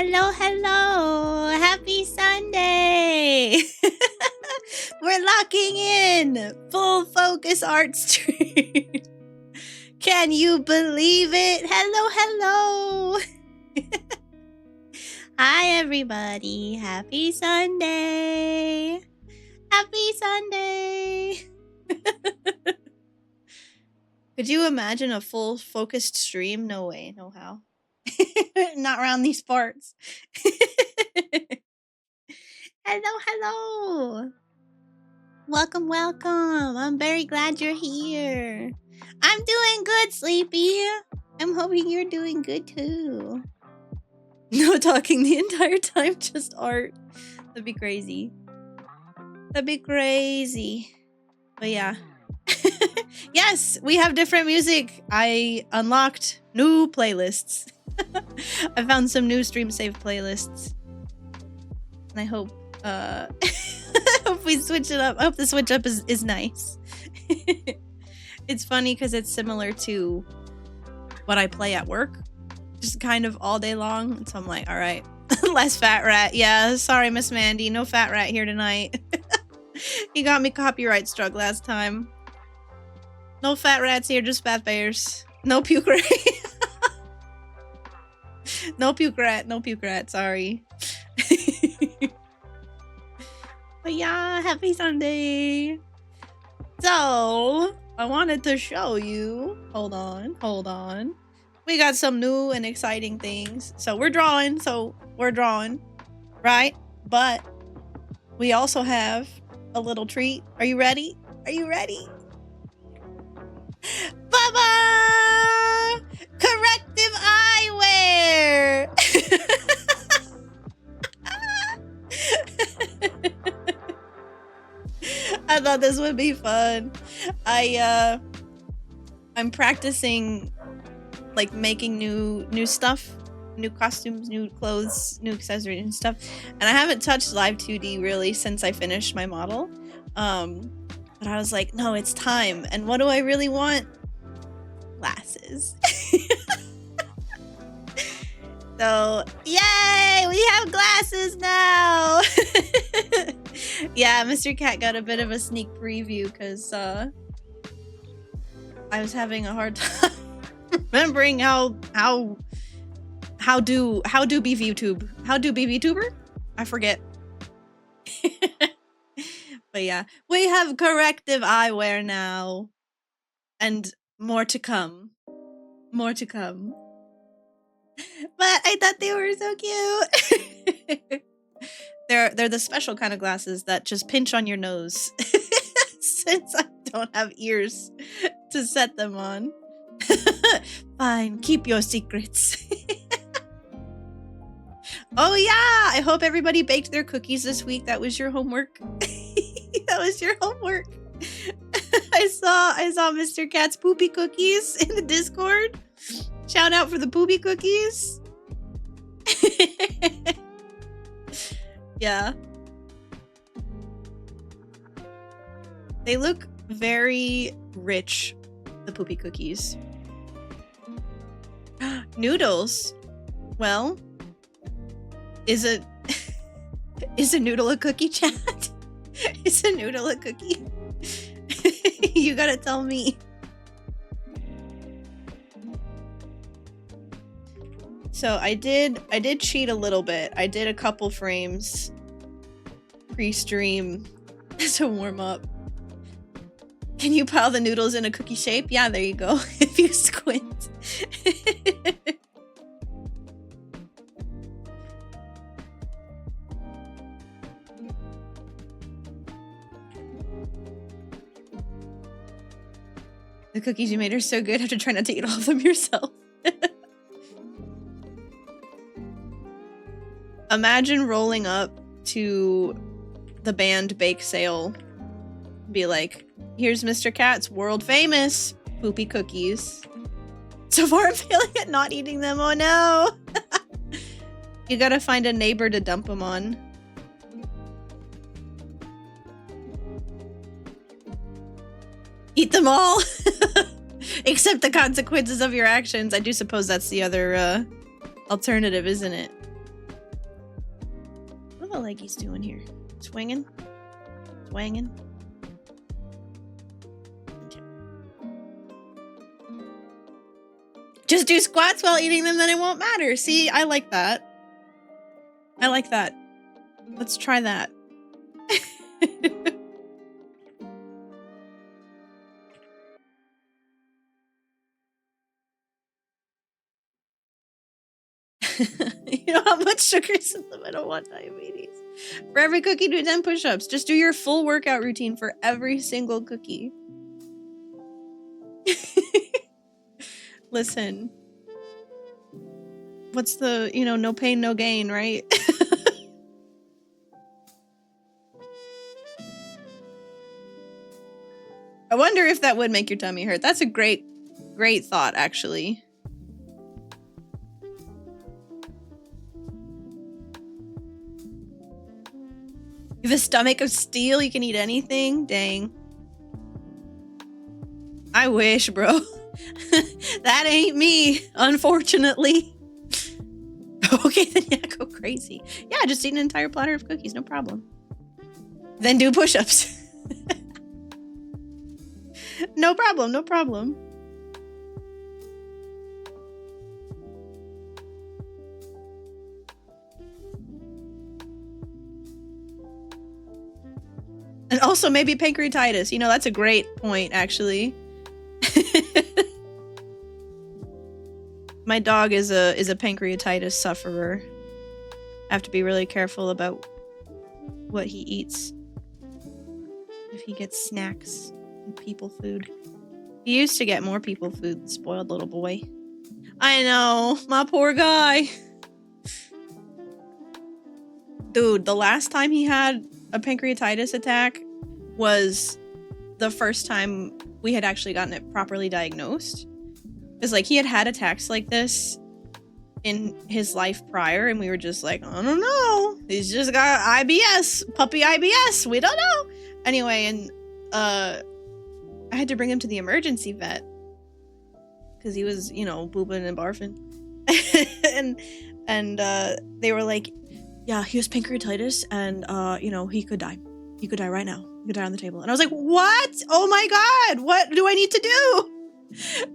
Hello, hello. Happy Sunday. We're locking in full focus art stream. Can you believe it? Hello, hello. Hi, everybody. Happy Sunday. Happy Sunday. Could you imagine a full focused stream? No way, no how. Not around these parts. Hello, hello. Welcome, welcome. I'm very glad you're here. I'm doing good, Sleepy. I'm hoping you're doing good too. No talking the entire time, just art. That'd be crazy. That'd be crazy. But yeah. Yes, we have different music. I unlocked new playlists. I found some new stream save playlists. And I hope hope we switch it up. I hope the switch up is nice. It's funny because it's similar to what I play at work. Just kind of all day long. And so I'm like, all right, less fat rat. Yeah, sorry, Miss Mandy. No fat rat here tonight. You got me copyright struck last time. No fat rats here, just fat bears. No puke rat. No puke rat, sorry. But yeah, happy Sunday. So, I wanted to show you. Hold on. We got some new and exciting things. So we're drawing, right? But we also have a little treat. Are you ready? Baba! Corrective eyewear! I thought this would be fun. I'm practicing like making new stuff, new costumes, new clothes, new accessories and stuff. And I haven't touched Live 2D really since I finished my model. But I was like, no, it's time. And what do I really want? Glasses. So, yay! We have glasses now! Yeah, Mr. Cat got a bit of a sneak preview because I was having a hard time remembering how do be VTube? How do be VTuber? I forget. But yeah, we have corrective eyewear now. And more to come. More to come. But I thought they were so cute. They're the special kind of glasses that just pinch on your nose. Since I don't have ears to set them on. Fine, keep your secrets. Oh yeah, I hope everybody baked their cookies this week. That was your homework. That was your homework. I saw Mr. Cat's poopy cookies in the Discord. Shout out for the poopy cookies. Yeah. They look very rich, the poopy cookies. Noodles. Well, is a noodle a cookie, chat? Is a noodle a cookie? You gotta tell me. So I did cheat a little bit. I did a couple frames pre-stream to warm up. Can you pile the noodles in a cookie shape? Yeah, there you go. If you squint. The cookies you made are so good. I have to try not to eat all of them yourself. Imagine rolling up to the band bake sale. Be like, here's Mr. Cat's world famous poopy cookies. So far I'm failing at not eating them. Oh no. You gotta find a neighbor to dump them on. Eat them all. Accept the consequences of your actions. I do suppose that's the other alternative, isn't it? What are the leggies doing here? Swinging? Swanging? Just do squats while eating them, then it won't matter. See, I like that. I like that. Let's try that. You know how much sugar is in them? I don't want diabetes. For every cookie, do 10 push-ups. Just do your full workout routine for every single cookie. Listen. What's the, you know, no pain, no gain, right? I wonder if that would make your tummy hurt. That's a great thought, actually. You have a stomach of steel, you can eat anything? Dang. I wish, bro. That ain't me, unfortunately. Okay, then yeah, go crazy. Yeah, just eat an entire platter of cookies, no problem. Then do push-ups. No problem, no problem. And also maybe pancreatitis. You know, that's a great point, actually. My dog is a pancreatitis sufferer. I have to be really careful about what he eats. If he gets snacks and people food. He used to get more people food, the spoiled little boy. I know, my poor guy. Dude, the last time he had a pancreatitis attack was the first time we had actually gotten it properly diagnosed. Because, like, he had had attacks like this in his life prior, and we were just like, I don't know. He's just got IBS, puppy IBS. We don't know. Anyway, and I had to bring him to the emergency vet because he was, you know, booping and barfing. and they were like, yeah, he has pancreatitis, and you know, he could die. He could die right now. He could die on the table. And I was like, what? Oh my God, what do I need to do?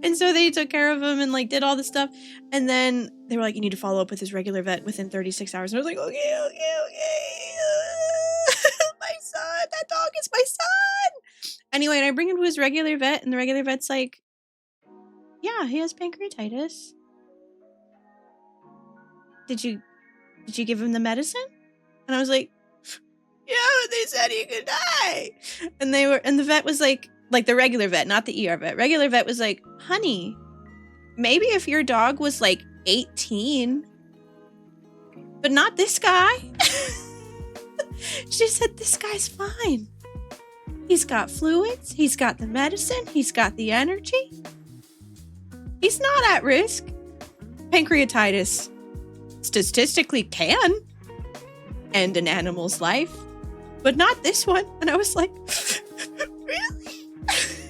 And so they took care of him and like did all this stuff. And then they were like, you need to follow up with his regular vet within 36 hours. And I was like, okay. My son, that dog is my son. Anyway, and I bring him to his regular vet, and the regular vet's like, yeah, he has pancreatitis. Did you give him the medicine? And I was like, yeah, but they said he could die. And the vet was like the regular vet, not the ER vet. Regular vet was like, honey, maybe if your dog was like 18, but not this guy. She said, this guy's fine. He's got fluids. He's got the medicine. He's got the energy. He's not at risk. Pancreatitis statistically can end an animal's life, but not this one. And I was like, really? Okay.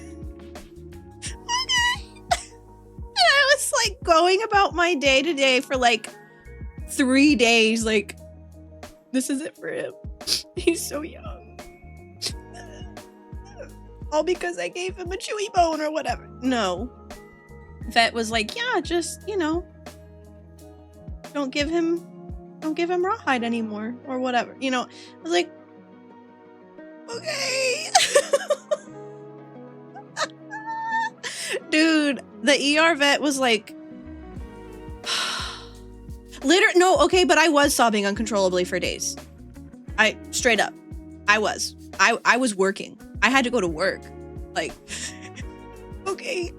And I was like going about my day to day for like 3 days, like, this is it for him. He's so young. All because I gave him a chewy bone or whatever. No. Vet was like, yeah, just, you know, don't give him rawhide anymore or whatever. You know, I was like, okay. Dude, the ER vet was like, no, okay, but I was sobbing uncontrollably for days. Straight up, I was working. I had to go to work. Like, okay,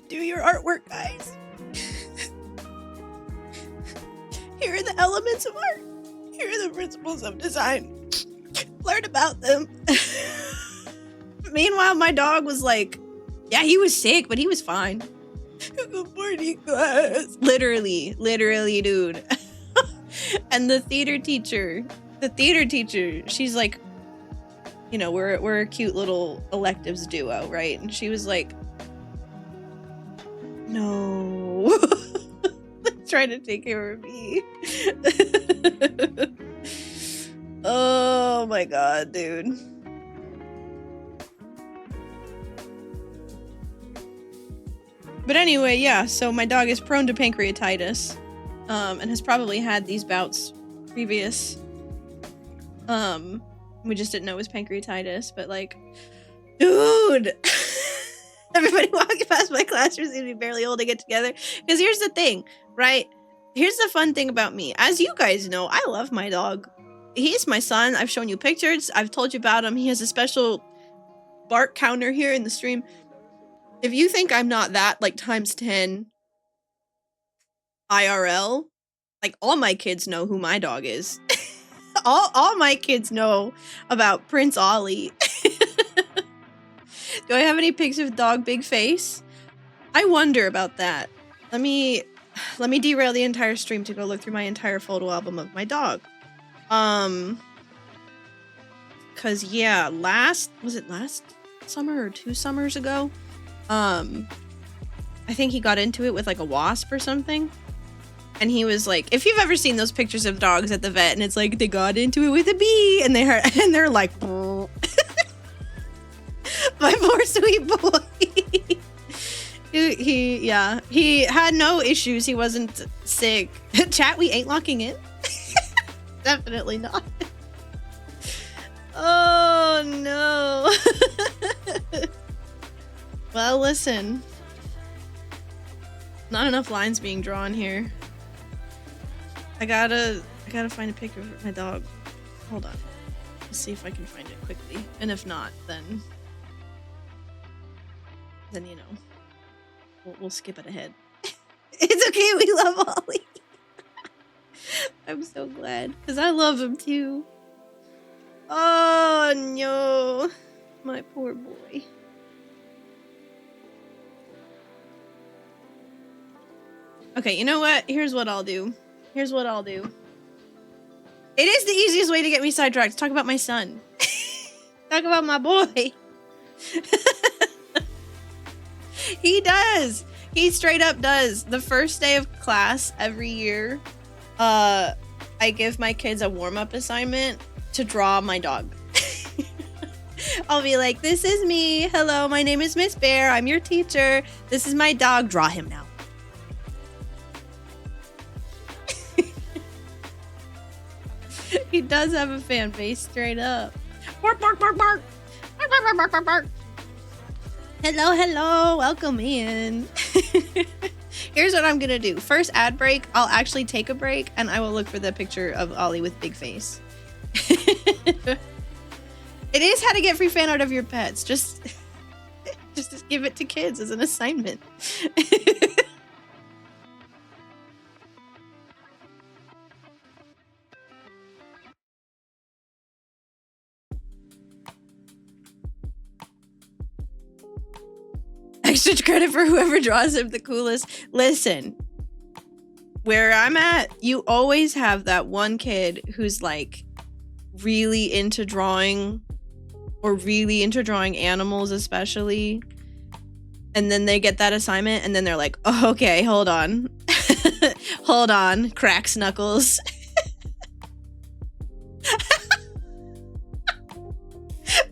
do your artwork, guys. Here are the elements of art. Here are the principles of design. Learn about them. Meanwhile, my dog was like, yeah, he was sick, but he was fine. Good morning, class. Literally, dude. And the theater teacher, she's like, you know, we're a cute little electives duo, right? And she was like, no. Trying to take care of me. Oh my god, dude. But anyway, yeah, so my dog is prone to pancreatitis, and has probably had these bouts previous. We just didn't know it was pancreatitis, but like, dude! Everybody walking past my classroom seems to be barely holding it together. Because here's the thing, right? Here's the fun thing about me. As you guys know, I love my dog. He's my son. I've shown you pictures. I've told you about him. He has a special bark counter here in the stream. If you think I'm not that, like, times 10 IRL, like, all my kids know who my dog is. all my kids know about Prince Ollie. Do I have any pics of dog Big Face? I wonder about that. Let me derail the entire stream to go look through my entire photo album of my dog. Cause yeah, was it last summer or 2 summers ago? I think he got into it with like a wasp or something. And he was like, if you've ever seen those pictures of dogs at the vet and it's like they got into it with a bee and they're like my poor sweet boy. He had no issues. He wasn't sick. Chat, we ain't locking in. Definitely not. Oh no. Well, listen. Not enough lines being drawn here. I gotta find a picture of my dog. Hold on. Let's see if I can find it quickly. And if not, then you know, we'll skip it ahead. It's okay, we love Ollie. I'm so glad, because I love him too. Oh no, my poor boy. Okay, you know what? Here's what I'll do. It is the easiest way to get me sidetracked. Talk about my son. Talk about my boy. He does. He straight up does. The first day of class every year, I give my kids a warm-up assignment to draw my dog. I'll be like, this is me. Hello, my name is Miss Bear. I'm your teacher. This is my dog. Draw him now. He does have a fan base, straight up. Bark, bark, bark, bark. Bark, bark, bark, bark, bark, bark. Hello, hello. Welcome in. Here's what I'm gonna do. First ad break, I'll actually take a break and I will look for the picture of Ollie with Big Face. It is how to get free fan art of your pets. Just give it to kids as an assignment. Extra credit for whoever draws him the coolest. Listen, where I'm at, you always have that one kid who's like really into drawing, or really into drawing animals especially, and then they get that assignment and then they're like, oh, okay, hold on. Hold on, cracks knuckles.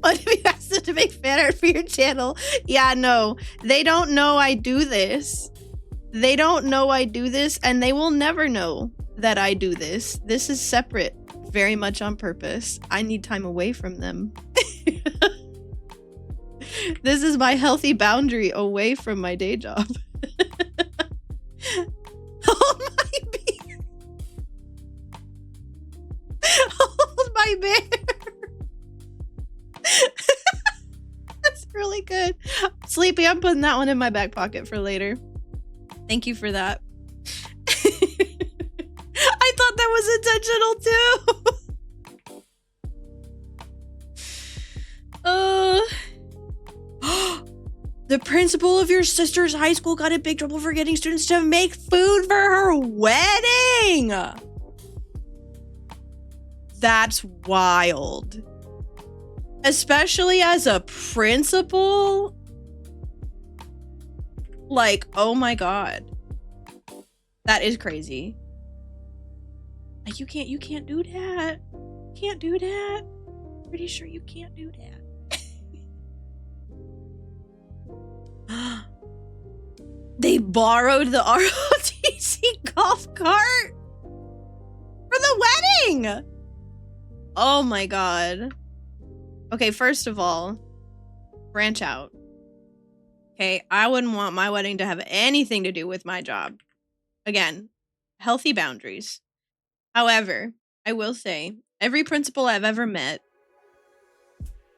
What if you asked them to make fan art for your channel? Yeah, no, they don't know I do this. They don't know I do this, and they will never know that I do this. This is separate, very much on purpose. I need time away from them. This is my healthy boundary away from my day job. Hold my bear. Hold my bear. That's really good. Sleepy, I'm putting that one in my back pocket for later. Thank you for that. I thought that was intentional too. The principal of your sister's high school got in big trouble for getting students to make food for her wedding. That's wild. Especially as a principal. Like, oh my god. That is crazy. Like, you can't do that. Can't do that. Pretty sure you can't do that. They borrowed the ROTC golf cart for the wedding. Oh my god. Okay, first of all, branch out. Okay, I wouldn't want my wedding to have anything to do with my job. Again, healthy boundaries. However, I will say, every principal I've ever met,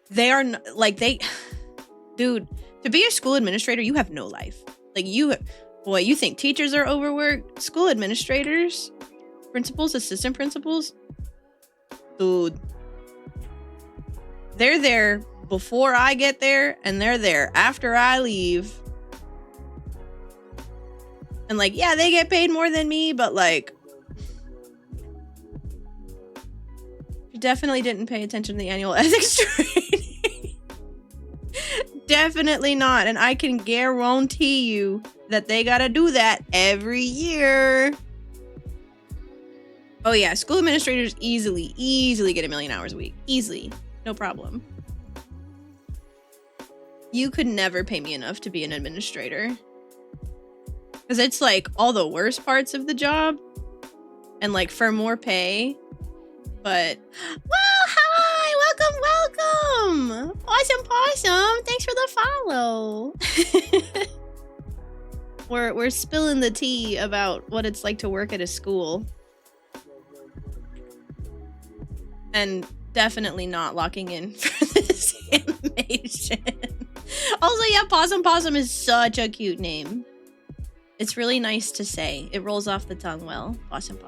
they are like, dude, to be a school administrator, you have no life. Like, you think teachers are overworked? School administrators, principals, assistant principals, dude, they're there before I get there, and they're there after I leave. And like, yeah, they get paid more than me, but like, you definitely didn't pay attention to the annual ethics training. Definitely not. And I can guarantee you that they gotta do that every year. Oh yeah, school administrators easily get 1 million hours a week. Easily. No problem. You could never pay me enough to be an administrator. Because it's like all the worst parts of the job. And like for more pay. But, well, hi! Welcome! Awesome Possum! Thanks for the follow. We're spilling the tea about what it's like to work at a school. And definitely not locking in for this animation. Also, yeah, Possum is such a cute name. It's really nice to say. It rolls off the tongue well. Possum.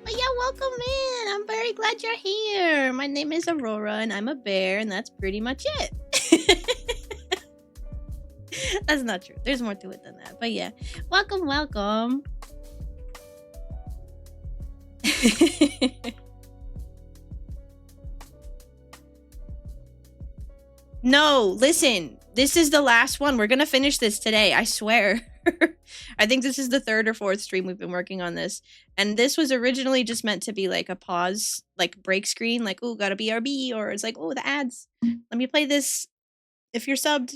But yeah, welcome in. I'm very glad you're here. My name is Aurora, and I'm a bear, and that's pretty much it. That's not true. There's more to it than that. But yeah, welcome. No, listen. This is the last one. We're gonna finish this today. I swear. I think this is the 3rd or 4th stream we've been working on this. And this was originally just meant to be like a pause, like break screen, like, oh, got a BRB, or it's like, oh, the ads. Let me play this. If you're subbed.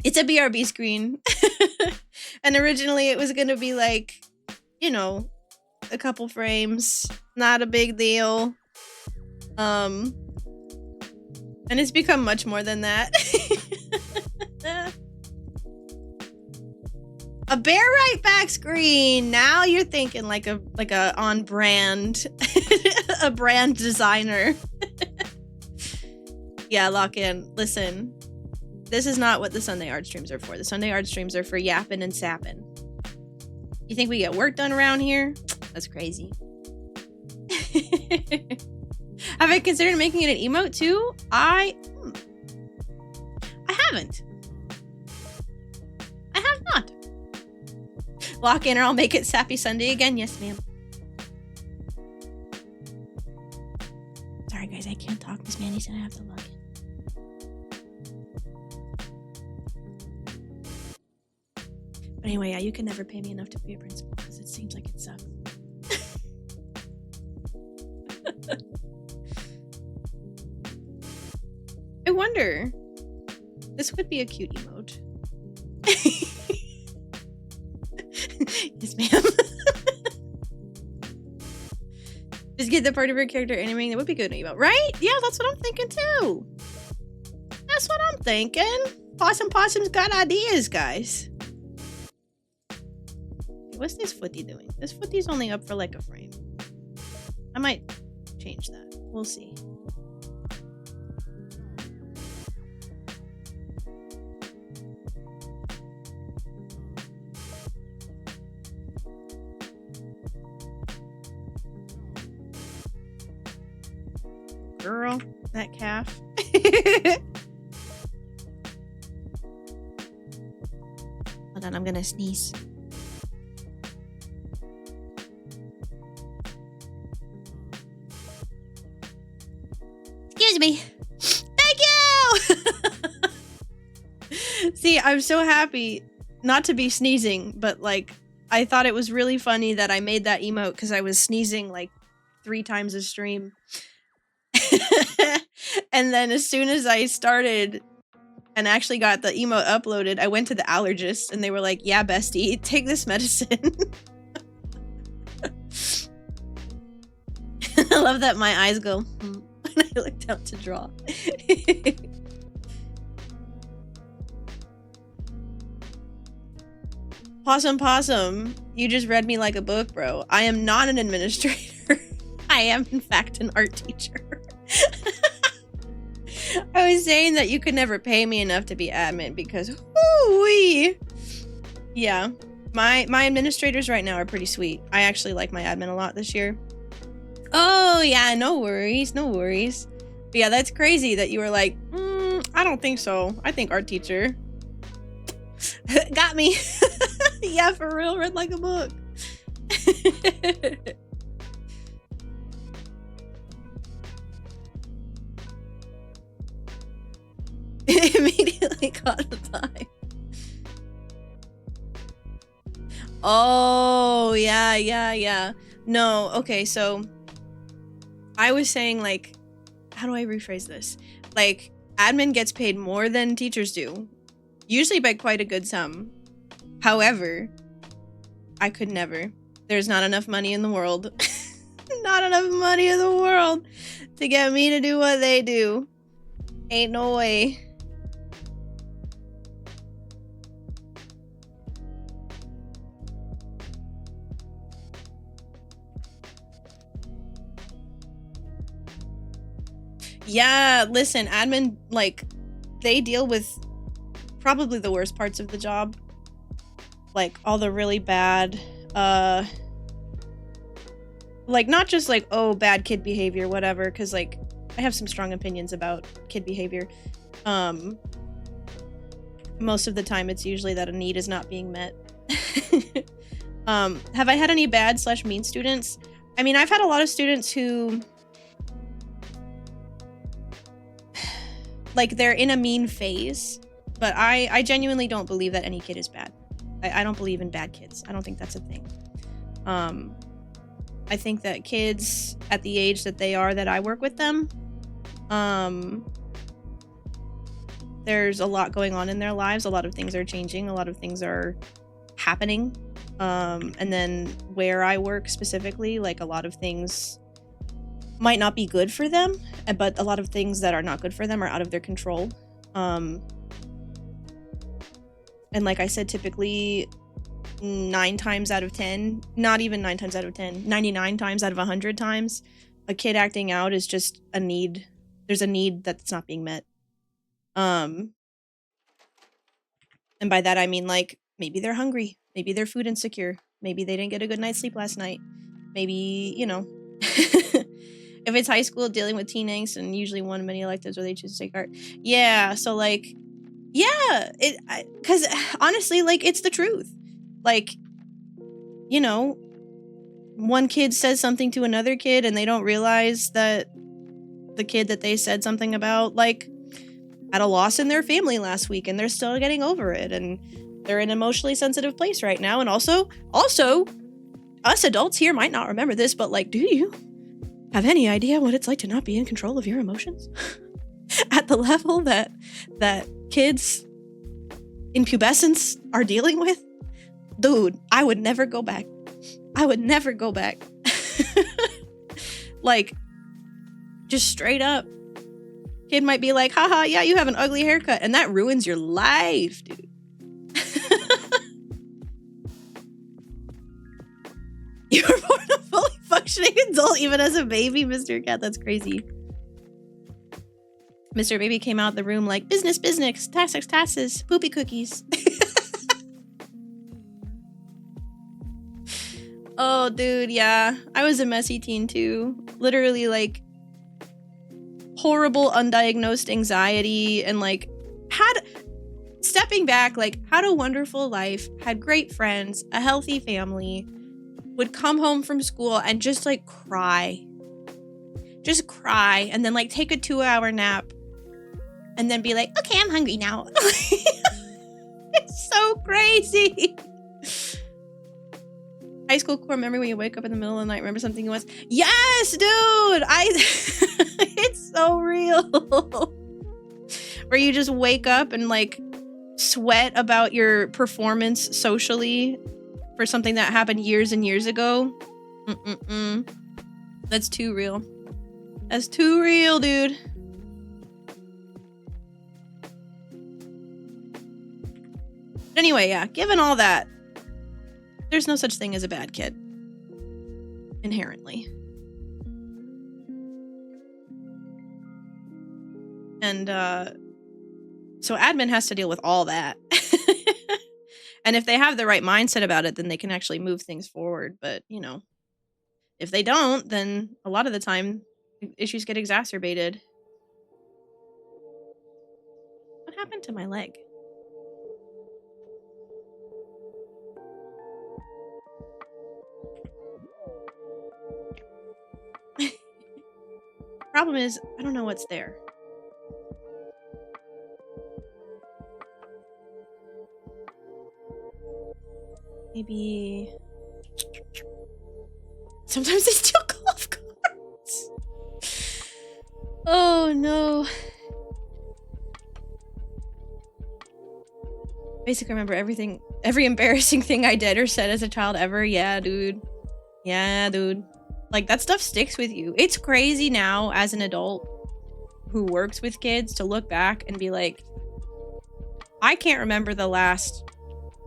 It's a BRB screen. And originally it was gonna be like, you know, a couple frames. Not a big deal. And it's become much more than that. A bear right back screen. Now you're thinking like a on brand, a brand designer. Yeah, lock in. Listen, this is not what the Sunday art streams are for. The Sunday art streams are for yapping and sapping. You think we get work done around here? That's crazy. Have I considered making it an emote too? I haven't. I have not. Lock in or I'll make it Sappy Sunday again. Yes, ma'am. Sorry, guys. I can't talk. This man said I have to log in. But anyway, yeah, you can never pay me enough to be a principal because it seems like it sucks. I wonder. This would be a cute emote. Yes, ma'am. Just get the part of your character animating. That would be good emote, right? Yeah, that's what I'm thinking too. That's what I'm thinking. Possum's got ideas, guys. What's this footy doing? This footy's only up for like a frame. I might change that. We'll see. Girl, that calf. Hold on, I'm gonna sneeze. Excuse me. Thank you! See, I'm so happy not to be sneezing, but like I thought it was really funny that I made that emote because I was sneezing like 3 times a stream. And then as soon as I started and actually got the emote uploaded, I went to the allergist and they were like, yeah, bestie, take this medicine. I love that my eyes go when I look down to draw. Possum, you just read me like a book, bro. I am not an administrator. I am, in fact, an art teacher. I was saying that you could never pay me enough to be admin because, whoo-wee. Yeah, my administrators right now are pretty sweet. I actually like my admin a lot this year. Oh, yeah, no worries, no worries. But yeah, that's crazy that you were like, I don't think so. I think art teacher. Got me. Yeah, for real, read like a book. Immediately caught the vibe. Oh, yeah. No, okay, so I was saying, like, how do I rephrase this? Like, admin gets paid more than teachers do, usually by quite a good sum. However, I could never. There's not enough money in the world. Not enough money in the world to get me to do what they do. Ain't no way. Yeah, listen, admin, like, they deal with probably the worst parts of the job. Like, all the really bad, like, not just like, oh, bad kid behavior, whatever, because, like, I have some strong opinions about kid behavior. Most of the time, it's usually that a need is not being met. Have I had any bad/mean students? I mean, I've had a lot of students who, like, they're in a mean phase, but I genuinely don't believe that any kid is bad. I don't believe in bad kids. I don't think that's a thing. I think that kids at the age that they are, that I work with them, there's a lot going on in their lives. A lot of things are changing. A lot of things are happening. And then where I work specifically, like, a lot of things might not be good for them, but a lot of things that are not good for them are out of their control. And like I said, typically 9 times out of 10, not even 9 times out of 10, 99 times out of 100 times, a kid acting out is just a need. There's a need that's not being met. And by that, I mean, like, maybe they're hungry. Maybe they're food insecure. Maybe they didn't get a good night's sleep last night. Maybe, you know, if it's high school, dealing with teen angst, and usually one of many electives where they choose to take art. Yeah, so, like, yeah, because honestly, like, it's the truth. Like, you know, one kid says something to another kid and they don't realize that the kid that they said something about, like, had a loss in their family last week and they're still getting over it and they're in an emotionally sensitive place right now. And also, us adults here might not remember this, but, like, do you have any idea what it's like to not be in control of your emotions? At the level that kids in pubescence are dealing with? Dude, I would never go back. I would never go back. Like, just straight up. Kid might be like, haha, yeah, you have an ugly haircut, and that ruins your life, dude. You were born a fully functioning adult even as a baby, Mr. Cat. That's crazy. Mr. Baby came out of the room like, business, taxes, poopy cookies. Oh, dude, yeah. I was a messy teen, too. Literally, like, horrible undiagnosed anxiety and, like, stepping back, like, had a wonderful life, had great friends, a healthy family, would come home from school and just, like, cry. Just cry, and then, like, take a 2-hour nap, and then be like, okay, I'm hungry now. It's so crazy. High school core memory when you wake up in the middle of the night, remember something once? Yes, dude! It's so real. Where you just wake up and like sweat about your performance socially for something that happened years and years ago. That's too real. That's too real, dude. Anyway, yeah, given all that, there's no such thing as a bad kid. Inherently. And, so admin has to deal with all that. And if they have the right mindset about it, then they can actually move things forward. But, you know, if they don't, then a lot of the time, issues get exacerbated. What happened to my leg? Problem is, I don't know what's there. Maybe... Sometimes they steal golf carts. Oh no. Basically remember every embarrassing thing I did or said as a child ever. Yeah, dude. Yeah, dude. Like, that stuff sticks with you. It's crazy now as an adult who works with kids to look back and be like, I can't remember the last,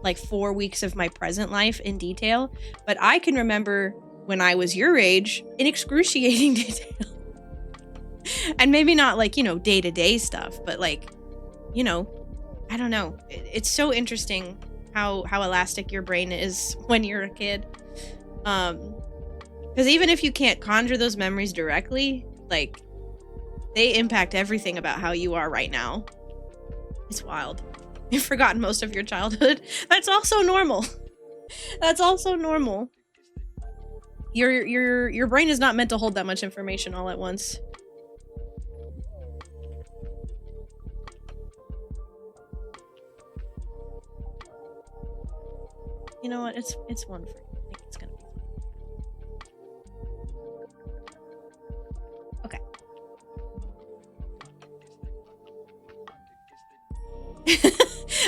like, 4 weeks of my present life in detail, but I can remember when I was your age in excruciating detail. And maybe not, like, you know, day-to-day stuff, but, like, you know, I don't know. It's so interesting how elastic your brain is when you're a kid. Because even if you can't conjure those memories directly, like, they impact everything about how you are right now. It's wild. You've forgotten most of your childhood. That's also normal. That's also normal. Your brain is not meant to hold that much information all at once. You know what? It's one for you. I think it's gonna be fun. Okay.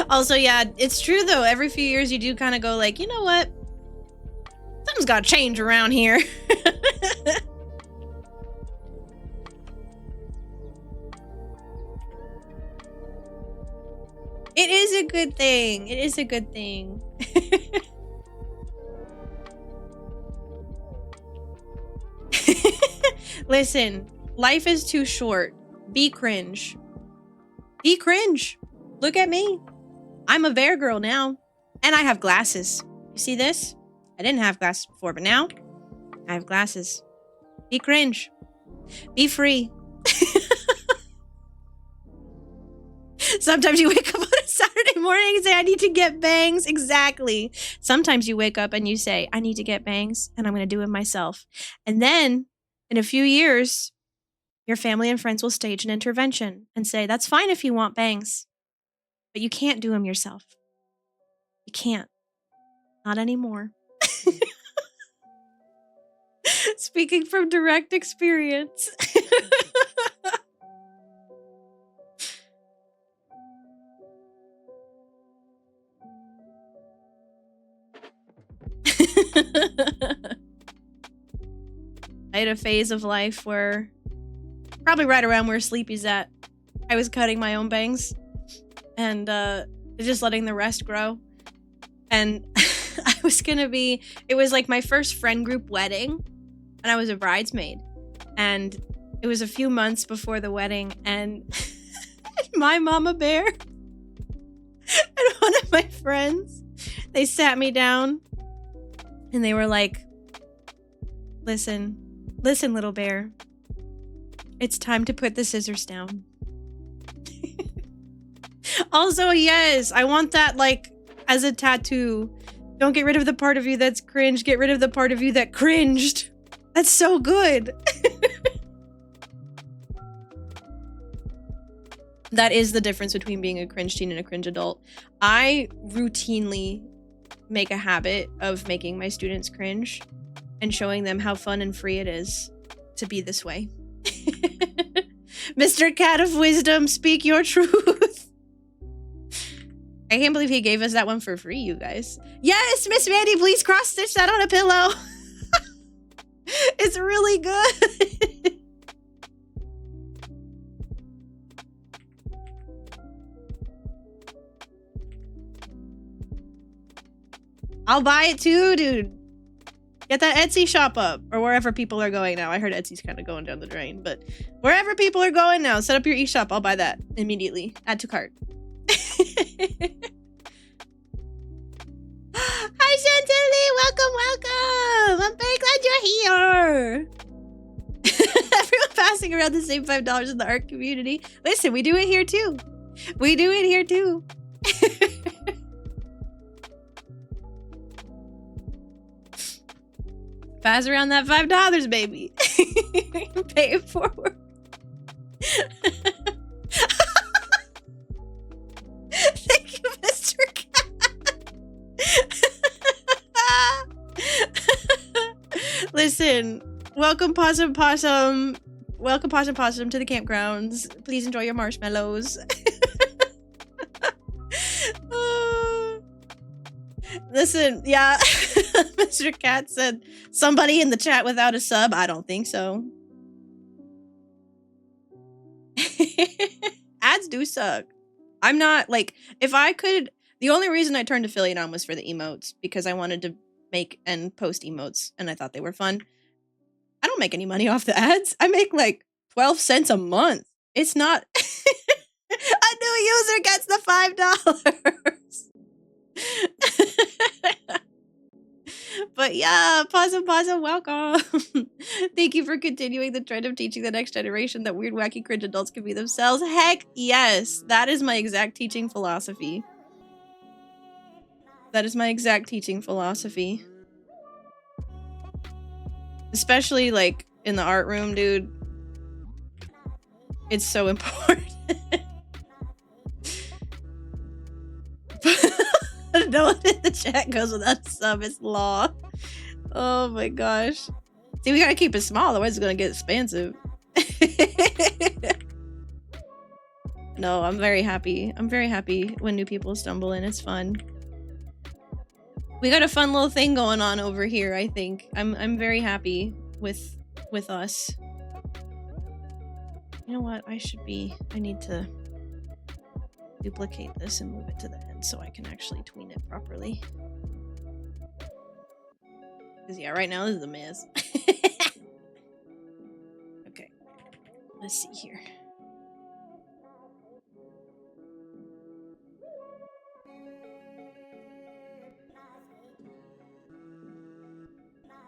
Also, yeah, it's true though. Every few years you do kind of go like, you know what? Something's got to change around here. It is a good thing. It is a good thing. Listen, life is too short. Be cringe. Be cringe. Look at me. I'm a bear girl now. And I have glasses. You see this? I didn't have glasses before, but now I have glasses. Be cringe. Be free. Sometimes you wake up on a Saturday morning and say, I need to get bangs. Exactly. Sometimes you wake up and you say, I need to get bangs and I'm going to do it myself. And then in a few years, your family and friends will stage an intervention and say, that's fine if you want bangs, but you can't do them yourself. You can't. Not anymore. Speaking from direct experience. I had a phase of life where, probably right around where Sleepy's at, I was cutting my own bangs and just letting the rest grow. And I was gonna be, it was like my first friend group wedding, and I was a bridesmaid. And it was a few months before the wedding, and my mama bear and one of my friends, they sat me down and they were like, listen, little bear, it's time to put the scissors down. Also, yes, I want that, like, as a tattoo. Don't get rid of the part of you that's cringe. Get rid of the part of you that cringed. That's so good. That is the difference between being a cringe teen and a cringe adult. I routinely make a habit of making my students cringe and showing them how fun and free it is to be this way. Mr. Cat of Wisdom, speak your truth. I can't believe he gave us that one for free, you guys. Yes, Miss Mandy, please cross-stitch that on a pillow. It's really good. I'll buy it too, dude. Get that Etsy shop up, or wherever people are going now. I heard Etsy's kind of going down the drain, but wherever people are going now, set up your eShop. I'll buy that immediately. Add to cart. Hi, Chantilly! Welcome, welcome! I'm very glad you're here! Everyone passing around the same $5 in the art community. Listen, we do it here too. We do it here too. Pass around that $5, baby. Pay it forward. Thank you, Mr. Cat. Listen, welcome Possum Possum. Welcome Possum Possum to the campgrounds. Please enjoy your marshmallows. Listen, yeah. Mr. Cat said somebody in the chat without a sub. I don't think so. Ads do suck. I'm not like, if I could, the only reason I turned affiliate on was for the emotes because I wanted to make and post emotes and I thought they were fun. I don't make any money off the ads. I make like 12 cents a month. It's not a new user gets the $5. But yeah, Possum Possum, welcome. Thank you for continuing the trend of teaching the next generation that weird, wacky, cringe adults can be themselves. Heck yes, that is my exact teaching philosophy. That is my exact teaching philosophy. Especially like in the art room, dude. It's so important. No one in the chat goes without a sub. It's law. Oh my gosh. See, we gotta keep it small, otherwise it's gonna get expensive. No, I'm very happy. I'm very happy when new people stumble in. It's fun. We got a fun little thing going on over here, I think. I'm very happy with us. You know what? I need to duplicate this and move it to the end so I can actually tween it properly. Because yeah, right now this is a mess. Okay, let's see here.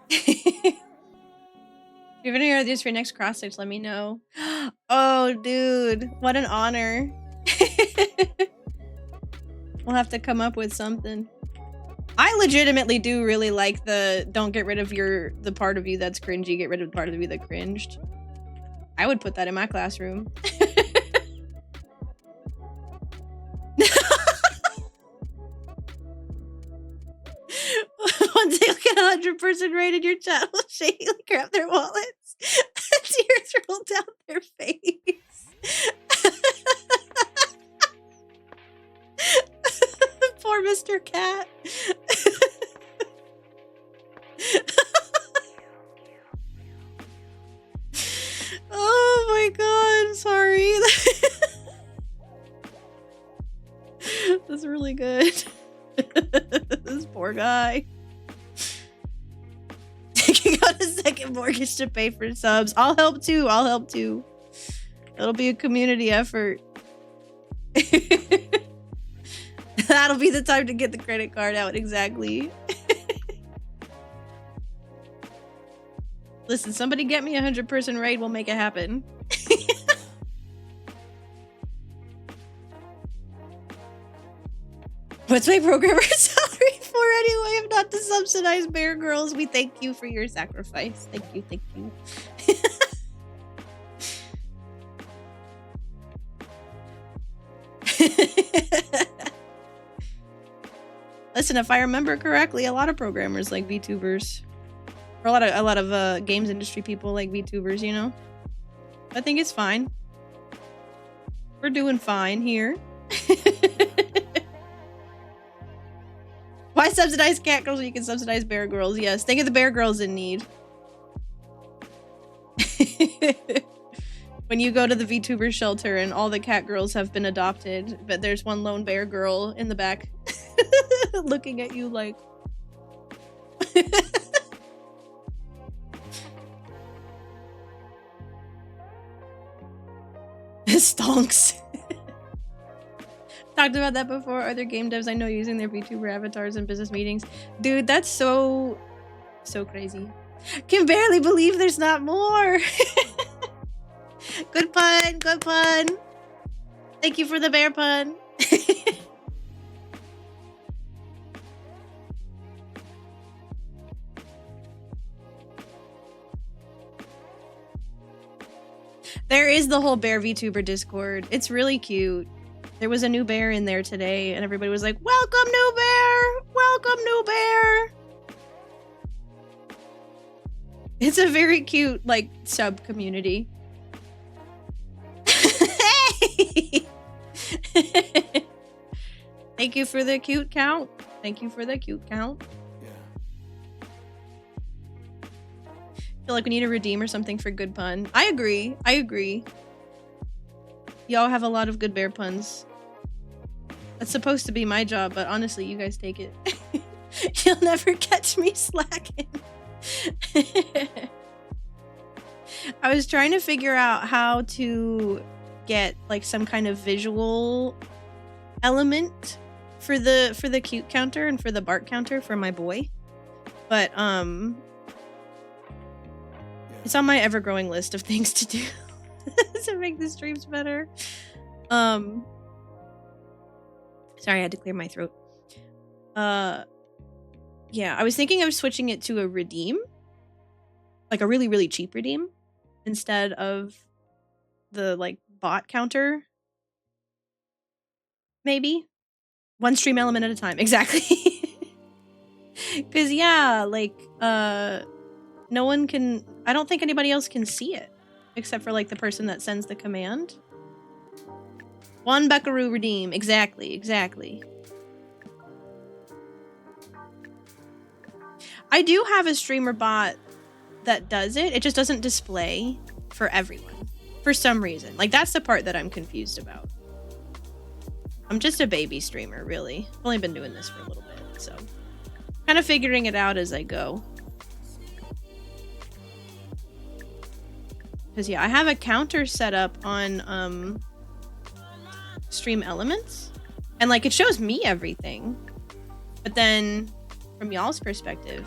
If you have any ideas for your next cross stitch, let me know. Oh, dude, what an honor. We'll have to come up with something. I legitimately do really like the don't get rid of the part of you that's cringy, get rid of the part of you that cringed. I would put that in my classroom. Once they get 100% rated, your chat will shakily grab their wallets. Tears roll down their face. Poor Mr. Cat. Oh my god, I'm sorry. That's really good. This poor guy. Taking out a second mortgage to pay for subs. I'll help too. I'll help too. It'll be a community effort. That'll be the time to get the credit card out, exactly. Listen, somebody get me a 100-person raid, we'll make it happen. What's my programmer salary for anyway? If not to subsidize Bear Girls, we thank you for your sacrifice. Thank you, thank you. Listen, if I remember correctly, a lot of programmers like VTubers. Or a lot of games industry people like VTubers, you know? I think it's fine. We're doing fine here. Why subsidize cat girls when you can subsidize bear girls? Yes, think of the bear girls in need. When you go to the VTuber shelter and all the cat girls have been adopted, but there's one lone bear girl in the back looking at you like... Stonks. Talked about that before. Other game devs I know using their VTuber avatars in business meetings. Dude, that's so crazy. Can barely believe there's not more. Good pun, good pun. Thank you for the bear pun. There is the whole bear VTuber Discord. It's really cute. There was a new bear in there today, and everybody was like, "Welcome, new bear! Welcome, new bear!" It's a very cute, like, sub community. Hey! Thank you for the cute count. Thank you for the cute count. Feel like we need to redeem or something for good pun. I agree. I agree. Y'all have a lot of good bear puns. That's supposed to be my job, but honestly, you guys take it. You'll never catch me slacking. I was trying to figure out how to get like some kind of visual element for the cute counter and for the bark counter for my boy. But it's on my ever-growing list of things to do to make the streams better. Sorry, I had to clear my throat. Yeah, I was thinking of switching it to a redeem. Like a really, really cheap redeem instead of the like bot counter. Maybe. One stream element at a time. Exactly. Because yeah, like no one can, I don't think anybody else can see it except for like the person that sends the command. One buckaroo redeem. Exactly, exactly. I do have a streamer bot that does it. It just doesn't display for everyone for some reason. Like that's the part that I'm confused about. I'm just a baby streamer, really. I've only been doing this for a little bit, so kind of figuring it out as I go. Because yeah, I have a counter set up on Stream Elements, and like it shows me everything, but then from y'all's perspective,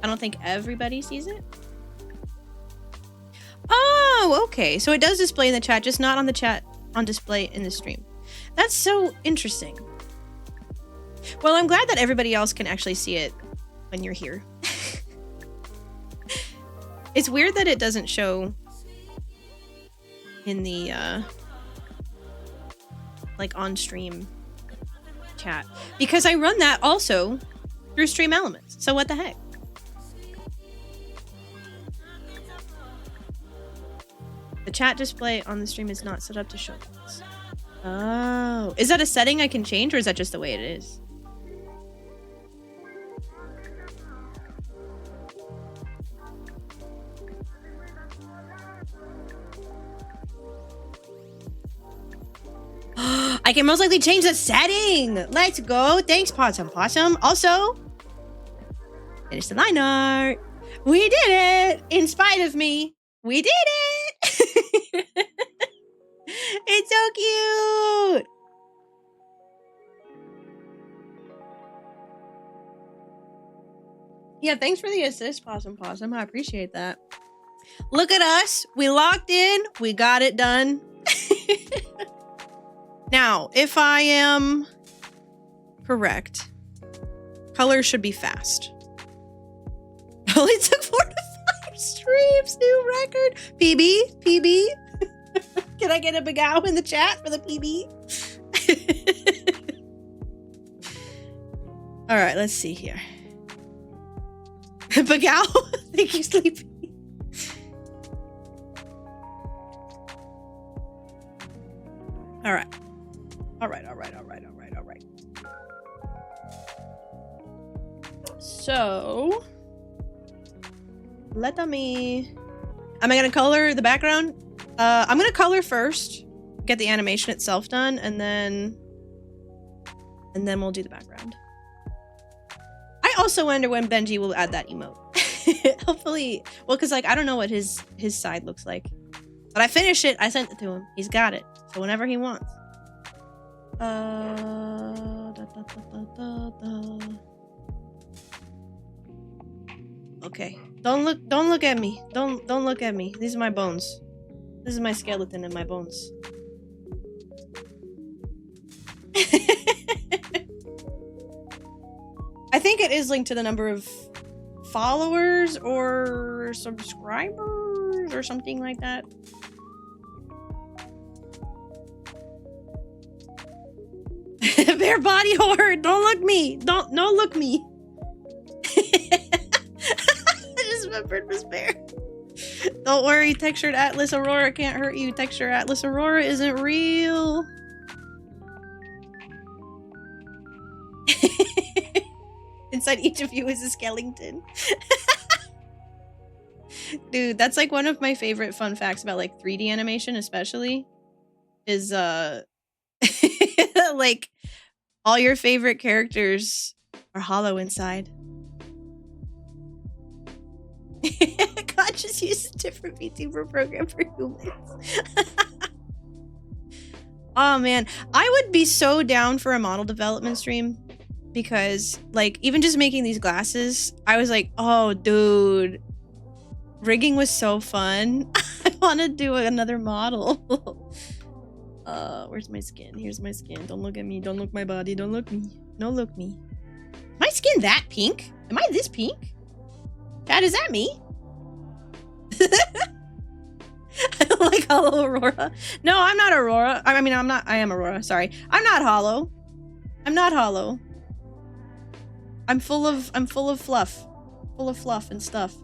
I don't think everybody sees it. Oh, okay. So it does display in the chat, just not on the chat on display in the stream. That's so interesting. Well, I'm glad that everybody else can actually see it when you're here. It's weird that it doesn't show in the like on stream chat, because I run that also through Stream Elements. So what the heck? The chat display on the stream is not set up to show this. Oh, is that a setting I can change, or is that just the way it is? I can most likely change the setting. Let's go. Thanks, Possum Possum. Also, finish the line art. We did it. In spite of me, we did it. It's so cute. Yeah, thanks for the assist, Possum Possum. I appreciate that. Look at us. We locked in. We got it done. Now, if I am correct, color should be fast. Only took 4 to 5 streams. New record. PB? PB? Can I get a big ow in the chat for the PB? All right, let's see here. Bagao, thank you, Sleepy. All right. So, let me. Am I gonna color the background? I'm gonna color first, get the animation itself done, and then we'll do the background. I also wonder when Benji will add that emote. Hopefully, well, because like I don't know what his side looks like, but I finished it. I sent it to him. He's got it. So whenever he wants. Okay. Don't look at me. Don't look at me. These are my bones. This is my skeleton and my bones. I think it is linked to the number of followers or subscribers or something like that. Bear body horror. Don't look me. No look me. I just remembered Miss Bear. Don't worry, Textured Atlas Aurora can't hurt you. Textured Atlas Aurora isn't real. Inside each of you is a skeleton. Dude, that's like one of my favorite fun facts about like 3D animation especially is like all your favorite characters are hollow inside. God, just use a different VTuber program for humans. Oh man, I would be so down for a model development stream because like even just making these glasses, I was like, oh dude, rigging was so fun. I want to do another model. Where's my skin? Here's my skin. Don't look at me. Don't look my body. Don't look me. No look me. My skin that pink? Am I this pink? Chad, is that me? I don't like Hollow Aurora. No, I'm not Aurora. I mean, I am Aurora. Sorry. I'm not hollow. I'm not hollow. I'm full of fluff. Full of fluff and stuff.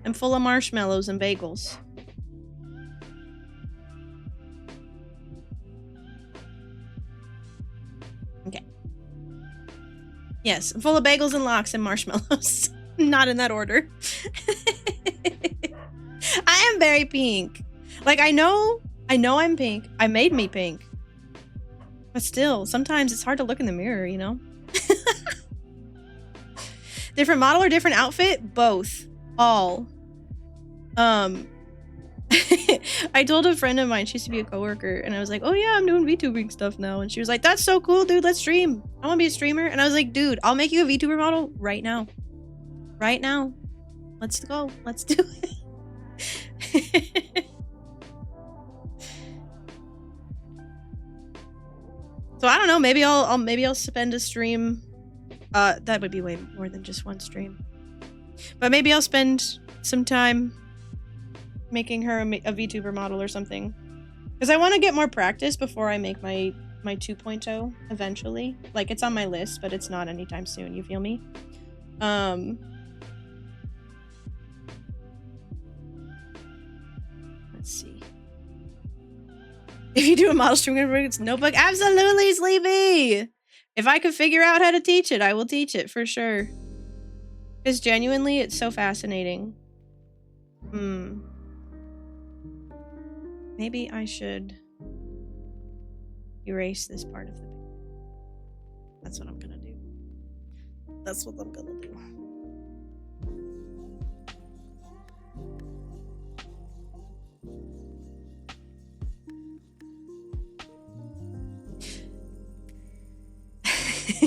I'm full of marshmallows and bagels. Okay. Yes, I'm full of bagels and lox and marshmallows. Not in that order. I am very pink. Like, I know I'm pink. I made me pink. But still, sometimes it's hard to look in the mirror, you know? Different model or different outfit? Both. All. I told a friend of mine, she used to be a coworker, and I was like, oh yeah, I'm doing VTubing stuff now. And she was like, that's so cool, dude, let's stream. I want to be a streamer. And I was like, dude, I'll make you a VTuber model right now. Right now. Let's go. Let's do it. So I don't know, maybe I'll spend a stream. That would be way more than just one stream. But maybe I'll spend some time making her a VTuber model or something. Because I want to get more practice before I make my 2.0 eventually. Like, it's on my list, but it's not anytime soon, you feel me? Let's see. If you do a model stream, it's notebook. Absolutely, Sleepy! If I could figure out how to teach it, I will teach it for sure. Because genuinely, it's so fascinating. Maybe I should erase this part of the picture. That's what I'm gonna do. That's what I'm gonna do.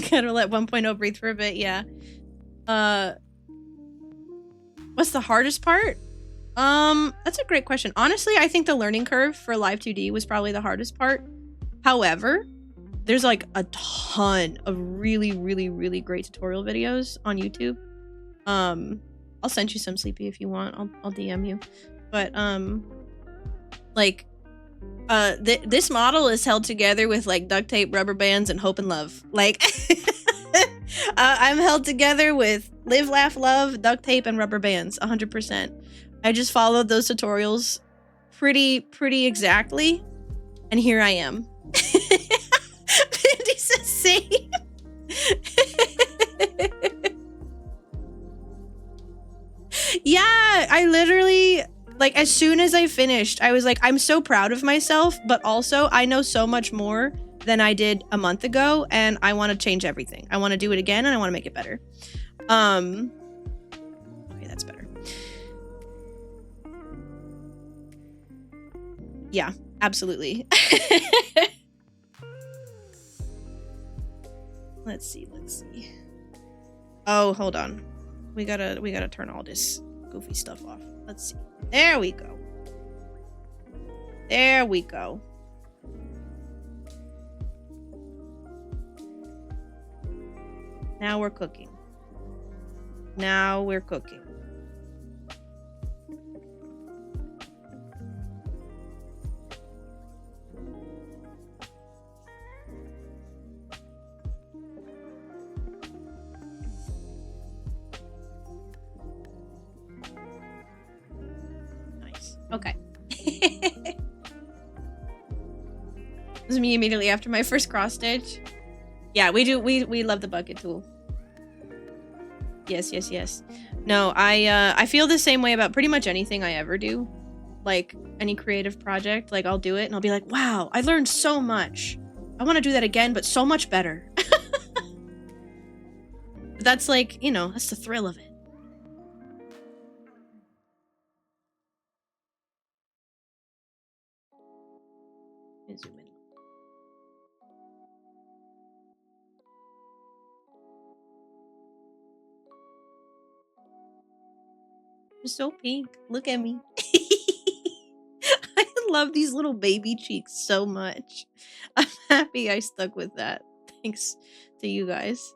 Gotta let 1.0 breathe for a bit, yeah. What's the hardest part? That's a great question. Honestly, I think the learning curve for Live 2D was probably the hardest part. However, there's like a ton of really, really, really great tutorial videos on YouTube. I'll send you some, Sleepy, if you want. I'll DM you. But like This model is held together with like duct tape, rubber bands, and hope and love. Like, I'm held together with live, laugh, love, duct tape, and rubber bands. 100%. I just followed those tutorials pretty exactly, and here I am. Mandy says same. Yeah, I literally, like, as soon as I finished, I was like, I'm so proud of myself, but also I know so much more than I did a month ago, and I want to change everything. I want to do it again, and I want to make it better. Okay, that's better. Yeah, absolutely. Let's see. Oh, hold on. We gotta turn all this goofy stuff off. Let's see. There we go. There we go. Now we're cooking. Now we're cooking. Nice. Okay. This was me immediately after my first cross stitch. Yeah, we love the bucket tool. Yes. No, I feel the same way about pretty much anything I ever do. Like any creative project, like I'll do it and I'll be like, wow, I learned so much. I want to do that again, but so much better. But that's like, you know, that's the thrill of it. Zoom in. I'm so pink. Look at me. I love these little baby cheeks so much. I'm happy I stuck with that. Thanks to you guys.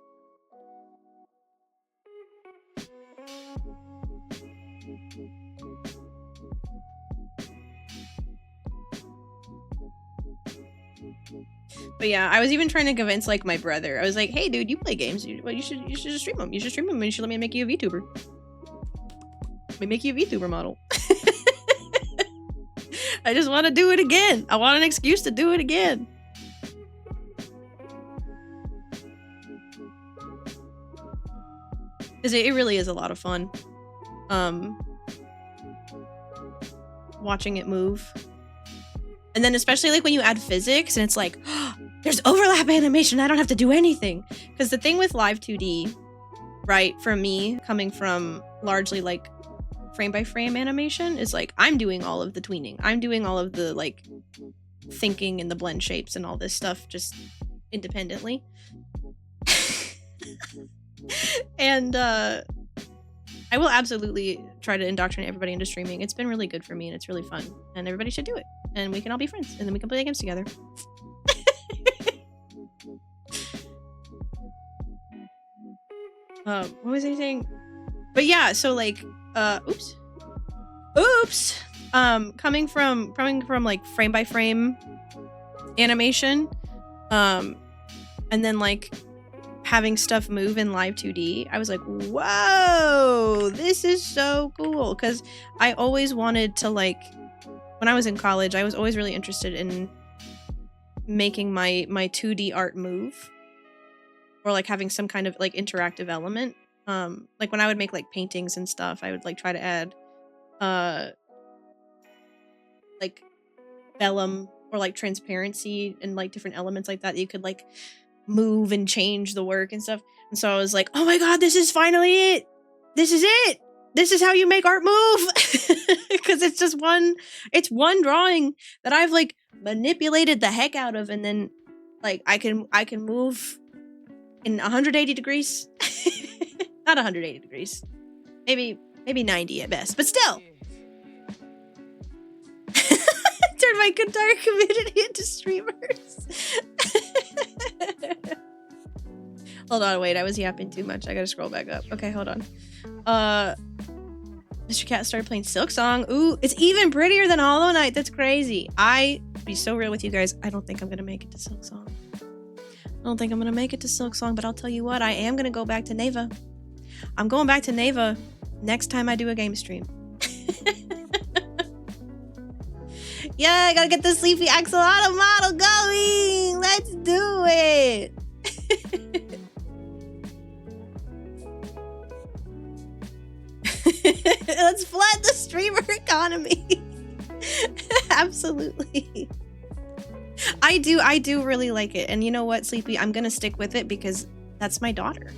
But yeah, I was even trying to convince like my brother. I was like, "Hey, dude, you play games. You should just stream them. You should stream them, and you should let me make you a VTuber. Let me make you a VTuber model." I just want to do it again. I want an excuse to do it again. Because it really is a lot of fun. Watching it move. And then especially like when you add physics and it's like, oh, there's overlap animation. I don't have to do anything. Because the thing with Live 2D, right, for me, coming from largely like frame by frame animation, is like I'm doing all of the tweening. I'm doing all of the like thinking and the blend shapes and all this stuff just independently. And I will absolutely try to indoctrinate everybody into streaming. It's been really good for me and it's really fun. And everybody should do it. And we can all be friends. And then we can play games together. What was I saying? But yeah, so like, oops. Coming from like frame by frame animation, and then like having stuff move in Live 2D, I was like, whoa, this is so cool. Because I always wanted to, like, when I was in college, I was always really interested in making my 2D art move, or like having some kind of like interactive element. Like when I would make like paintings and stuff, I would like try to add like vellum or like transparency and like different elements like that you could like move and change the work and stuff. And so I was like, oh my god, this is finally it. This is it. This is how you make art move. Because it's just one drawing that I've like manipulated the heck out of, and then like I can move in 180 degrees. Not 180 degrees. Maybe 90 at best, but still. Turn my entire community into streamers. Hold on, wait, I was yapping too much. I gotta scroll back up. Okay, hold on. Mr. Cat started playing Silk Song. Ooh, it's even prettier than Hollow Knight. That's crazy. I to be so real with you guys, I don't think I'm gonna make it to Silksong. I don't think I'm gonna make it to Silksong, but I'll tell you what, I am gonna go back to Neva. I'm going back to Neva next time I do a game stream. Yeah, I gotta get the Sleepy Axolotl model going. Let's do it. Let's flood the streamer economy. Absolutely. I do really like it. And you know what, Sleepy? I'm gonna stick with it because that's my daughter.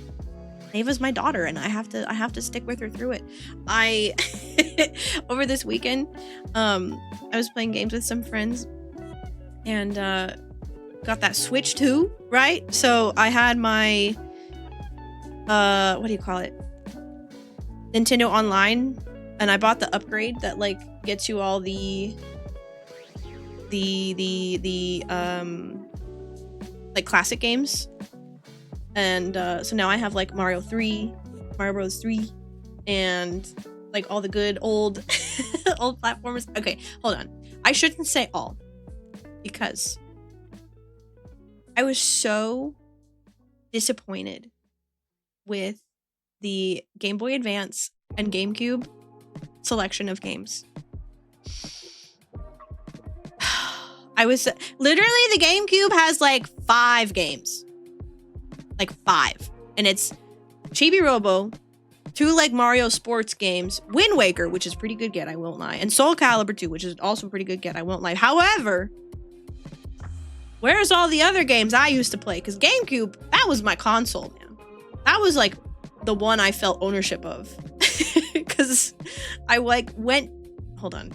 Neva's my daughter, and I have to stick with her through it. I over this weekend, I was playing games with some friends, and got that Switch 2, right? So I had my what do you call it? Nintendo Online, and I bought the upgrade that like gets you all the like classic games. And so now I have like Mario Bros 3, and like all the good old old platformers. Okay, hold on. I shouldn't say all, because I was so disappointed with the Game Boy Advance and GameCube selection of games. I was literally, the GameCube has like 5 games. Like 5. And it's Chibi Robo, 2 like Mario sports games, Wind Waker, which is pretty good get, I won't lie, and Soul Calibur 2, which is also a pretty good get, I won't lie. However, where's all the other games I used to play? Because GameCube, that was my console, man. That was like the one I felt ownership of. Because I like went, hold on,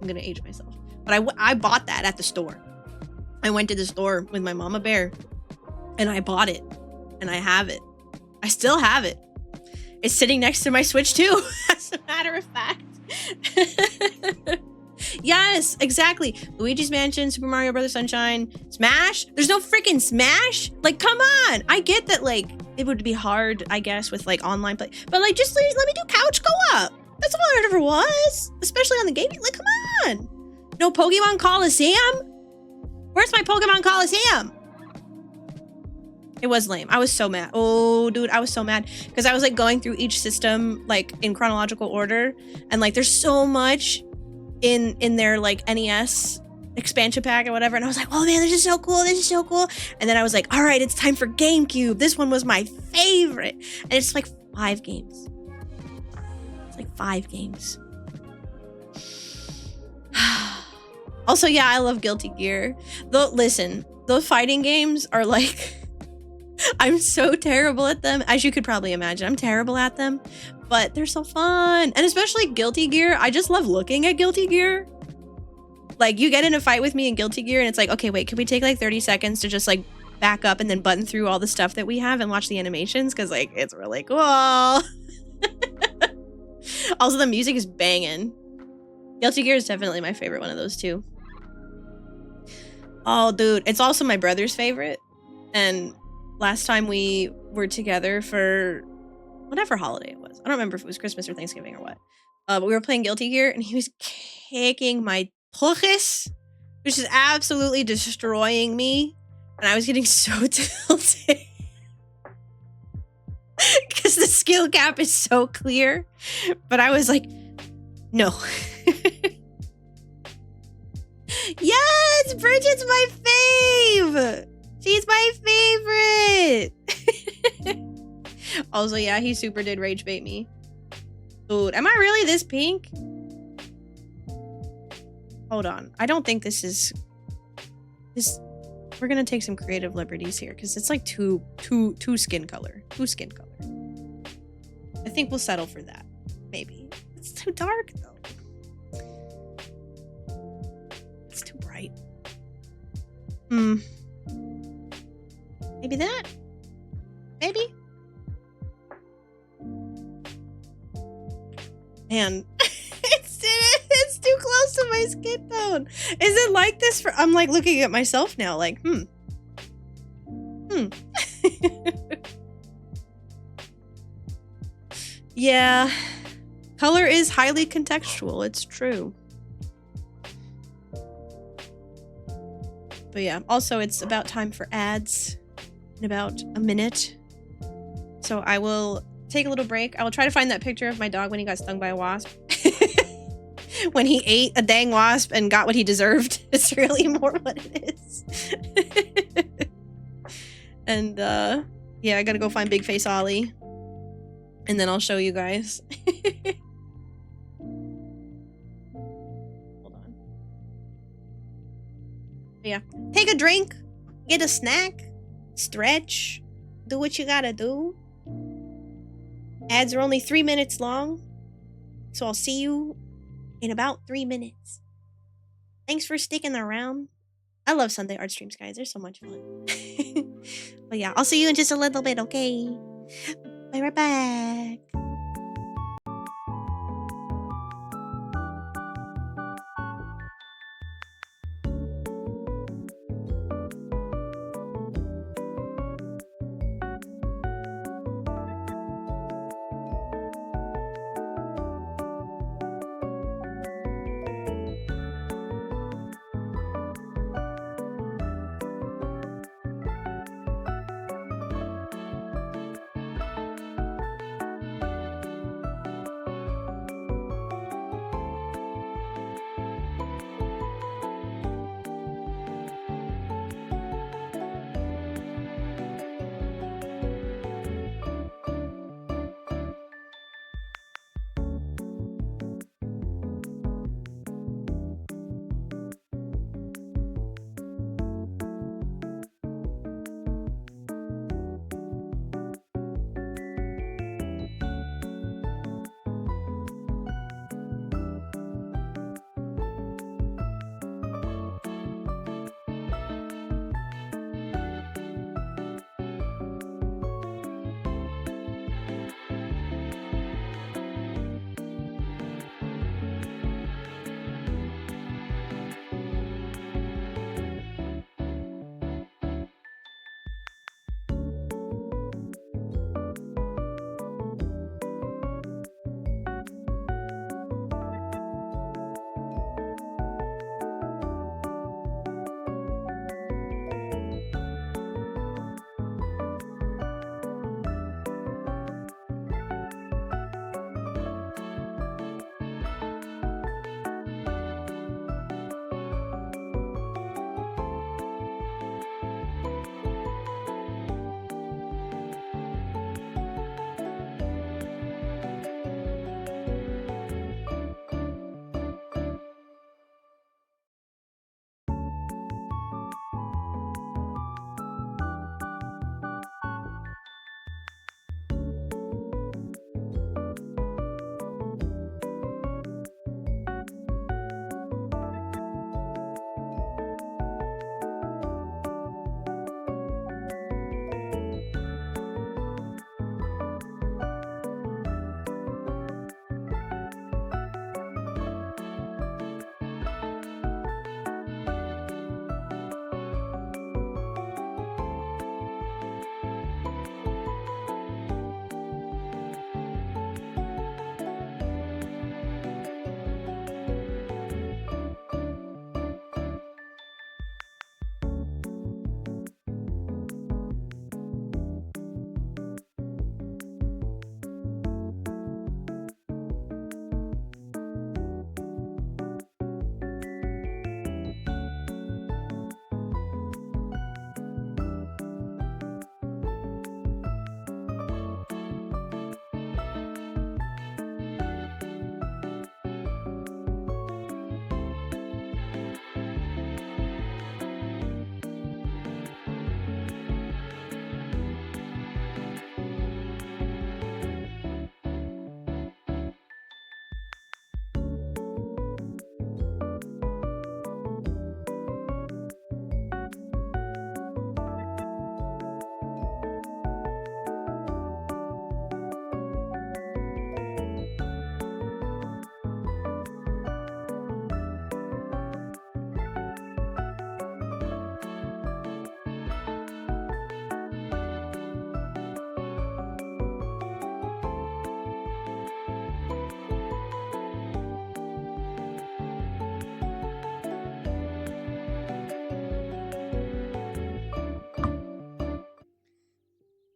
I'm gonna age myself. But I bought that at the store. I went to the store with my mama bear, and I bought it. And I have it. I still have it. It's sitting next to my Switch 2, as a matter of fact. Yes, exactly. Luigi's Mansion, Super Mario Bros. Sunshine, Smash. There's no freaking Smash. Like, come on. I get that, like, it would be hard, I guess, with like online play. But like, just let me do couch co-op. That's all it ever was. Especially on the gaming. Like, come on. No Pokemon Coliseum? Where's my Pokemon Coliseum? It was lame. I was so mad. Oh, dude, I was so mad because I was like going through each system like in chronological order, and like there's so much in their like NES expansion pack or whatever, and I was like, oh man, this is so cool. This is so cool. And then I was like, all right, it's time for GameCube. This one was my favorite, and it's like 5 games. It's like 5 games. Also, yeah, I love Guilty Gear. Though, listen, those fighting games are like. I'm so terrible at them, as you could probably imagine. I'm terrible at them, but they're so fun. And especially Guilty Gear. I just love looking at Guilty Gear. Like, you get in a fight with me in Guilty Gear, and it's like, okay, wait, can we take like 30 seconds to just like back up and then button through all the stuff that we have and watch the animations? Because like, it's really cool. Also, the music is banging. Guilty Gear is definitely my favorite one of those two. Oh, dude, it's also my brother's favorite. And last time we were together for whatever holiday it was. I don't remember if it was Christmas or Thanksgiving or what. But we were playing Guilty Gear, and he was kicking my puchis, which is absolutely destroying me. And I was getting so tilted. Because the skill gap is so clear. But I was like, no. Yes, Bridget's my fave. She's my favorite. Also, yeah, he super did rage bait me. Dude, am I really this pink? Hold on. I don't think this is... We're gonna take some creative liberties here, because it's like two skin color. 2 skin color. I think we'll settle for that. Maybe. It's too dark, though. It's too bright. Maybe that? Maybe? Man, it's too close to my skin tone. Is it like this for... I'm like looking at myself now like, Yeah. Color is highly contextual. It's true. But yeah, also it's about time for ads in about a minute. So I will take a little break. I will try to find that picture of my dog when he got stung by a wasp. When he ate a dang wasp and got what he deserved. It's really more what it is. And yeah, I gotta go find Big Face Ollie. And then I'll show you guys. Hold on. But yeah, take a drink, get a snack, stretch, do what you gotta do. Ads are only 3 minutes long, so I'll see you in about 3 minutes. Thanks for sticking around. I love Sunday art streams, guys. They're so much fun. But yeah, I'll see you in just a little bit, okay? Be right back.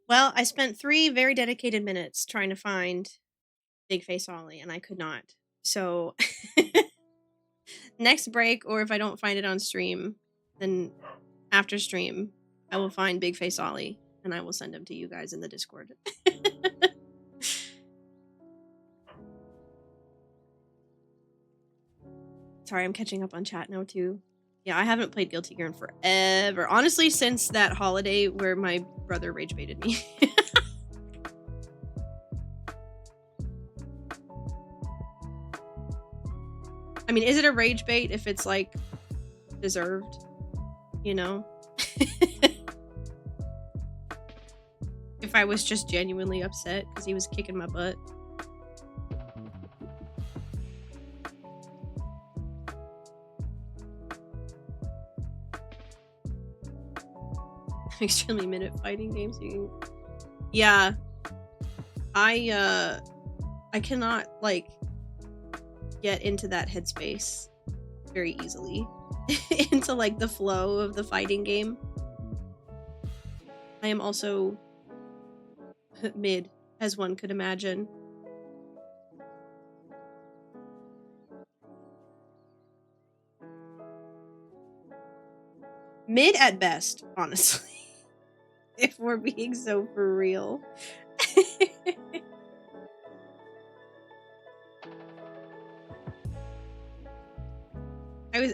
Well, I spent 3 very dedicated minutes trying to find Big Face Ollie, and I could not. So, next break, or if I don't find it on stream, then after stream, I will find Big Face Ollie, and I will send him to you guys in the Discord. Sorry, I'm catching up on chat now, too. Yeah, I haven't played Guilty Gear in forever. Honestly, since that holiday where my brother rage baited me. I mean, is it a rage bait if it's, like, deserved? You know? If I was just genuinely upset because he was kicking my butt. Extremely minute fighting games. Yeah. I cannot, like, get into that headspace very easily. Into, like, the flow of the fighting game. I am also mid, as one could imagine. Mid at best, honestly. If we're being so for real.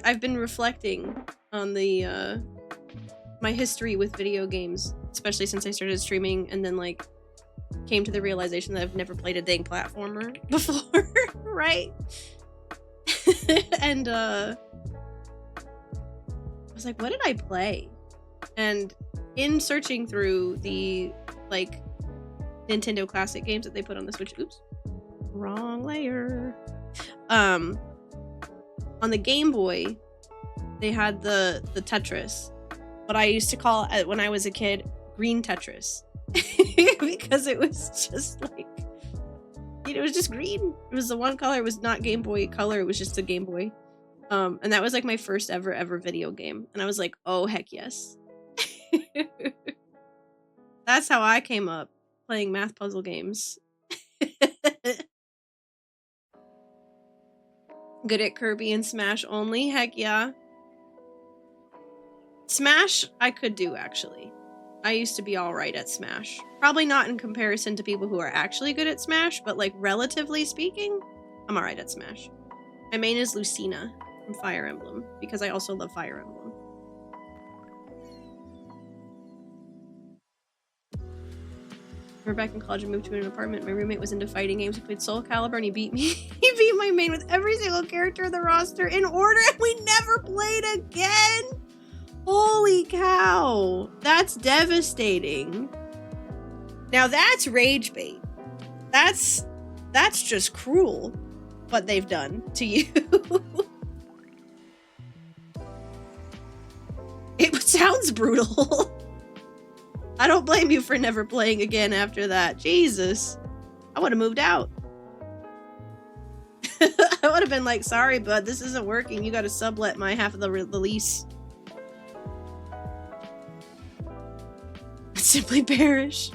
I've been reflecting on the my history with video games, especially since I started streaming and then like came to the realization that I've never played a dang platformer before, right? And I was like, what did I play? And in searching through the like Nintendo classic games that they put on the Switch, oops, wrong layer. On the Game Boy, they had the Tetris. What I used to call it when I was a kid, green Tetris. Because it was just like, it was just green. It was the one color. It was not Game Boy Color. It was just a Game Boy. And that was like my first ever video game. And I was like, oh, heck yes. That's how I came up playing math puzzle games. Good at Kirby and Smash only? Heck yeah. Smash, I could do, actually. I used to be alright at Smash. Probably not in comparison to people who are actually good at Smash, but like relatively speaking, I'm alright at Smash. My main is Lucina from Fire Emblem, because I also love Fire Emblem. We were back in college and moved to an apartment. My roommate was into fighting games. He played Soul Calibur and he beat me. He beat my main with every single character in the roster in order and we never played again! Holy cow! That's devastating. Now that's rage bait. That's just cruel what they've done to you. It sounds brutal. I don't blame you for never playing again after that. Jesus. I would have moved out. I would have been like, sorry, bud, this isn't working. You gotta sublet my half of the lease. Simply perish.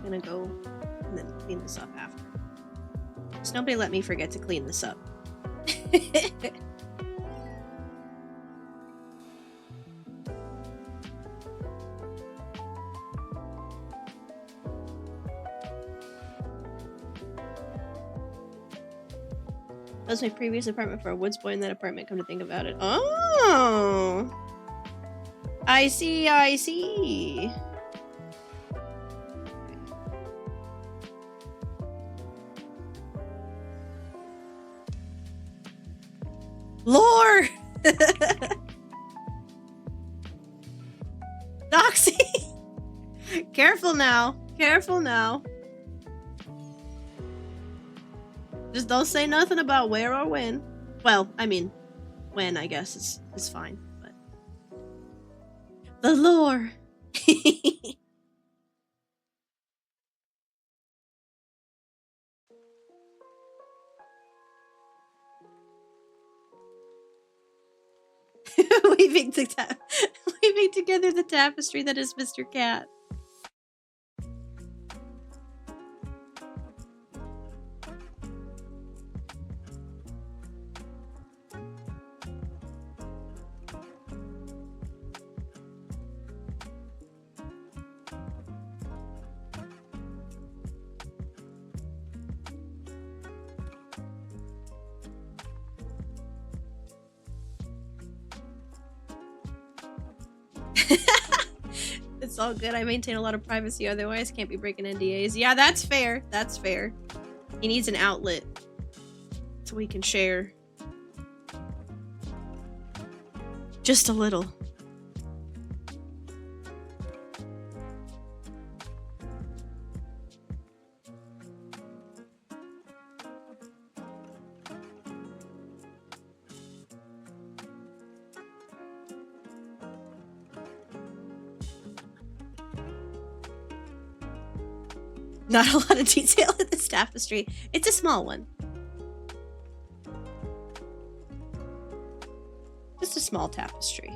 Gonna go and then clean this up after. Just nobody let me forget to clean this up. That was my previous apartment for a woods boy in that apartment, come to think about it. Oh! I see, I see. Lore! Doxy! Careful now. Careful now. Just don't say nothing about where or when. Well, I mean, when, I guess, is fine, but... The lore! weaving together the tapestry that is Mr. Cat. It's all good. I maintain a lot of privacy, otherwise can't be breaking NDAs. Yeah, that's fair. That's fair. He needs an outlet so we can share. Just a little. Not a lot of detail in this tapestry. It's a small one. Just a small tapestry.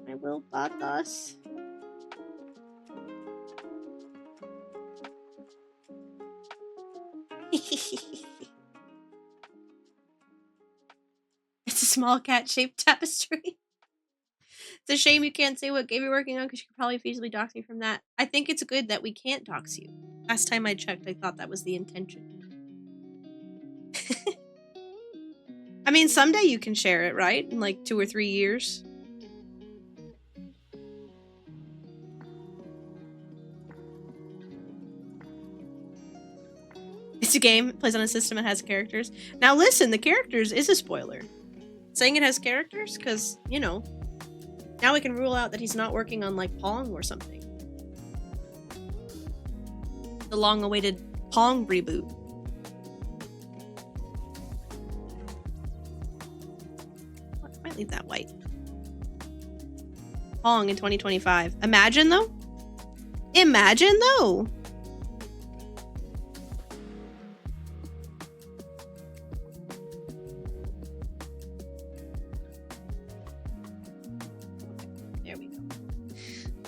I will bot us. It's a small cat-shaped tapestry. It's a shame you can't say what game you're working on because you could probably feasibly dox me from that. I think it's good that we can't dox you. Last time I checked, I thought that was the intention. I mean, someday you can share it, right? In like 2 or 3 years. It's a game. It plays on a system. It has characters. Now listen, the characters is a spoiler. Saying it has characters because, you know, now we can rule out that he's not working on like Pong or something. The long-awaited Pong reboot. I might leave that white. Pong in 2025. Imagine though? Imagine though! There we go.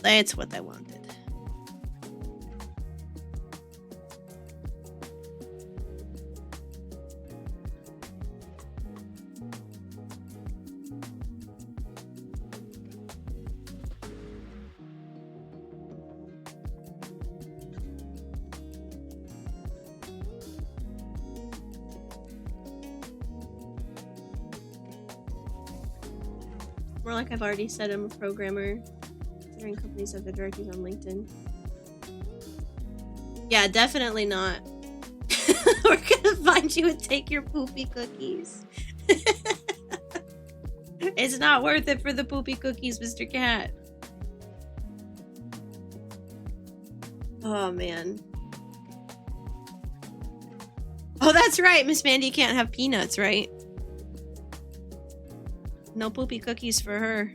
That's what I wanted. More like I've already said I'm a programmer, considering companies have their directories on LinkedIn. Yeah, definitely not. We're gonna find you and take your poopy cookies. It's not worth it for the poopy cookies, Mr. Cat. Oh, man. Oh, that's right. Miss Mandy can't have peanuts, right? No poopy cookies for her.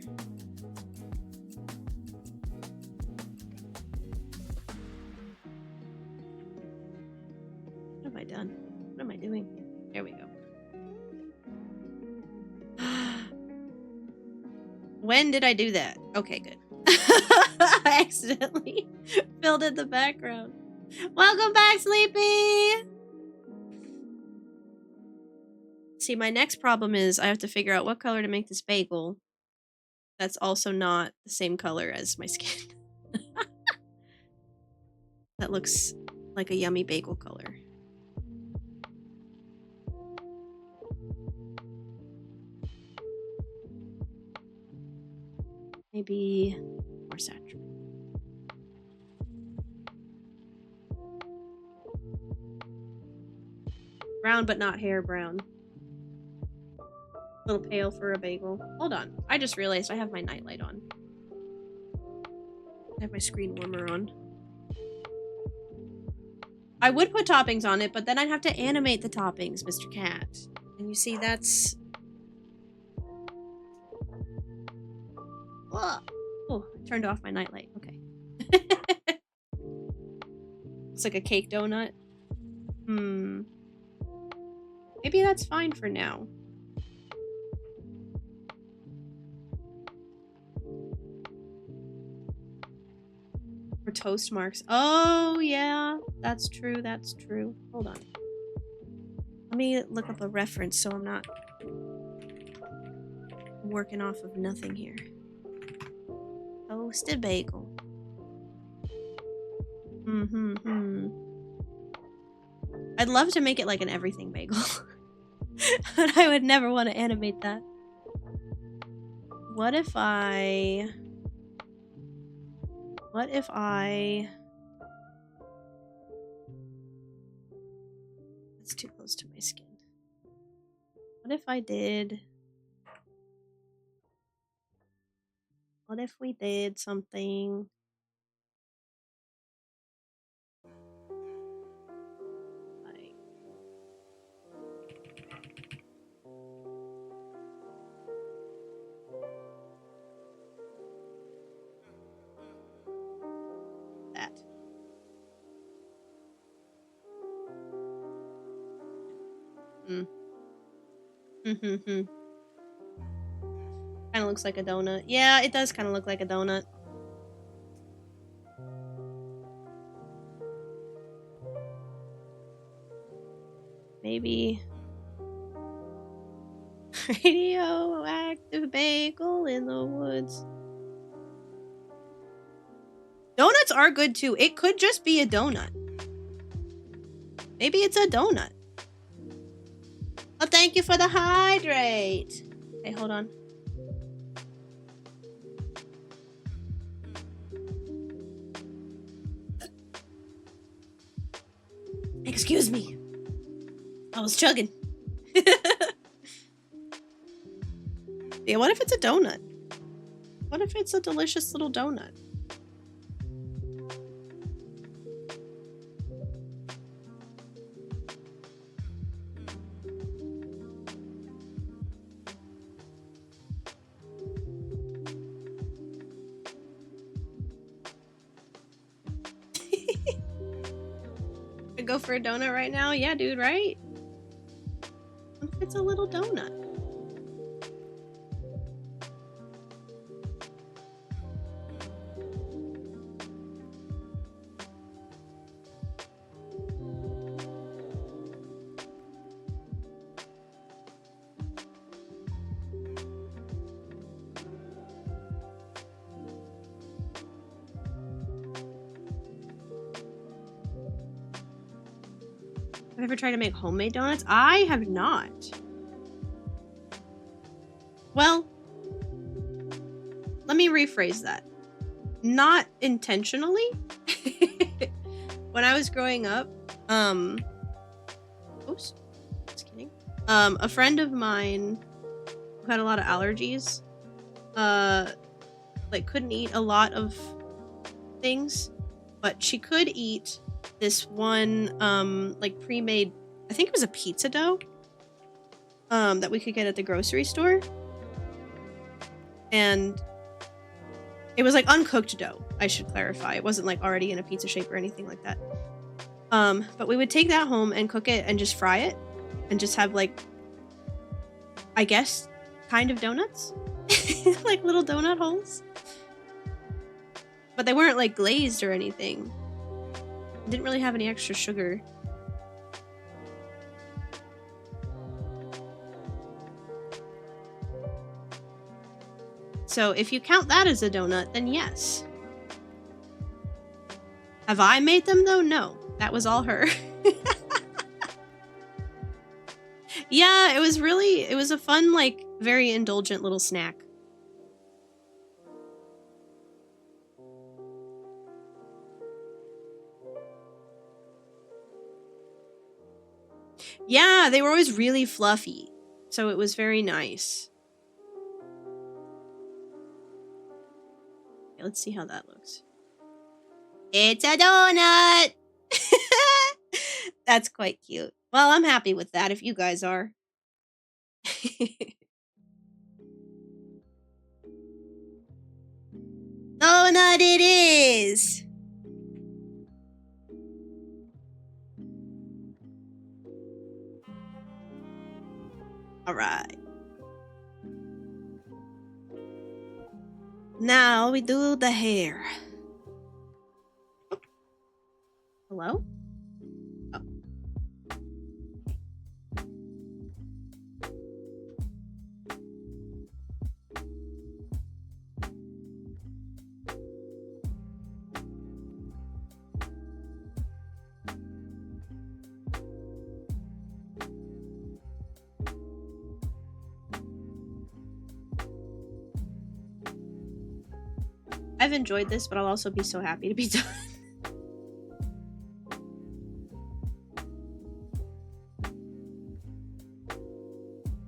What have I done? What am I doing? There we go. When did I do that? Okay, good. I accidentally filled in the background. Welcome back, Sleepy! See, my next problem is I have to figure out what color to make this bagel that's also not the same color as my skin. That looks like a yummy bagel color. Maybe more saturated. Brown but not hair brown. A little pale for a bagel. Hold on. I just realized I have my nightlight on. I have my screen warmer on. I would put toppings on it, but then I'd have to animate the toppings, Mr. Cat. And you see, that's... Oh, I turned off my nightlight. Okay. It's like a cake donut. Maybe that's fine for now. For toast marks. Oh, yeah. That's true. That's true. Hold on. Let me look up a reference so I'm not working off of nothing here. Toasted bagel. I'd love to make it like an everything bagel. But I would never want to animate that. What if I... That's too close to my skin. What if I did... What if we did something... like... that. Kind of looks like a donut. Yeah, it does kind of look like a donut. Maybe... radioactive bagel in the woods. Donuts are good too. It could just be a donut. Maybe it's a donut. Oh, thank you for the hydrate. Okay, hold on. Excuse me. I was chugging. Yeah, what if it's a donut? What if it's a delicious little donut? Go for a donut right now? Yeah, dude, right? What if it's a little donut? Have you ever tried to make homemade donuts? I have not. Well, let me rephrase that. Not intentionally. When I was growing up, oops, just kidding. A friend of mine who had a lot of allergies, like couldn't eat a lot of things, but she could eat this one, like pre-made, I think it was a pizza dough, that we could get at the grocery store. And it was like uncooked dough, I should clarify. It wasn't like already in a pizza shape or anything like that. But we would take that home and cook it and just fry it and just have like, I guess, kind of donuts, like little donut holes. But they weren't like glazed or anything. Didn't really have any extra sugar. So if you count that as a donut, then yes. Have I made them though? No. That was all her. Yeah, it was a fun, like, very indulgent little snack. Yeah, they were always really fluffy. So it was very nice. Okay, let's see how that looks. It's a donut! That's quite cute. Well, I'm happy with that if you guys are. Donut it is! Alright. Now we do the hair. Hello? Oh. I've enjoyed this, but I'll also be so happy to be done.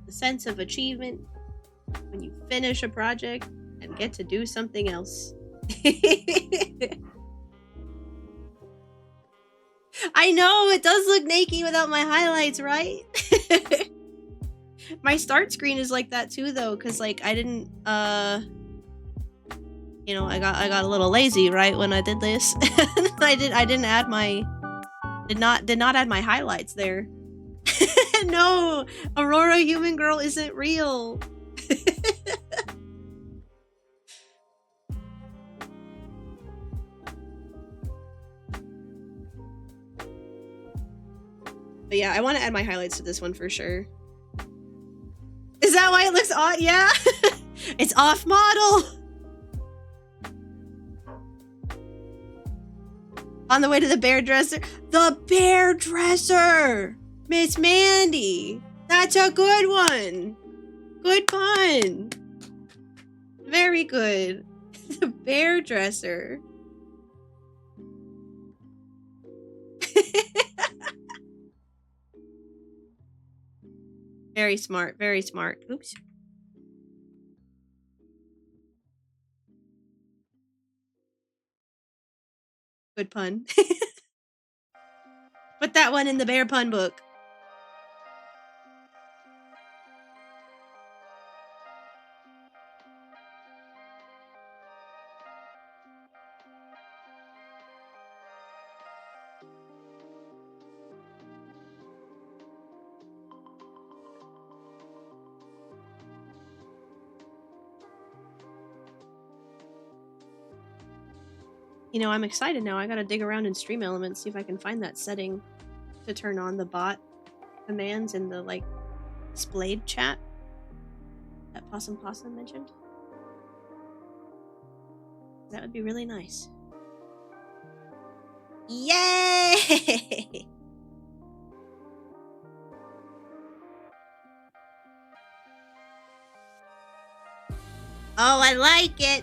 The sense of achievement when you finish a project and get to do something else. I know, it does look naked without my highlights, right? My start screen is like that too, though, because like I didn't you know, I got a little lazy right when I did this. I didn't add my did not add my highlights there. No, Aurora Human Girl isn't real. But yeah, I want to add my highlights to this one for sure. Is that why it looks odd? Yeah. It's off model. On the way to the bear dresser. The bear dresser! Miss Mandy! That's a good one! Good pun! Very good. The bear dresser. Very smart, very smart. Oops. Good pun. Put that one in the bear pun book. You know, I'm excited now. I gotta dig around in Stream Elements, see if I can find that setting to turn on the bot commands in the, like, displayed chat that Possum mentioned. That would be really nice. Yay! Oh, I like it!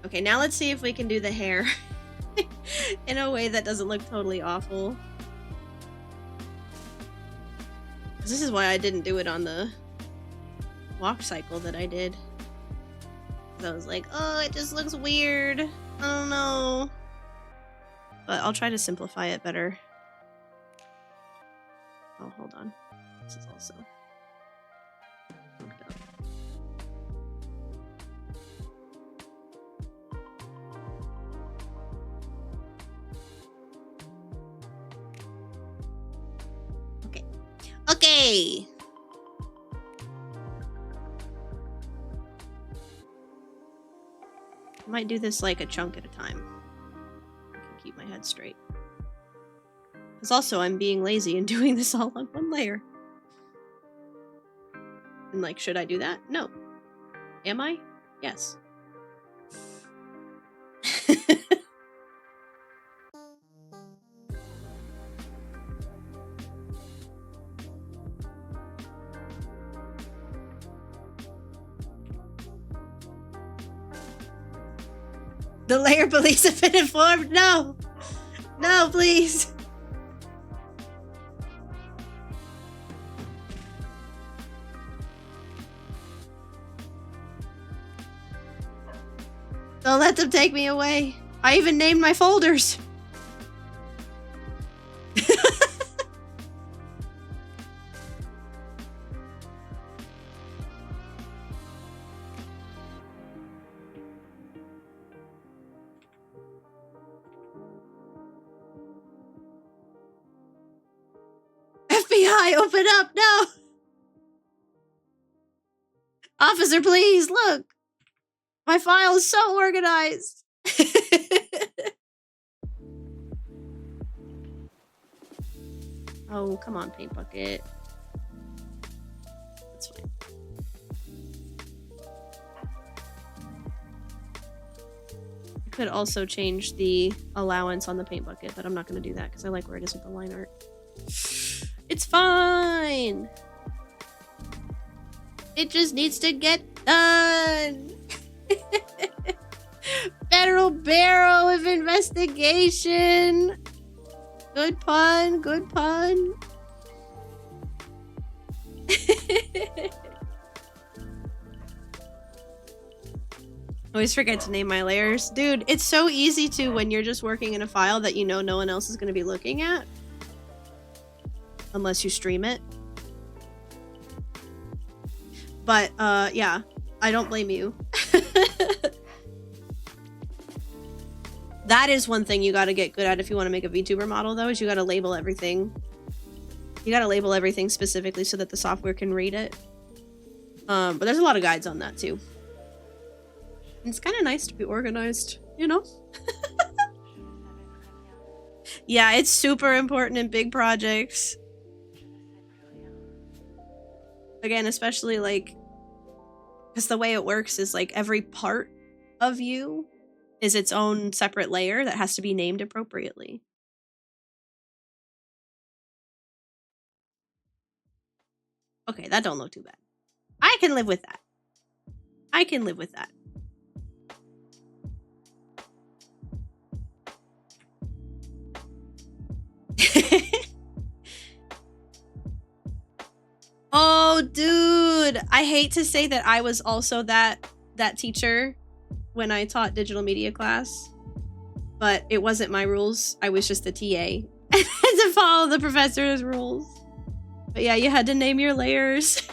Okay, now let's see if we can do the hair in a way that doesn't look totally awful. This is why I didn't do it on the walk cycle that I did. I was like, oh, it just looks weird. I don't know. But I'll try to simplify it better. Oh, hold on. This is also hooked up. Okay. Okay! I might do this like a chunk at a time. I can keep my head straight. Because also I'm being lazy and doing this all on one layer. And like, should I do that? No. Am I? Yes. The layer police have been informed. No! No, please! Don't let them take me away. I even named my folders. FBI, open up! No! Officer, please, look! My file is so organized! Oh, come on, paint bucket. That's fine. I could also change the allowance on the paint bucket, but I'm not going to do that because I like where it is with the line art. It's fine! It just needs to get done! Federal Bureau of Investigation! Good pun, good pun. Always forget to name my layers. Dude, it's so easy to when you're just working in a file that you know no one else is going to be looking at. Unless you stream it. But, yeah. I don't blame you. That is one thing you gotta get good at if you want to make a VTuber model, though, is you gotta label everything. You gotta label everything specifically so that the software can read it. But there's a lot of guides on that, too. And it's kind of nice to be organized, you know? Yeah, it's super important in big projects. Again, especially, like, because the way it works is, like, every part of you is its own separate layer that has to be named appropriately. Okay, that don't look too bad. I can live with that. I can live with that. Oh, dude. I hate to say that I was also that teacher when I taught digital media class, but it wasn't my rules. I was just a TA. I had to follow the professor's rules. But yeah, you had to name your layers.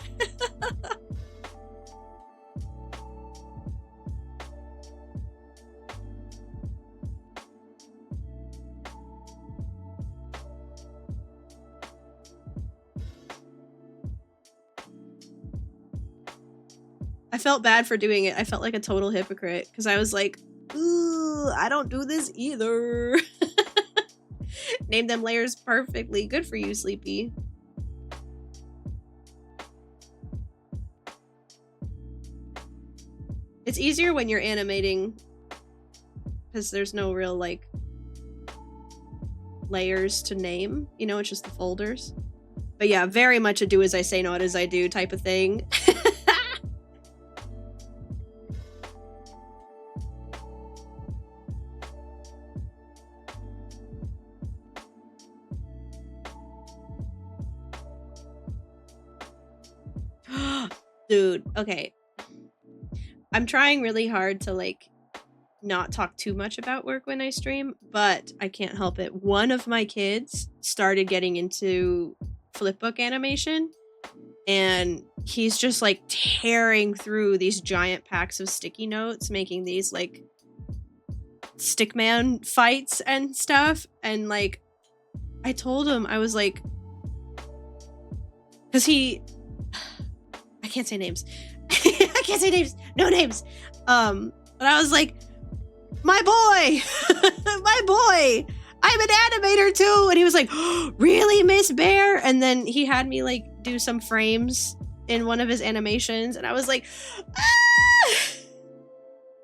I felt bad for doing it. I felt like a total hypocrite because I was like, ooh, I don't do this either. Name them layers perfectly. Good for you, Sleepy. It's easier when you're animating because there's no real, like, layers to name. You know, it's just the folders. But yeah, very much a do as I say, not as I do type of thing. Dude, okay. I'm trying really hard to, like, not talk too much about work when I stream, but I can't help it. One of my kids started getting into flipbook animation, and he's just, like, tearing through these giant packs of sticky notes, making these, like, stickman fights and stuff. And, like, I told him, I was like, because he... I can't say names. I can't say names. No names. But I was like, my boy, my boy, I'm an animator too. And he was like, oh, really, Miss Bear? And then he had me, like, do some frames in one of his animations. And I was like, ah!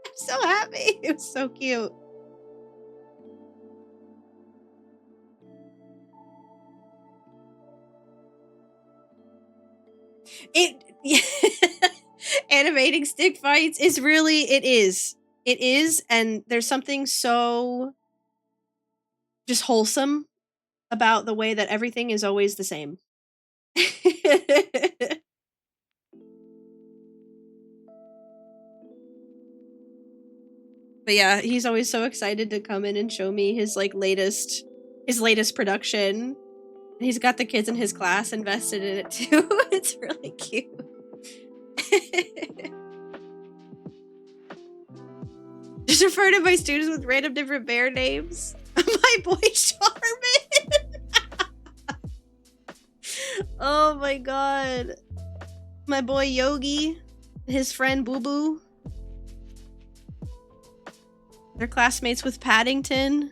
I'm so happy. It was so cute. Animating stick fights is really, it is, and there's something so just wholesome about the way that everything is always the same. But yeah, he's always so excited to come in and show me his like latest production. He's got the kids in his class invested in it too. It's really cute. Just refer to my students with random different bear names. My boy Charmin. Oh my god. My boy Yogi. His friend Boo Boo. They're classmates with Paddington.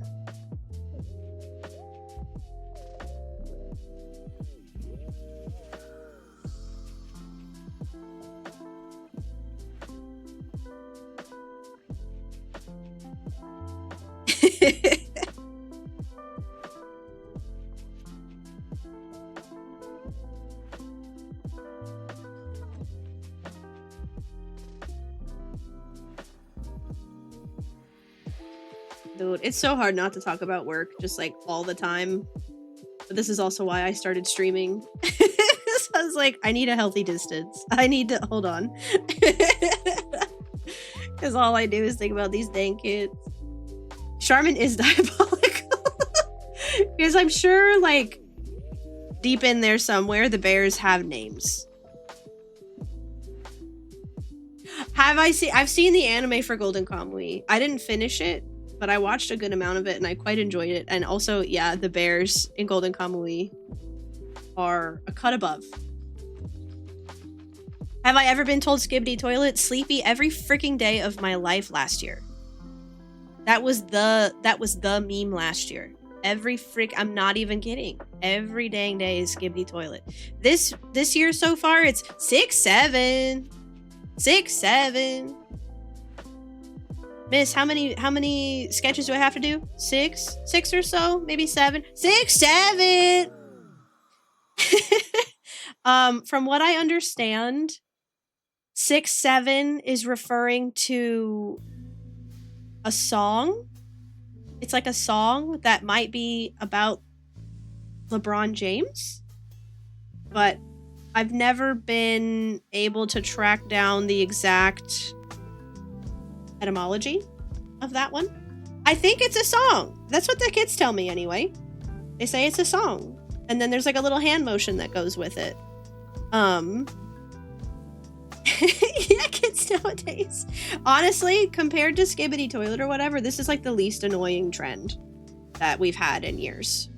Dude, it's so hard not to talk about work just like all the time. But this is also why I started streaming. So I was like, I need a healthy distance. I need to hold on. Because all I do is think about these dang kids. Charmin is diabolical. Because I'm sure, like, deep in there somewhere, the bears have names. I've seen the anime for Golden Kamui. I didn't finish it, but I watched a good amount of it and I quite enjoyed it. And also, yeah, the bears in Golden Kamui are a cut above. Have I ever been told Skibidi Toilet? Sleepy every freaking day of my life last year. That was the meme last year. I'm not even kidding. Every dang day is Skibidi Toilet. This year so far, it's 6, 7. 6, 7. Miss, how many sketches do I have to do? 6 or so, maybe 7. 6, 7. From what I understand, 6, 7 is referring to a song. It's like a song that might be about LeBron James, but I've never been able to track down the exact etymology of that one. I think it's a song. That's what the kids tell me anyway. They say it's a song. And then there's like a little hand motion that goes with it. Yeah, kids nowadays. Honestly, compared to Skibidi Toilet or whatever, this is like the least annoying trend that we've had in years.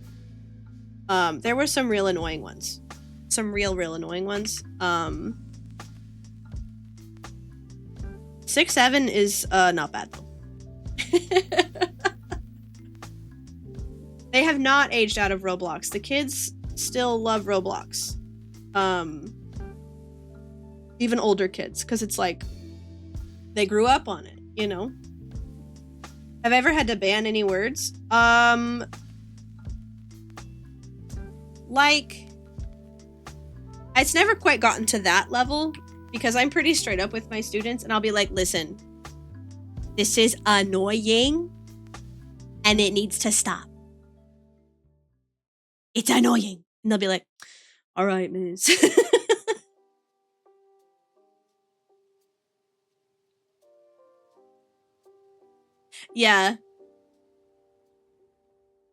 There were some real annoying ones. Some real annoying ones. 6, 7 is not bad though. They have not aged out of Roblox. The kids still love Roblox. Even older kids, because it's like they grew up on it, you know? Have I ever had to ban any words? Like, it's never quite gotten to that level, because I'm pretty straight up with my students, and I'll be like, listen, this is annoying, and it needs to stop. It's annoying. And they'll be like, all right, miss. Yeah.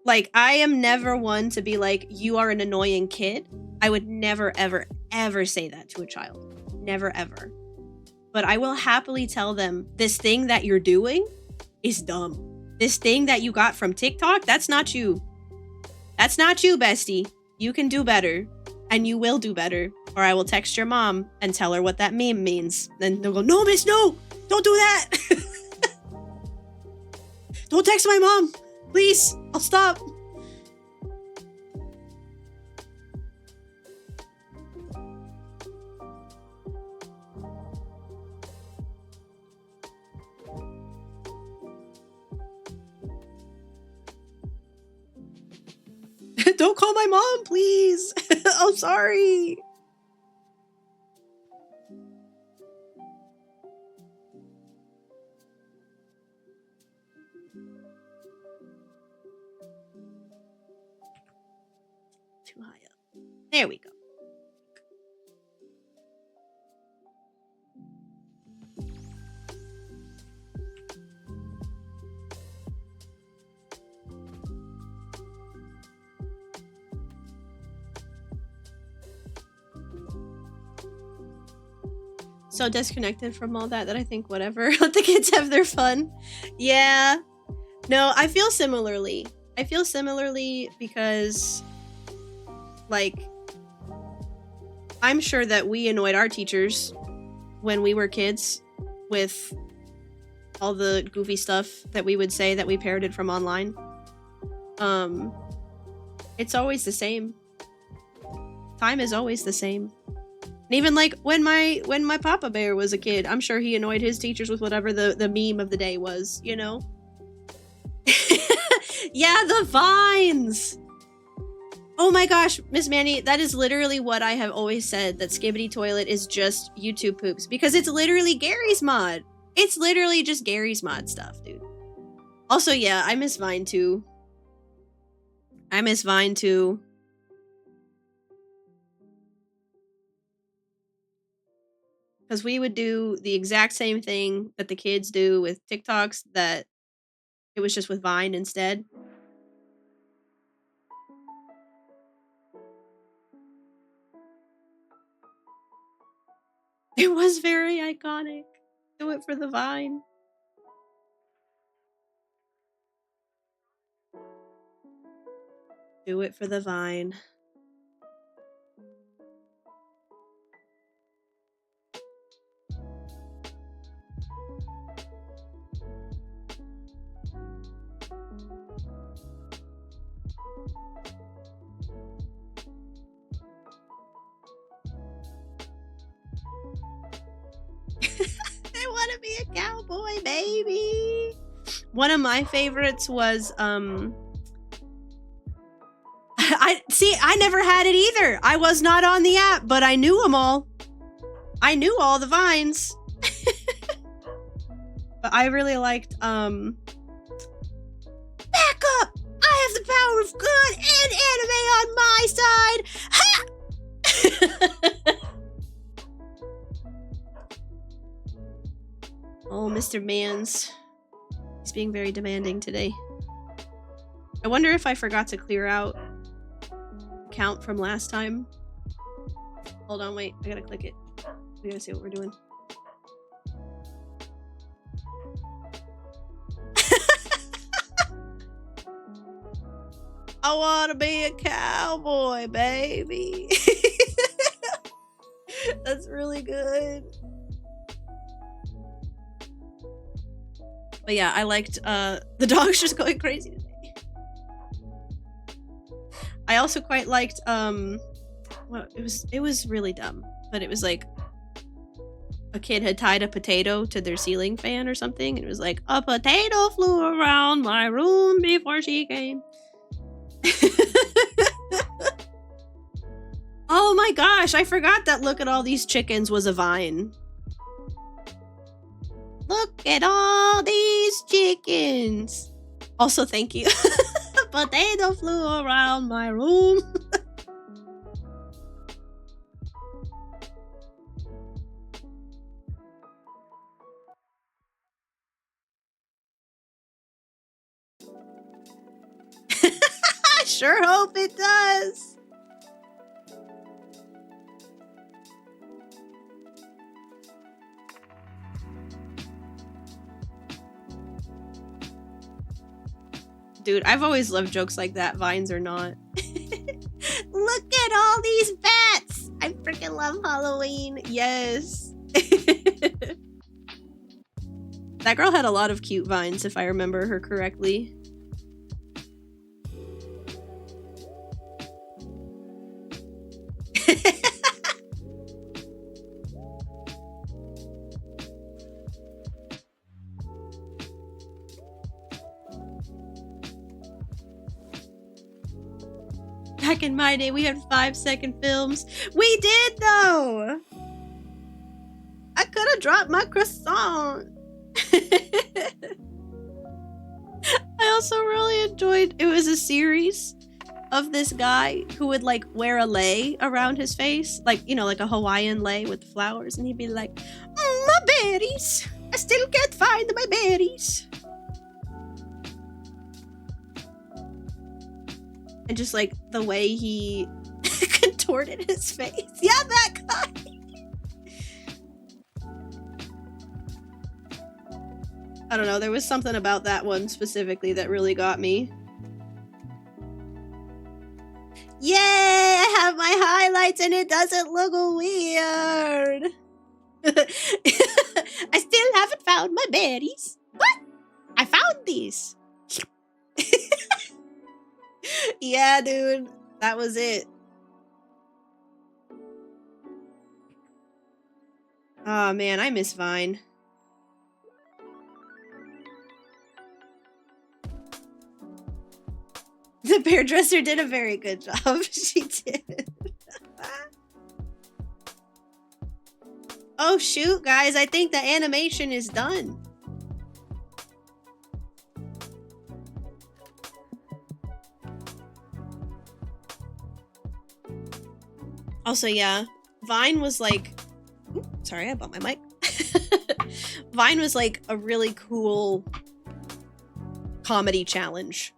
Like, I am never one to be like, you are an annoying kid. I would never, ever, ever say that to a child. Never, ever. But I will happily tell them, this thing that you're doing is dumb. This thing that you got from TikTok, that's not you. That's not you, bestie. You can do better. And you will do better. Or I will text your mom and tell her what that meme means. Then they'll go, no, miss, no! Don't do that! Don't text my mom! Please! I'll stop! Don't call my mom, please! I'm sorry! Too high up. There we go. so disconnected from all that I think whatever. Let the kids have their fun. Yeah. No, I feel similarly. I feel similarly because, like, I'm sure that we annoyed our teachers when we were kids with all the goofy stuff that we would say that we parroted from online. It's always the same. Time is always the same. And even like when my Papa Bear was a kid, I'm sure he annoyed his teachers with whatever the meme of the day was, you know? Yeah, the vines! Oh my gosh, Miss Manny, that is literally what I have always said, that Skibidi Toilet is just YouTube poops, because it's literally Gary's mod. It's literally just Gary's mod stuff, dude. Also, yeah, I miss Vine too. I miss Vine too. Because we would do the exact same thing that the kids do with TikToks, that it was just with Vine instead. It was very iconic. Do it for the Vine. Do it for the Vine. I want to be a cowboy, baby. One of my favorites was I never had it either. I was not on the app, but I knew them all. I knew all the Vines. But I really liked back up. I have the power of good and anime on my side. Ha! Oh, Mr. Mans. He's being very demanding today. I wonder if I forgot to clear out count from last time. Hold on, wait. I gotta click it. We gotta see what we're doing. I wanna be a cowboy, baby. That's really good. But yeah, I liked the dog's just going crazy today. I also quite liked well, it was really dumb, but it was like a kid had tied a potato to their ceiling fan or something, and it was like, a potato flew around my room before she came. Oh my gosh, I forgot that Look at All These Chickens was a Vine. Look at all these chickens. Also, thank you. Potato flew around my room. I sure hope it does. Dude, I've always loved jokes like that, Vines or not. Look at all these bats! I freaking love Halloween. Yes. That girl had a lot of cute Vines, if I remember her correctly. Back in my day, we had 5-second films. We did, though! I could have dropped my croissant. I also really enjoyed, it was a series of this guy who would like wear a lei around his face, like, you know, like a Hawaiian lei with flowers, and he'd be like, my berries, I still can't find my berries. And just like the way he contorted his face. Yeah, that guy. I don't know, there was something about that one specifically that really got me. Yay! I have my highlights and it doesn't look weird! I still haven't found my berries. What? I found these! Yeah, dude. That was it. Oh man, I miss Vine. The hairdresser did a very good job. She did. Oh shoot, guys, I think the animation is done. Also, yeah, Vine was like... Ooh, sorry, I bumped my mic. Vine was like a really cool comedy challenge.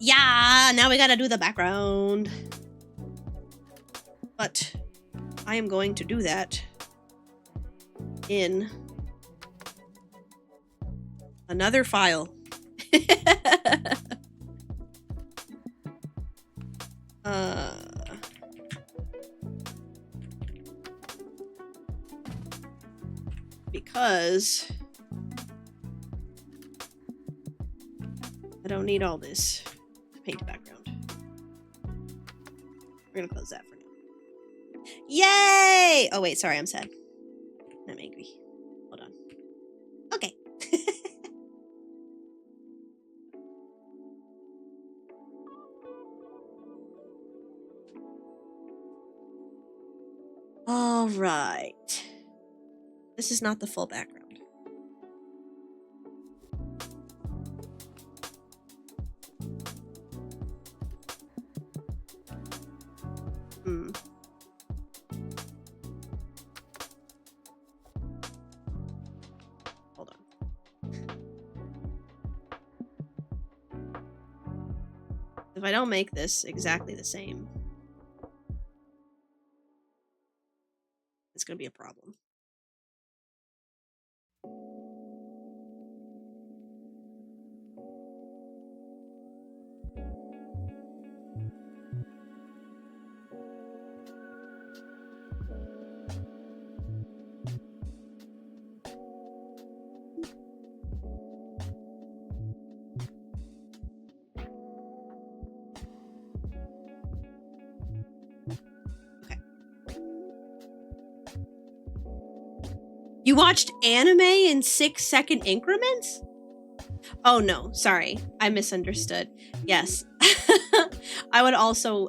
Yeah, now we gotta do the background. But I am going to do that in another file. Because I don't need all this to paint the background. We're gonna close that for now. Yay! Oh wait, sorry, I'm sad. I'm angry. Hold on. Okay. All right. This is not the full background. Hold on. If I don't make this exactly the same, it's gonna be a problem. You watched anime in 6-second increments? Oh no, sorry. I misunderstood. Yes. I also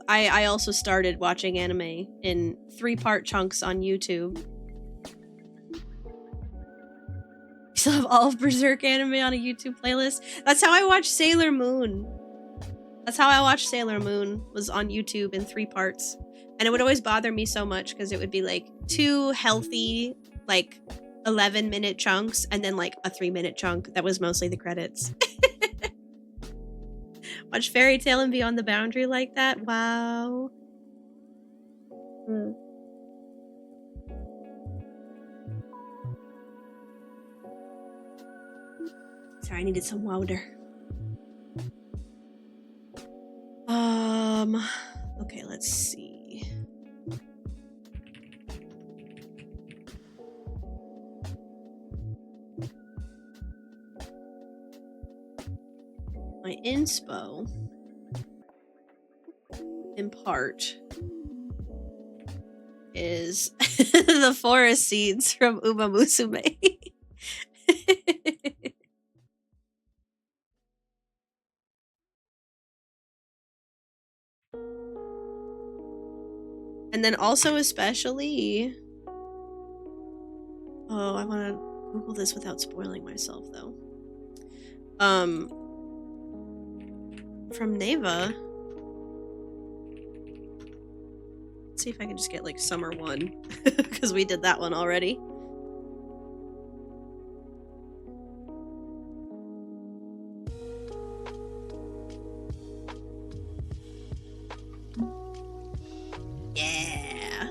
started watching anime in 3-part chunks on YouTube. I still have all of Berserk anime on a YouTube playlist. That's how I watched Sailor Moon. That's how I watched Sailor Moon, was on YouTube in 3 parts. And it would always bother me so much because it would be like 2 healthy, like 11-minute chunks and then like a 3-minute chunk that was mostly the credits. Watch Fairy Tail and Beyond the Boundary like that? Wow. Sorry, I needed some water. Okay, let's see. My inspo, in part, is the forest scenes from Uma Musume. And then also especially... Oh, I want to Google this without spoiling myself, though. From Neva. Let's see if I can just get, like, Summer 1. Because we did that one already. Yeah.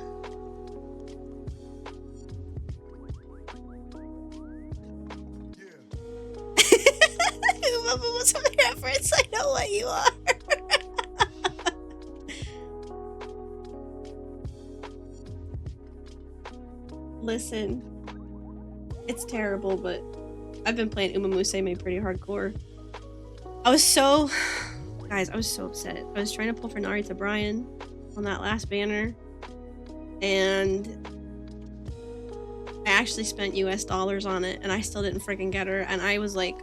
what you are. Listen, it's terrible, but I've been playing Uma Musume pretty hardcore. I was so upset. I was trying to pull for Narita Brian on that last banner, and I actually spent US dollars on it, and I still didn't freaking get her, and I was like,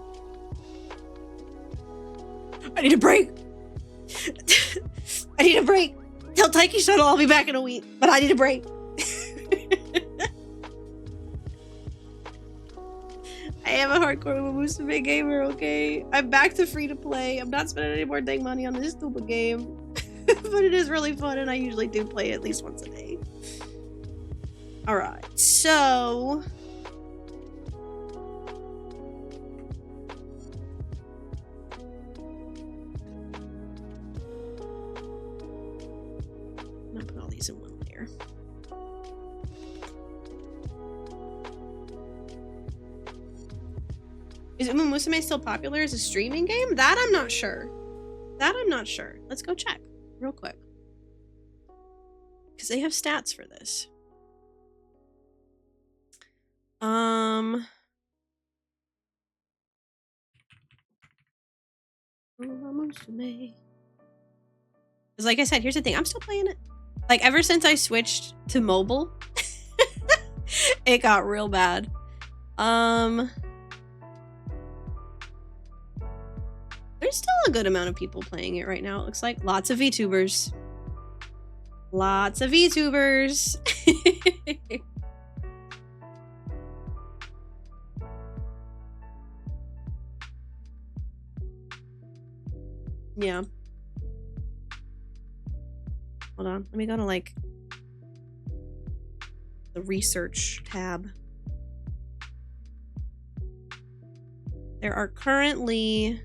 I need a break. I need a break. Tell Taiki Shuttle I'll be back in a week, but I need a break. I am a hardcore Uma Musume gamer, okay? I'm back to free to play. I'm not spending any more dang money on this stupid game. But it is really fun, and I usually do play at least once a day. Alright, so... I'm gonna put all these in one layer. Is Uma Musume still popular as a streaming game? That I'm not sure. Let's go check real quick. Because they have stats for this. Uma Musume. Because like I said, here's the thing. I'm still playing it. Like ever since I switched to mobile, it got real bad. There's still a good amount of people playing it right now. It looks like lots of VTubers. Lots of VTubers. Yeah. Hold on. Let me go to like the research tab. There are currently...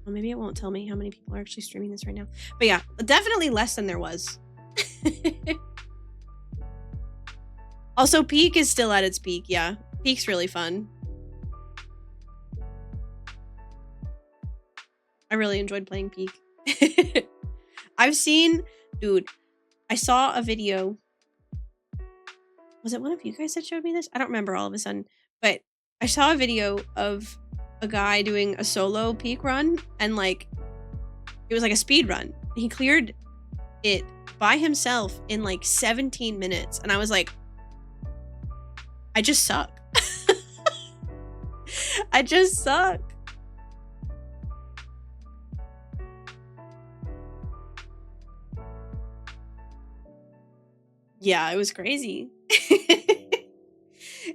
Well, maybe it won't tell me how many people are actually streaming this right now. But yeah, definitely less than there was. Also, Peak is still at its peak. Yeah, Peak's really fun. I really enjoyed playing Peak. I've seen... Dude, I saw a video. Was it one of you guys that showed me this? I don't remember all of a sudden. But I saw a video of a guy doing a solo Peak run, and like it was like a speed run. He cleared it by himself in like 17 minutes, and I was like, I just suck. I just suck. Yeah, it was crazy.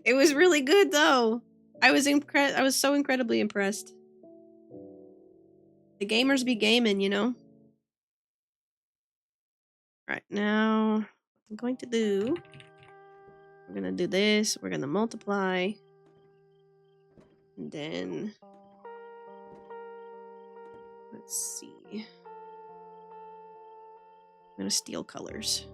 It was really good though. I was so incredibly impressed. The gamers be gaming, you know? Right now, what I'm going to do, we're gonna do this, we're gonna multiply, and then, let's see. I'm gonna steal colors.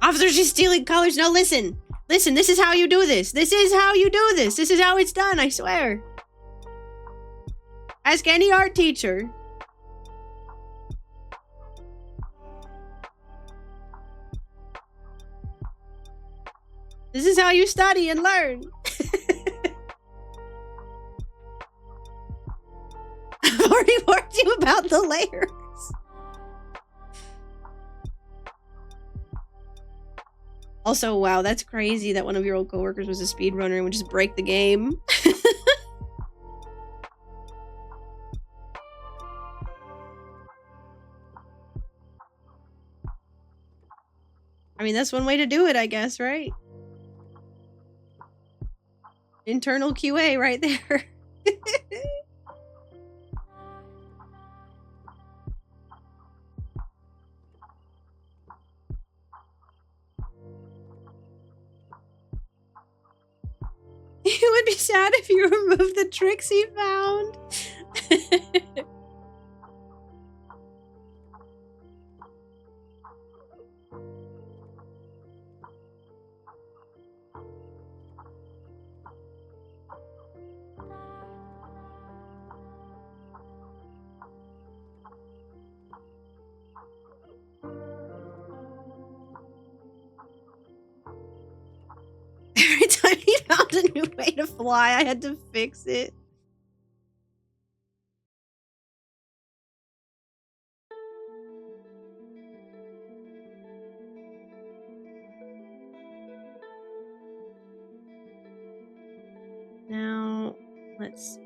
Officer, she's stealing colors. No, listen. Listen, this is how you do this. This is how you do this. This is how it's done, I swear. Ask any art teacher. This is how you study and learn. I've already warned you about the layers. Also, wow, that's crazy that one of your old coworkers was a speedrunner and would just break the game. I mean, that's one way to do it, I guess, right? Internal QA right there. be sad if you remove the tricks he found. Every time he found a new way to fly, I had to fix it. Now, let's see.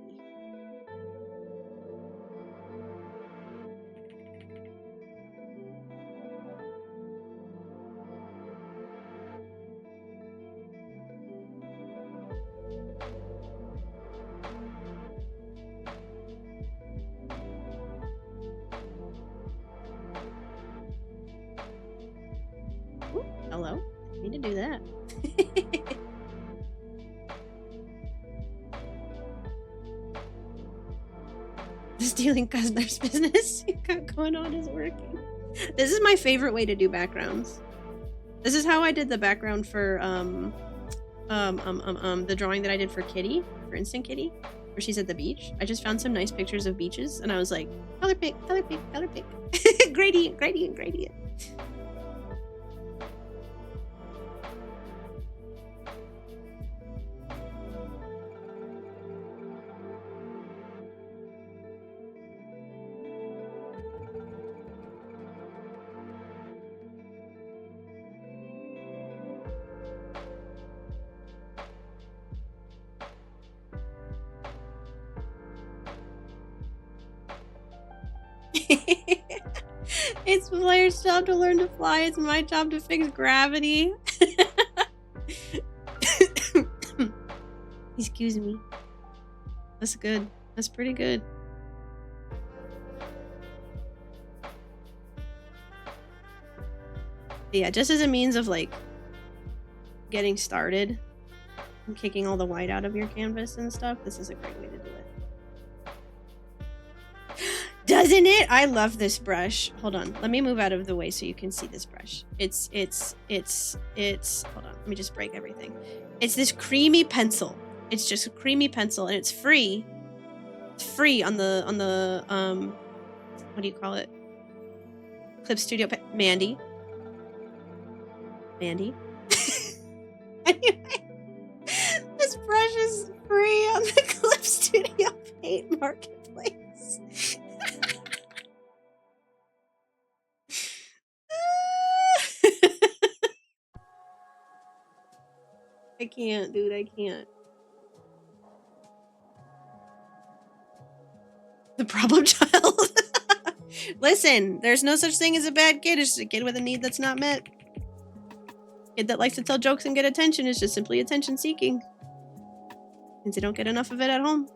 Ooh, hello? I need to do that. The stealing Cusner's business you got going on is working. This is my favorite way to do backgrounds. This is how I did the background for the drawing that I did for Kitty, for Instant Kitty, where she's at the beach. I just found some nice pictures of beaches and I was like, color pick, color pick, color pick. Gradient, gradient, gradient. It's the player's job to learn to fly. It's my job to fix gravity. Excuse me. That's good. That's pretty good. Yeah, just as a means of like getting started and kicking all the white out of your canvas and stuff, this is a great way to do it. Doesn't it? I love this brush. Hold on. Let me move out of the way so you can see this brush. It's hold on. Let me just break everything. It's this creamy pencil. It's just a creamy pencil and it's free. It's free on the what do you call it? Clip Studio Mandy. Anyway, this brush is free on the Clip Studio Paint Marketplace. I can't, dude. I can't. The problem child. Listen, there's no such thing as a bad kid. It's just a kid with a need that's not met. Kid that likes to tell jokes and get attention is just simply attention seeking. Since they don't get enough of it at home.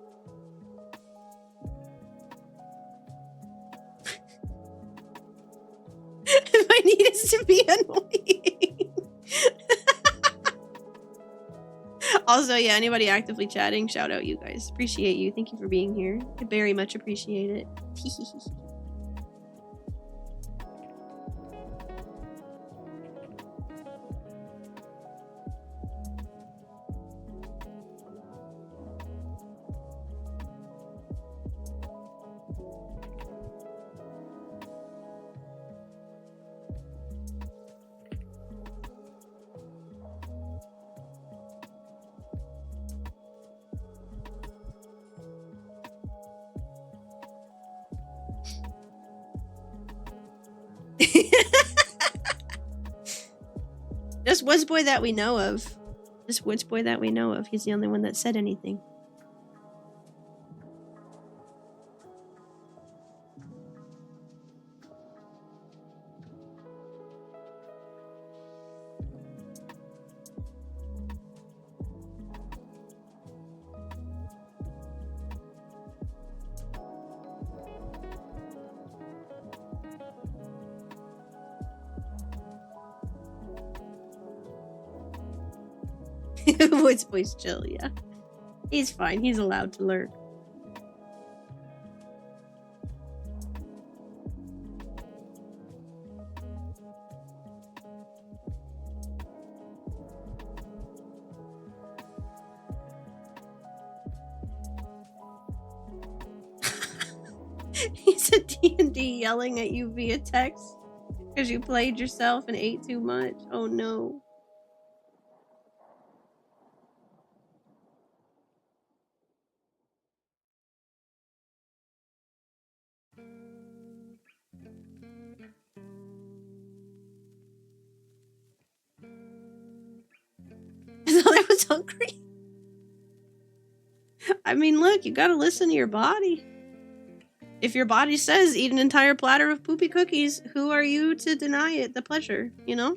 My need is to be annoying. Also, yeah, anybody actively chatting, shout out you guys. Appreciate you. Thank you for being here. I very much appreciate it. Just Woods Boy that we know of. Just Woods Boy that we know of. He's the only one that said anything. Woods Boy's chill, yeah. He's fine. He's allowed to lurk. He's a D&D yelling at you via text because you played yourself and ate too much. Oh no. I thought I was hungry. I mean, look, you gotta listen to your body. If your body says eat an entire platter of poopy cookies, who are you to deny it the pleasure, you know?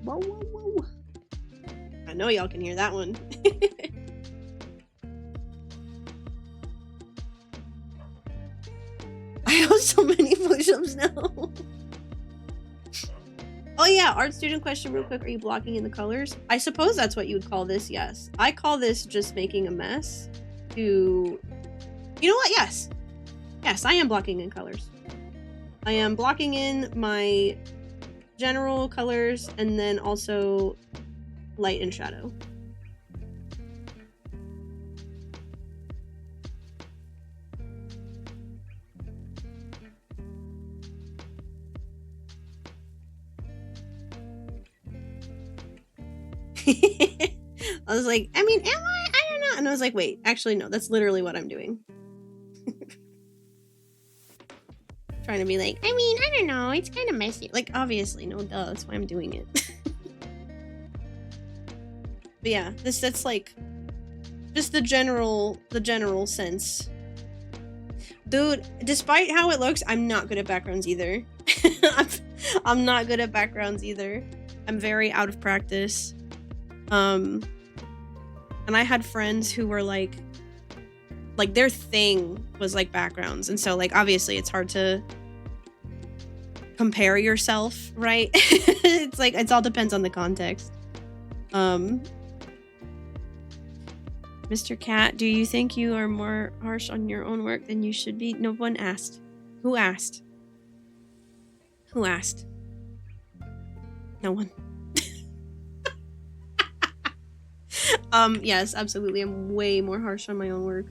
Whoa, whoa, whoa. I know y'all can hear that one. I have so many push-ups now. Oh yeah, art student question real quick. Are you blocking in the colors? I suppose that's what you would call this, yes. I call this just making a mess to... You know what? Yes. Yes, I am blocking in colors. I am blocking in my general colors and then also light and shadow. I was like, I mean, am I? I don't know. And I was like, wait, actually, no, that's literally what I'm doing. Trying to be like, I mean, I don't know, it's kind of messy. Like, obviously, no, duh, that's why I'm doing it. But yeah, that's like just the general sense. Dude, despite how it looks, I'm not good at backgrounds either. I'm not good at backgrounds either. I'm very out of practice. And I had friends who were like their thing was like backgrounds, and so like obviously it's hard to compare yourself, right? It's like it all depends on the context. Mr. Cat, do you think you are more harsh on your own work than you should be? No one asked. Who asked? Who asked? No one. Yes, absolutely. I'm way more harsh on my own work.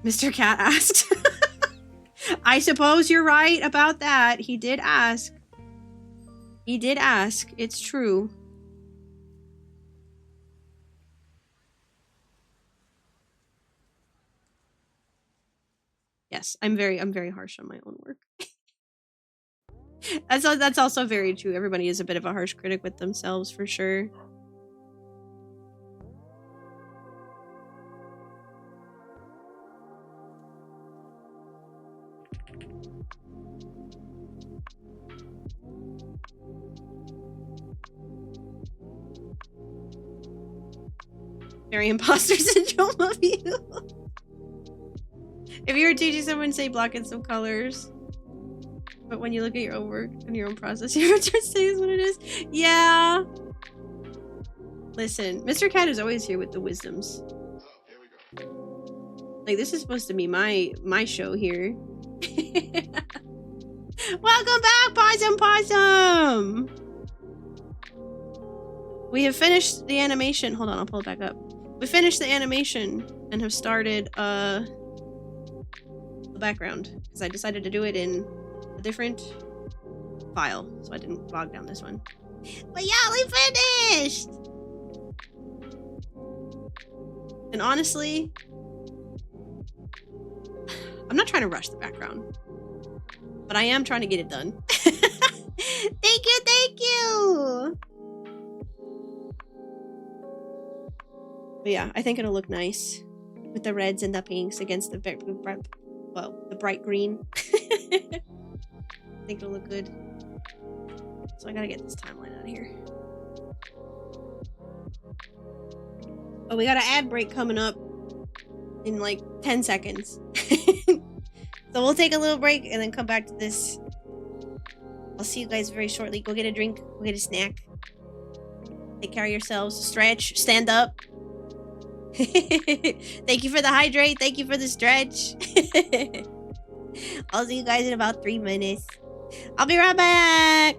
Mr. Cat asked. I suppose you're right about that. He did ask. He did ask. It's true. Yes, I'm very harsh on my own work. That's also very true. Everybody is a bit of a harsh critic with themselves, for sure. Very imposter syndrome of you. If you were teaching someone, say block in some colors. But when you look at your own work and your own process, you ever just say is what it is? Yeah. Listen, Mr. Cat is always here with the wisdoms. Like, this is supposed to be my show here. Welcome back, Possum! We have finished the animation. Hold on, I'll pull it back up. We finished the animation and have started the background because I decided to do it in a different file, so I didn't bog down this one. But yeah, we finished! And honestly, I'm not trying to rush the background, but I am trying to get it done. Thank you! But yeah, I think it'll look nice with the reds and the pinks against the bright green. I think it'll look good. So I gotta get this timeline out of here. Oh, we got an ad break coming up in like 10 seconds. So we'll take a little break and then come back to this. I'll see you guys very shortly. Go get a drink, go get a snack. Take care of yourselves. Stretch, stand up. Thank you for the hydrate. Thank you for the stretch. I'll see you guys in about 3 minutes. I'll be right back.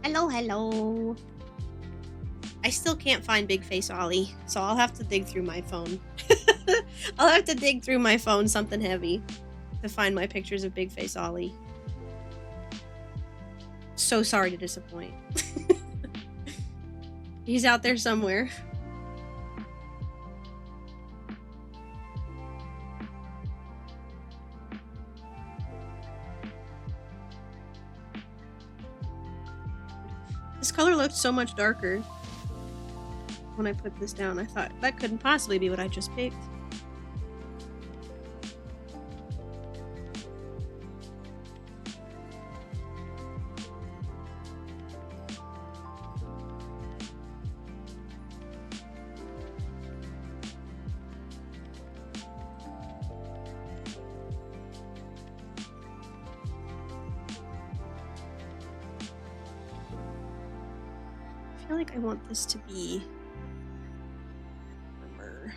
Hello, hello. I still can't find Big Face Ollie, so I'll have to dig through my phone. I'll have to dig through my phone something heavy to find my pictures of Big Face Ollie. So sorry to disappoint. He's out there somewhere. This color looked so much darker when I put this down. I thought that couldn't possibly be what I just picked. I feel like I want this to be warmer.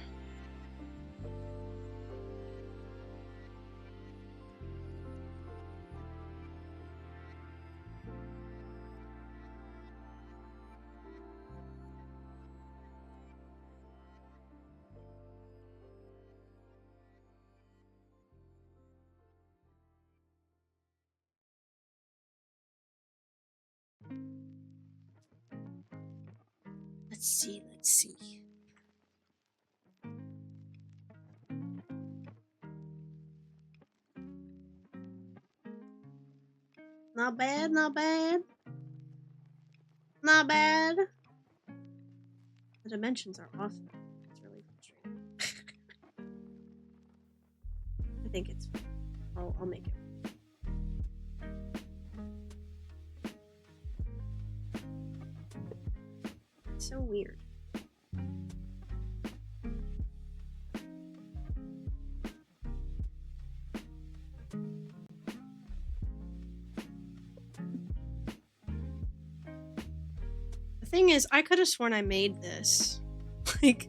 Let's see, let's see. Not bad, not bad. Not bad. The dimensions are off though. It's really frustrating. I think it's fine. I'll make it. It's so weird. The thing is, I could have sworn I made this. Like,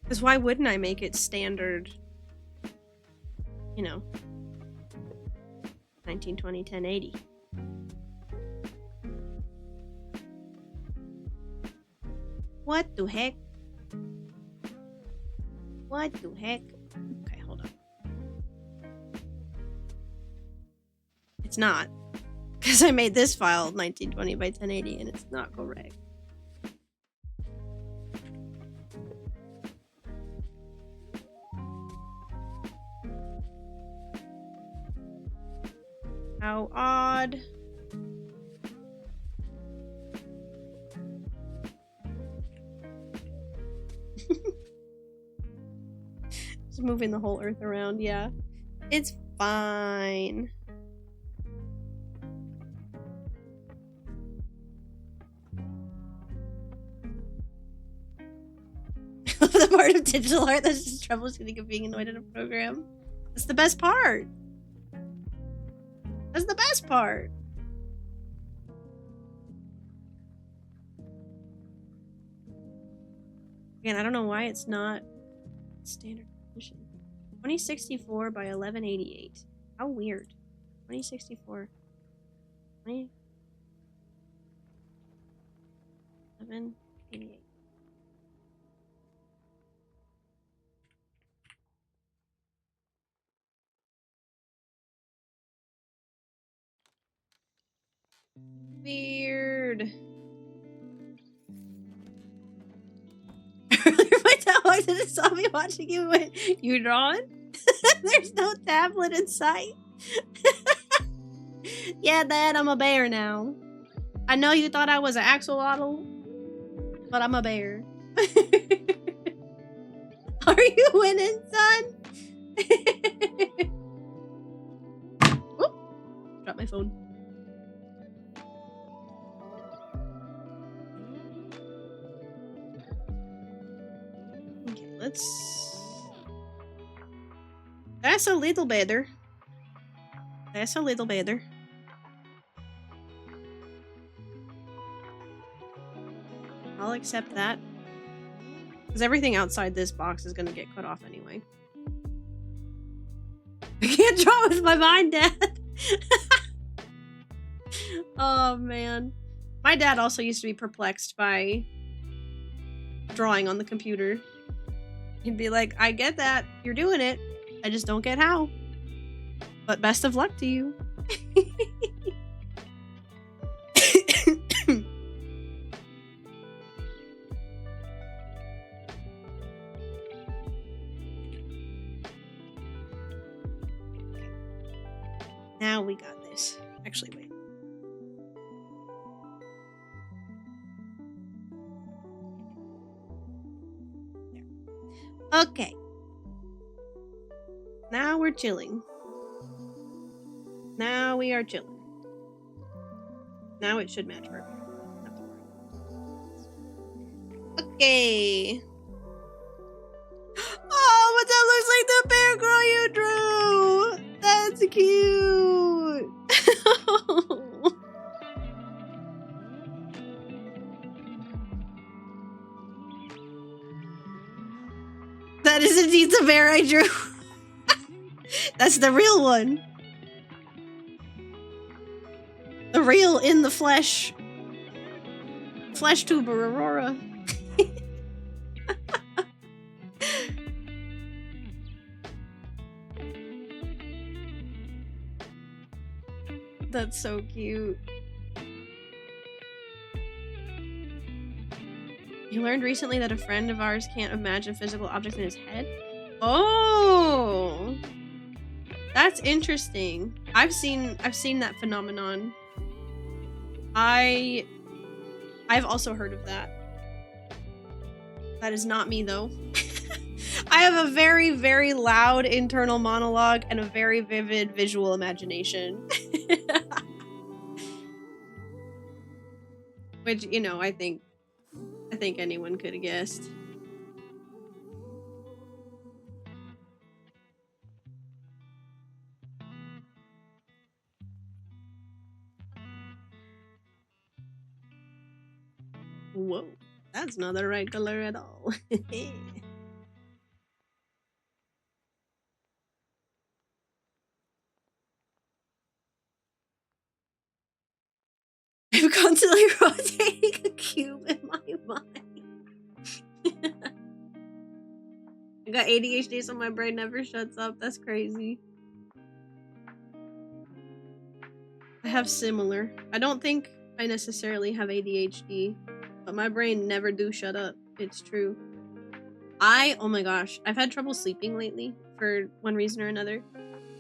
because why wouldn't I make it standard? You know, 1920, 1080. What the heck? What the heck? Okay, hold on. It's not. Because I made this file 1920 by 1080 and it's not correct. How odd. Just moving the whole earth around, yeah. It's fine. The part of digital art that's just troubleshooting of being annoyed at a program. That's the best part. That's the best part. Again, I don't know why it's not standard definition. 2064 by 1188. How weird. 2064. 1188. Weird. Earlier, my dad walked in and saw me watching you and went, "You drawing?" There's no tablet in sight. Yeah, Dad, I'm a bear now. I know you thought I was an axolotl, but I'm a bear. Are you winning, son? Oop, dropped my phone. Okay, let's... That's a little better. That's a little better. I'll accept that. Because everything outside this box is going to get cut off anyway. I can't draw with my mind, Dad. Oh, man. My dad also used to be perplexed by drawing on the computer. He'd be like, I get that. You're doing it. I just don't get how. But best of luck to you. Now we got this. Actually, wait. Okay. Now we're chilling. Now we are chilling. Now it should match perfect. Not to worry. Okay. Oh, but that looks like the bear girl you drew. That's cute. That is indeed the bear I drew. That's the real one. The real in the flesh. Flesh tuber Aurora. That's so cute. You learned recently that a friend of ours can't imagine physical objects in his head? Oh, that's interesting. I've seen that phenomenon. I've also heard of that. That is not me though. I have a very, very loud internal monologue and a very vivid visual imagination. Which, you know, I think anyone could have guessed. Whoa, that's not the right color at all. I'm constantly rotating a cube in my mind. I got ADHD, so my brain never shuts up. That's crazy. I have similar. I don't think I necessarily have ADHD, but my brain never do shut up. It's true. Oh my gosh, I've had trouble sleeping lately for one reason or another.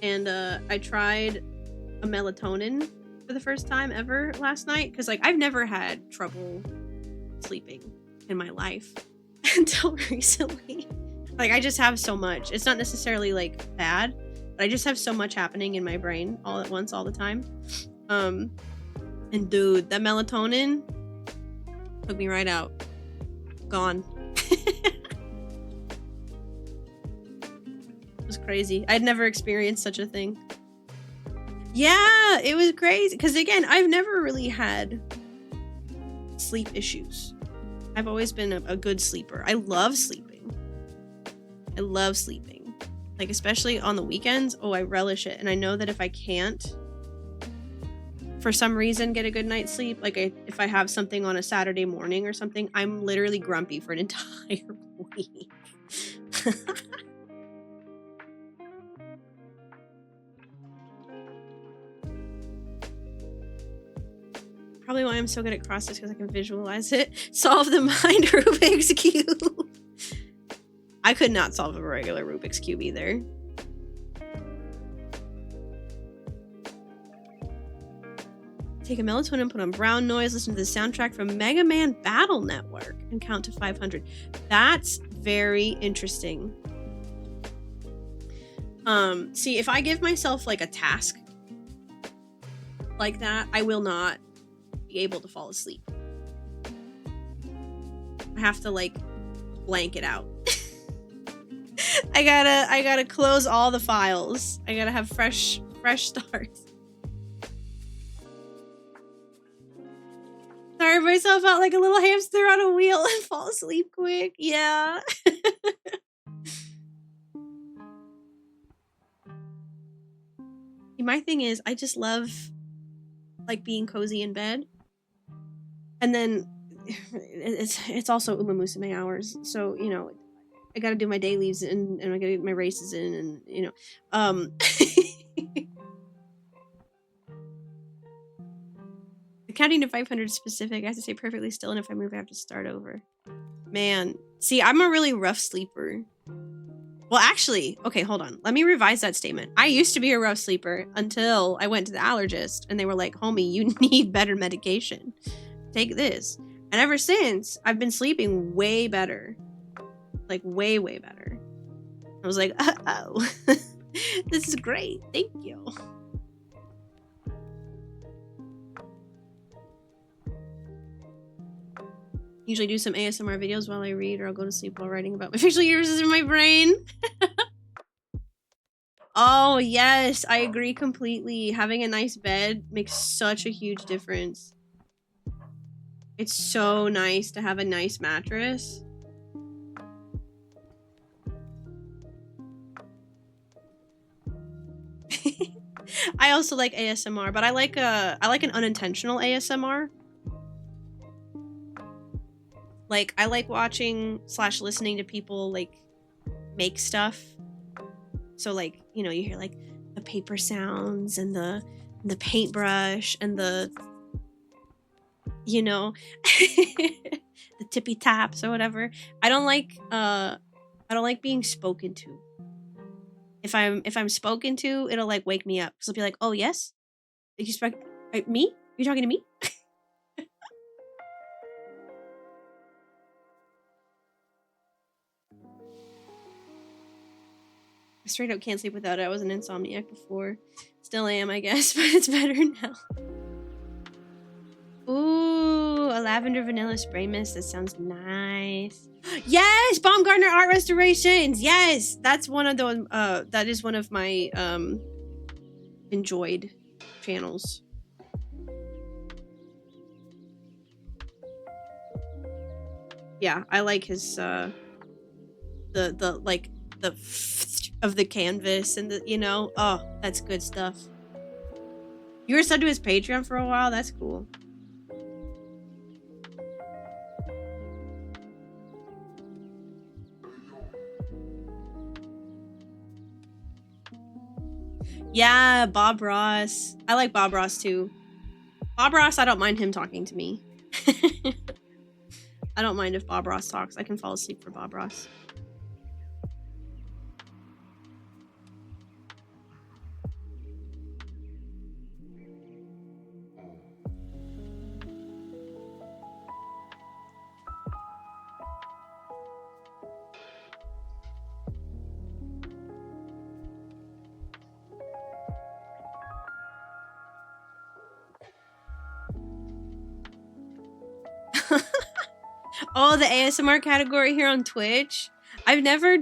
And I tried a melatonin for the first time ever last night, because like I've never had trouble sleeping in my life until recently. Like I just have so much. It's not necessarily like bad, but I just have so much happening in my brain all at once all the time. And dude, that melatonin took me right out. Gone. It was crazy. I'd never experienced such a thing. Yeah, it was crazy. Because again, I've never really had sleep issues. I've always been a good sleeper. I love sleeping. I love sleeping. Like, especially on the weekends. Oh, I relish it. And I know that if I can't, for some reason, get a good night's sleep, like if I have something on a Saturday morning or something, I'm literally grumpy for an entire week. Probably why I'm so good at cross is because I can visualize it. Solve the mind Rubik's Cube. I could not solve a regular Rubik's Cube either. Take a melatonin, put on brown noise, listen to the soundtrack from Mega Man Battle Network, and count to 500. That's very interesting. See, if I give myself like a task like that, I will not be able to fall asleep. I have to like blank it out. I gotta close all the files. I gotta have fresh starts. Tire myself out like a little hamster on a wheel and fall asleep quick. Yeah. My thing is, I just love like being cozy in bed. And then it's also Uma Musume hours. So, you know, I gotta do my dailies and I gotta get my races in and, you know, counting to 500 specific. I have to stay perfectly still, and if I move, I have to start over. Man, see, I'm a really rough sleeper. Well, actually, okay, hold on. Let me revise that statement. I used to be a rough sleeper until I went to the allergist, and they were like, homie, you need better medication. Take this. And ever since, I've been sleeping way better. Like, way, way better. I was like, oh, this is great. Thank you. Usually do some ASMR videos while I read, or I'll go to sleep while writing about my facial ears in my brain. Oh, yes, I agree completely. Having a nice bed makes such a huge difference. It's so nice to have a nice mattress. I also like ASMR, but I like an unintentional ASMR. Like, I like watching / listening to people like make stuff. So like, you know, you hear like the paper sounds and the paintbrush and the, you know, the tippy taps or whatever. I don't like being spoken to. If I'm spoken to, it'll like wake me up. So it'll be like, oh yes? Did you speak me? You're talking to me? I straight up can't sleep without it. I was an insomniac before. Still am, I guess, but it's better now. Ooh, a lavender vanilla spray mist. That sounds nice. Yes, Baumgartner Art Restorations. Yes, that's one of those. That is one of my enjoyed channels. Yeah, I like his the like the of the canvas and the, you know, oh, that's good stuff. You were subbed to his Patreon for a while. That's cool. Yeah, Bob Ross. I like Bob Ross too. Bob Ross, I don't mind him talking to me. I don't mind if Bob Ross talks. I can fall asleep for Bob Ross. Oh, the ASMR category here on Twitch. I've never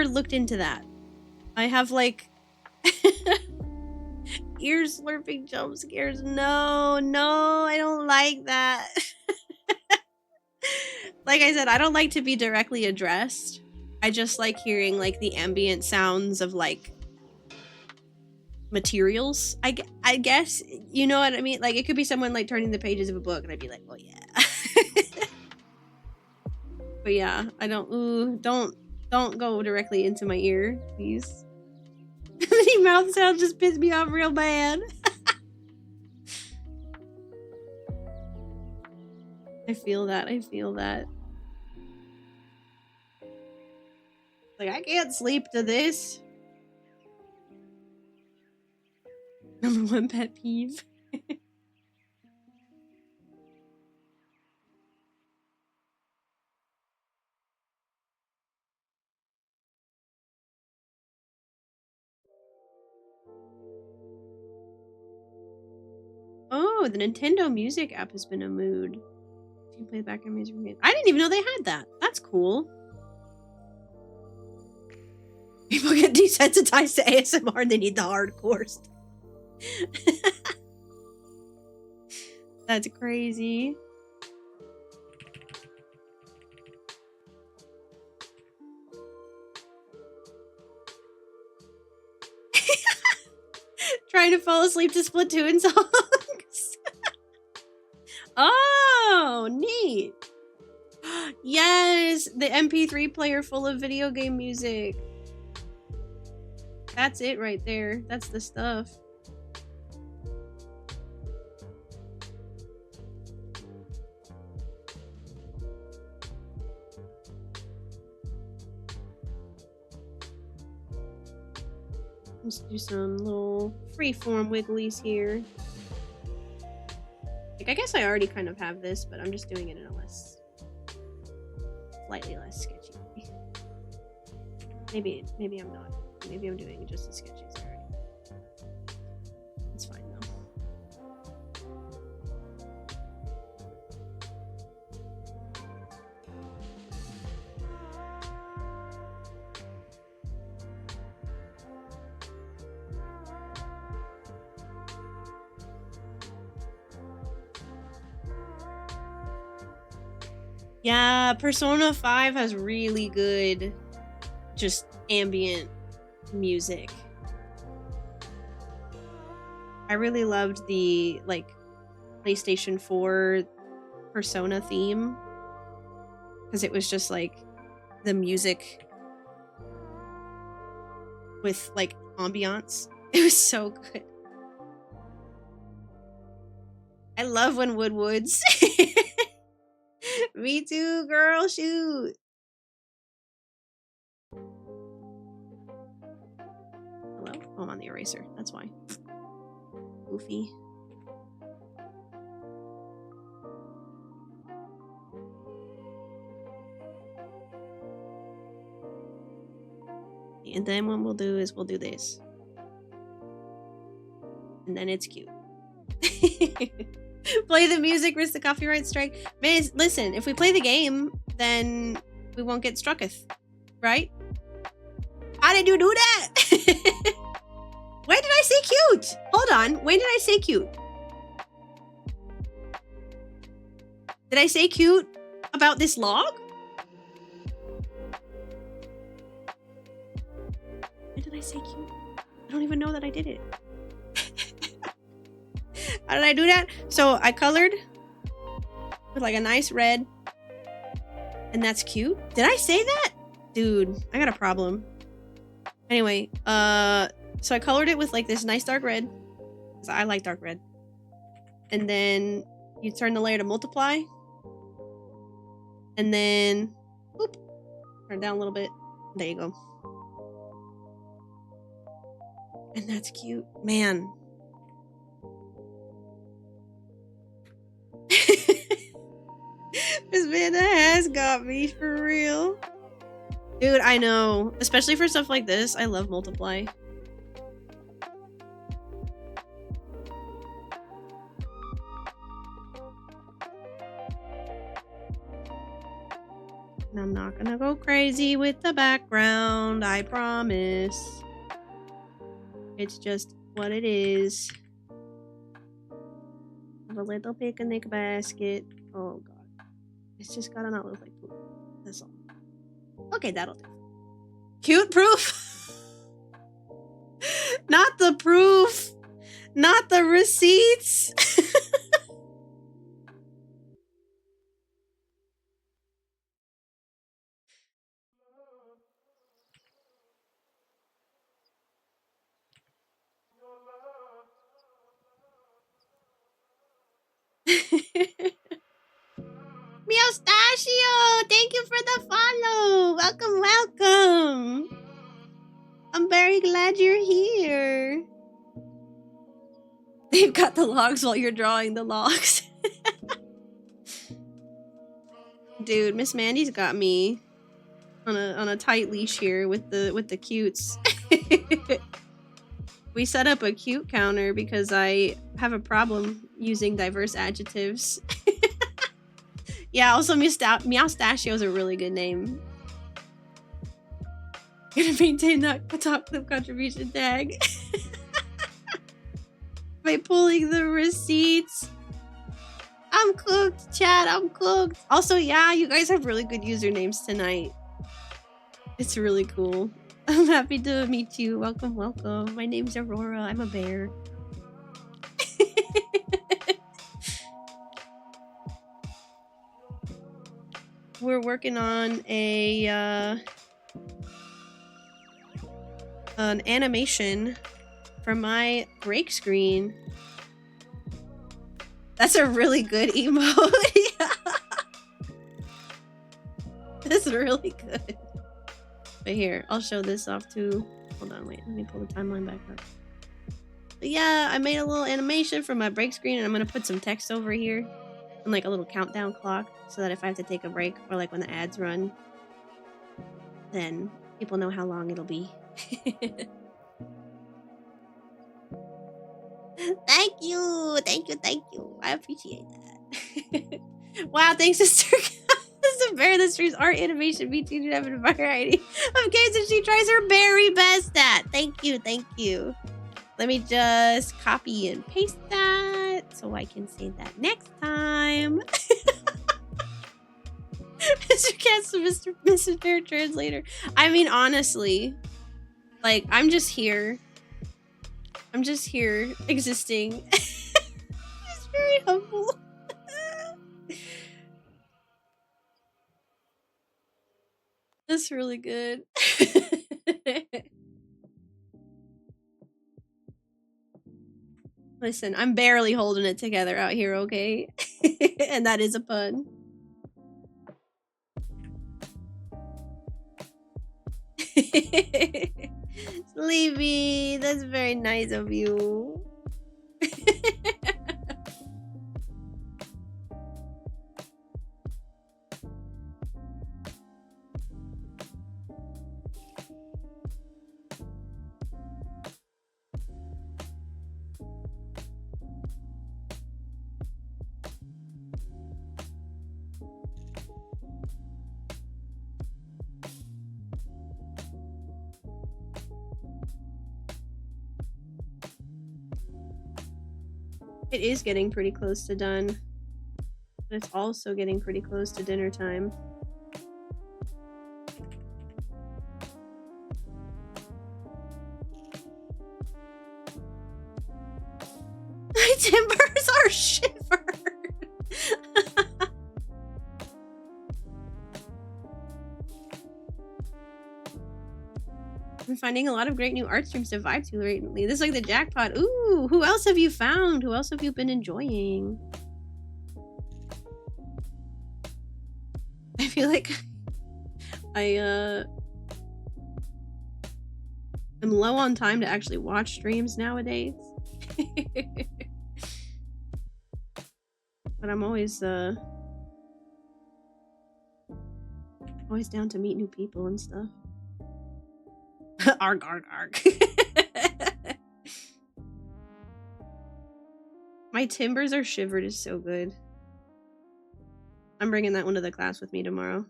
looked into that. I have like ear slurping jump scares. No, I don't like that. Like I said, I don't like to be directly addressed. I just like hearing like the ambient sounds of like materials. I guess, you know what I mean? Like it could be someone like turning the pages of a book and I'd be like, oh yeah. But yeah, I don't go directly into my ear, please. The mouth sounds just pissed me off real bad. I feel that. Like, I can't sleep to this. Number 1 pet peeve. Oh, the Nintendo Music app has been a mood. You can play the background music. I didn't even know they had that. That's cool. People get desensitized to ASMR and they need the hardcore stuff. That's crazy. Trying to fall asleep to Splatoon songs. Oh, neat. Yes, the MP3 player full of video game music. That's it right there. That's the stuff. Let's do some little freeform wigglies here. Like, I guess I already kind of have this, but I'm just doing it in a slightly less sketchy way. Maybe I'm not. Maybe I'm doing just as sketchy as already. It's fine though. Yeah, Persona 5 has really good just ambient music. I really loved the like PlayStation 4 Persona theme because it was just like the music with like ambiance. It was so good. I love when Woodwoods. Me too, girl. Shoot. Hello? Oh, I'm on the eraser. That's why. Goofy. And then what we'll do is we'll do this. And then it's cute. Play the music, risk the copyright strike. Man, listen, if we play the game, then we won't get strucketh, right? How did you do that? When did I say cute? Hold on. When did I say cute? Did I say cute about this log? When did I say cute? I don't even know that I did it. How did I do that? So I colored with like a nice red. And that's cute. Did I say that? Dude, I got a problem. Anyway, so I colored it with like this nice dark red. Because I like dark red. And then you turn the layer to multiply. And then, whoop, turn it down a little bit. There you go. And that's cute. Man. This man has got me for real. Dude, I know. Especially for stuff like this, I love multiply. And I'm not gonna go crazy with the background, I promise. It's just what it is. Have a little picnic basket. Oh god. It's just gotta not look like poop. That's all. Okay, that'll do. Cute proof? Not the proof! Not the receipts! Meowstachio! Thank you for the follow! Welcome, welcome! I'm very glad you're here. They've got the logs while you're drawing the logs. Dude, Miss Mandy's got me on a tight leash here with the cutes. We set up a cute counter because I have a problem using diverse adjectives. Yeah, also Meowstachio is a really good name. Gonna maintain that top clip contribution tag. By pulling the receipts. I'm cooked, chat, I'm cooked. Also, yeah, you guys have really good usernames tonight. It's really cool. I'm happy to meet you. Welcome, welcome. My name's Aurora. I'm a bear. We're working on a an animation for my break screen. That's a really good emote. That's really good. But here, I'll show this off too. Hold on, wait, let me pull the timeline back up. But yeah, I made a little animation for my break screen and I'm gonna put some text over here and like a little countdown clock so that if I have to take a break or like when the ads run, then people know how long it'll be. Thank you. Thank you. Thank you. I appreciate that. Wow, thanks, Sister. Sister Bear, the stream's art, animation, VT, have a variety of games that she tries her very best at. Thank you. Thank you. Let me just copy and paste that so I can say that next time. Mr. Katz, Mr. Bear translator. I mean, honestly, like, I'm just here. I'm just here existing. It's very humble. That's really good. Listen, I'm barely holding it together out here, okay? And that is a pun. Sleepy, that's very nice of you. It is getting pretty close to done. But it's also getting pretty close to dinner time. My timbers are shivered. I'm finding a lot of great new art streams to vibe to lately. This is like the jackpot. Ooh, who else have you found? Who else have you been enjoying? I feel like I'm low on time to actually watch streams nowadays. But I'm always down to meet new people and stuff. Arg, arg, arg. My timbers are shivered is so good. I'm bringing that one to the class with me tomorrow.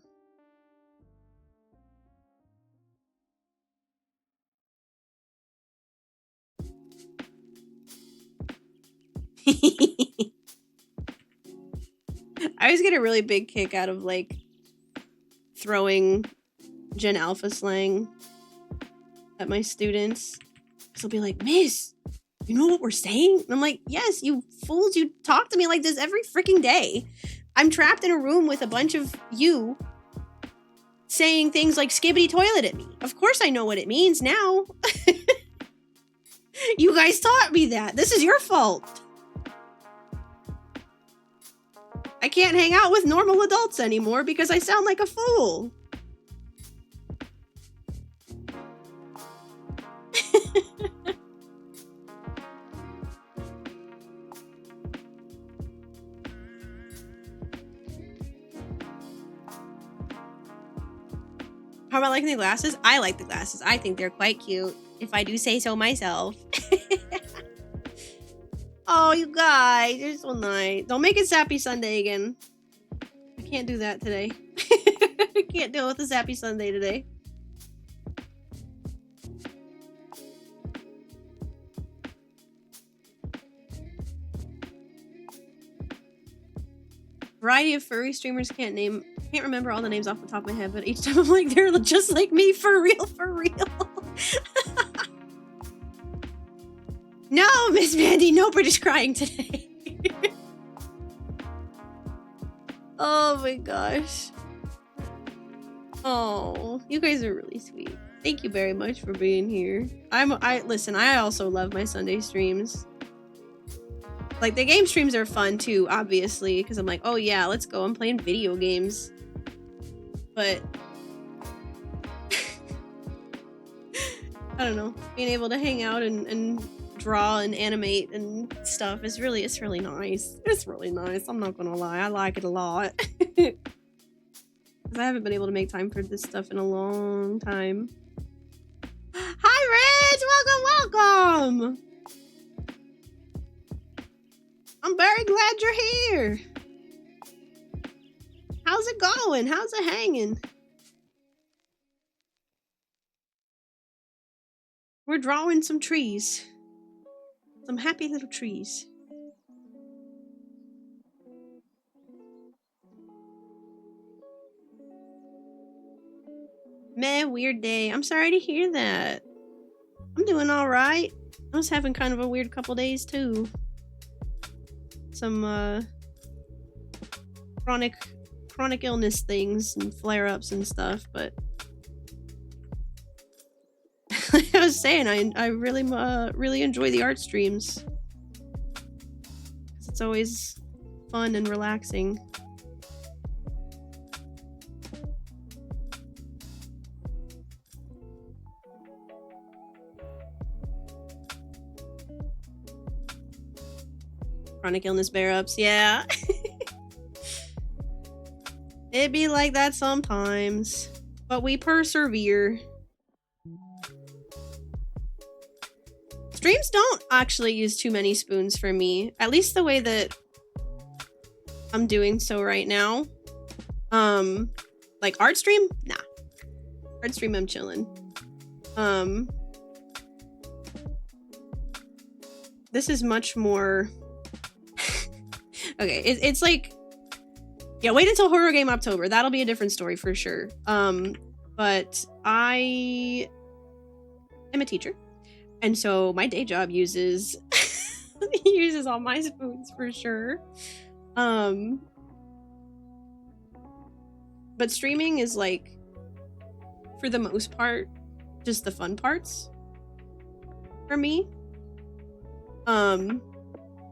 I always get a really big kick out of like throwing Gen Alpha slang at my students. So they'll be like, "Miss, you know what we're saying?" And I'm like, "Yes, you fools, you talk to me like this every freaking day. I'm trapped in a room with a bunch of you saying things like skibbity toilet at me. Of course I know what it means now." You guys taught me that. This is your fault. I can't hang out with normal adults anymore because I sound like a fool. How about liking the glasses? I like the glasses. I think they're quite cute, if I do say so myself. Oh, you guys, you're so nice. Don't make it Sappy Sunday again. I can't do that today. I can't deal with a Sappy Sunday today. Variety of furry streamers can't remember all the names off the top of my head, but each time I'm like, they're just like me, for real, for real. No, Miss Mandy, no British crying today. Oh my gosh. Oh, you guys are really sweet. Thank you very much for being here. Listen, I also love my Sunday streams. Like, the game streams are fun too, obviously, because I'm like, oh yeah, let's go. I'm playing video games. But I don't know, being able to hang out and draw and animate and stuff is really, it's really nice. It's really nice. I'm not gonna lie, I like it a lot. Because I haven't been able to make time for this stuff in a long time. welcome! I'm very glad you're here. How's it going? How's it hanging? We're drawing some trees. Some happy little trees. Meh, weird day. I'm sorry to hear that. I'm doing alright. I was having kind of a weird couple days too. Some chronic illness things and flare-ups and stuff, but like I was saying, I really enjoy the art streams. It's always fun and relaxing. Chronic illness bear-ups, yeah. It'd be like that sometimes, but we persevere. Streams don't actually use too many spoons for me, at least the way that I'm doing so right now. Like art stream? Nah. Art stream, I'm chilling. This is much more... Okay, it's like... Yeah, wait until Horror Game October. That'll be a different story for sure. But I am a teacher. And so my day job uses uses all my spoons for sure. But streaming is like, for the most part, just the fun parts for me.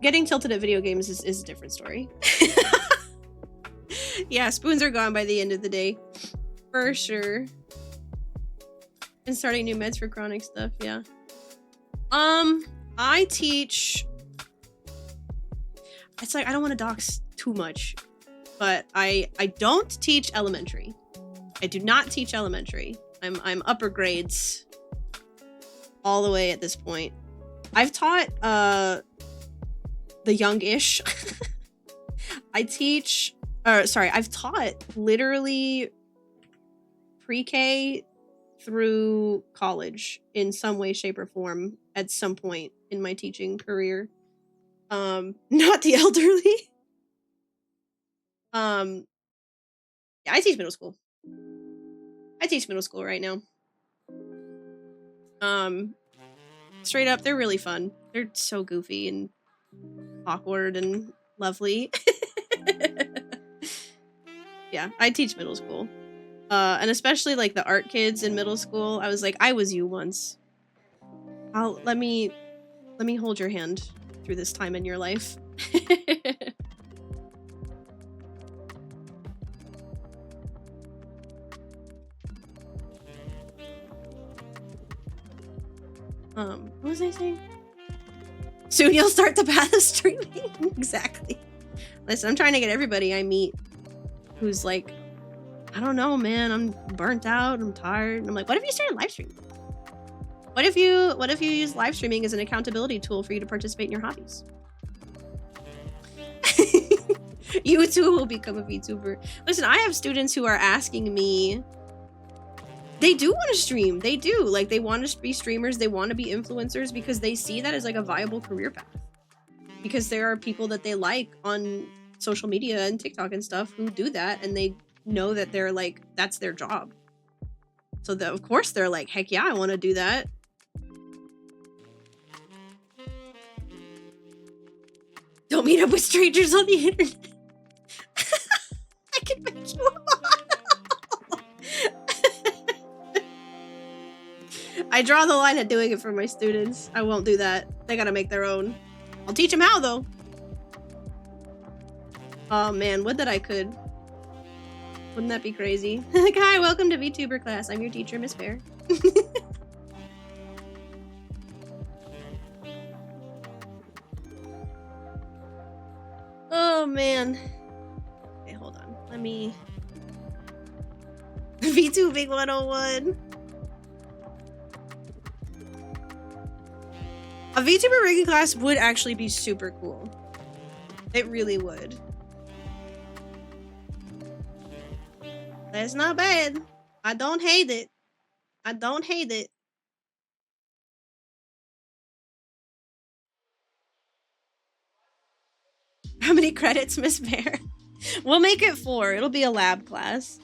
Getting tilted at video games is a different story. Yeah, spoons are gone by the end of the day. For sure. And starting new meds for chronic stuff, yeah. I teach... It's like, I don't want to dox too much, but I don't teach elementary. I do not teach elementary. I'm upper grades all the way at this point. I've taught, the youngish. I've taught literally pre-K through college in some way, shape, or form at some point in my teaching career. Not the elderly. Yeah, I teach middle school. I teach middle school right now. Straight up, they're really fun. They're so goofy and awkward and lovely. Yeah, I teach middle school. And especially like the art kids in middle school. I was like, I was you once. Let me hold your hand through this time in your life. What was I saying? Soon you'll start the path of streaming. Exactly. Listen, I'm trying to get everybody I meet who's like, I don't know, man, I'm burnt out, I'm tired. And I'm like, what if you started live streaming? What if you use live streaming as an accountability tool for you to participate in your hobbies? You too will become a VTuber. Listen, I have students who are asking me, they do want to stream. They do. Like, they want to be streamers. They want to be influencers because they see that as like a viable career path. Because there are people that they like on social media and TikTok and stuff who do that, and they know that they're like, that's their job. So that, of course they're like, heck yeah, I want to do that. Don't meet up with strangers on the internet. I can make you a model. I draw the line at doing it for my students. I won't do that. They gotta make their own. I'll teach them how, though. Oh man, would that I could. Wouldn't that be crazy? Like, hi, welcome to VTuber class. I'm your teacher, Miss Bear. Oh man. Okay, hold on. Let me... VTubing 101. A VTuber rigging class would actually be super cool. It really would. That's not bad. I don't hate it. I don't hate it. How many credits, Miss Bear? We'll make it 4. It'll be a lab class.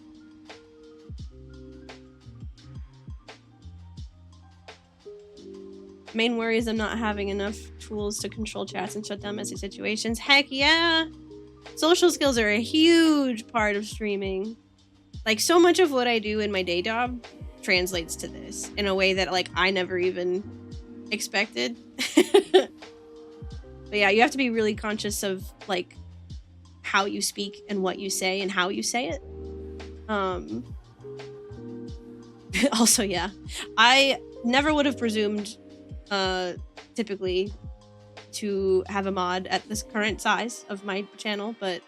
Main worry is I'm not having enough tools to control chats and shut down messy situations. Heck yeah! Social skills are a huge part of streaming. Like, so much of what I do in my day job translates to this in a way that, like, I never even expected. But yeah, you have to be really conscious of, like, how you speak and what you say and how you say it. Also, yeah, I never would have presumed typically to have a mod at this current size of my channel, but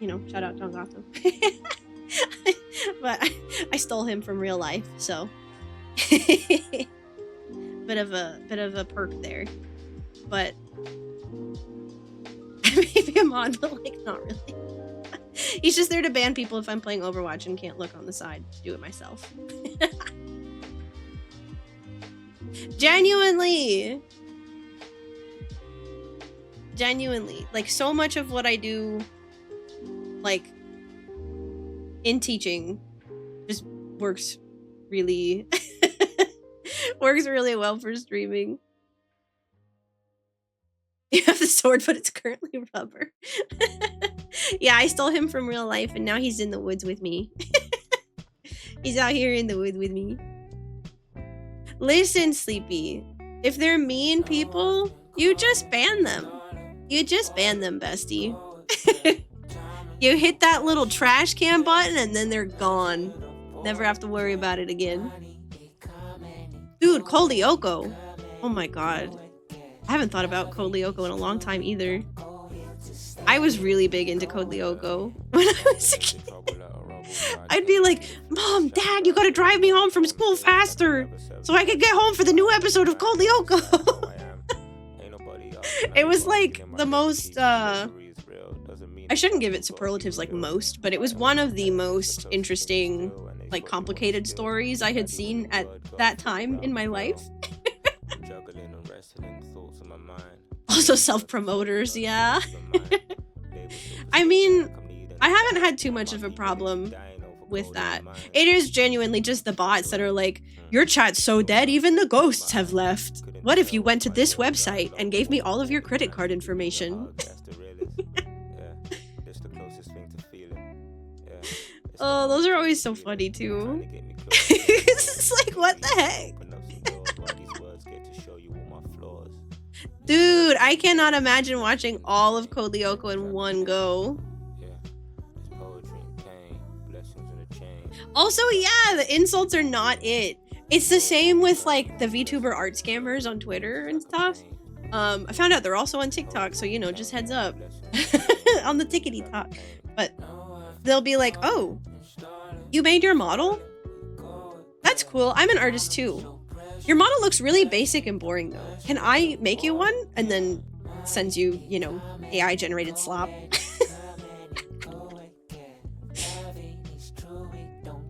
you know, shout out John Gotham. But I stole him from real life, so bit of a perk there. But maybe a mod, but like not really. He's just there to ban people if I'm playing Overwatch and can't look on the side to do it myself. Genuinely, like, so much of what I do, like, in teaching just works really works really well for streaming. You have the sword, but it's currently rubber. Yeah, I stole him from real life, and now he's in the woods with me. He's out here in the woods with me. Listen, Sleepy. If they're mean people, you just ban them. You just ban them, bestie. You hit that little trash can button, and then they're gone. Never have to worry about it again. Dude, Code Lyoko. Oh my god. I haven't thought about Code Lyoko in a long time either. I was really big into Code Lyoko when I was a kid. I'd be like, Mom, Dad, you gotta drive me home from school faster so I could get home for the new episode of Code Lyoko. It was like the most, I shouldn't give it superlatives like most, but it was one of the most interesting, like, complicated stories I had seen at that time in my life. Also self-promoters, yeah. I mean, I haven't had too much of a problem with that. It is genuinely just the bots that are like, your chat's so dead, even the ghosts have left. What if you went to this website and gave me all of your credit card information? Oh, those are always so funny too. It's like, what the heck? Dude, I cannot imagine watching all of Code Lyoko in one go. Also, yeah, the insults are not it. It's the same with, like, the VTuber art scammers on Twitter and stuff. I found out they're also on TikTok, so, you know, just heads up. On the tickety talk. But they'll be like, oh, you made your model? That's cool. I'm an artist too. Your model looks really basic and boring though. Can I make you one? And then sends you, you know, AI generated slop.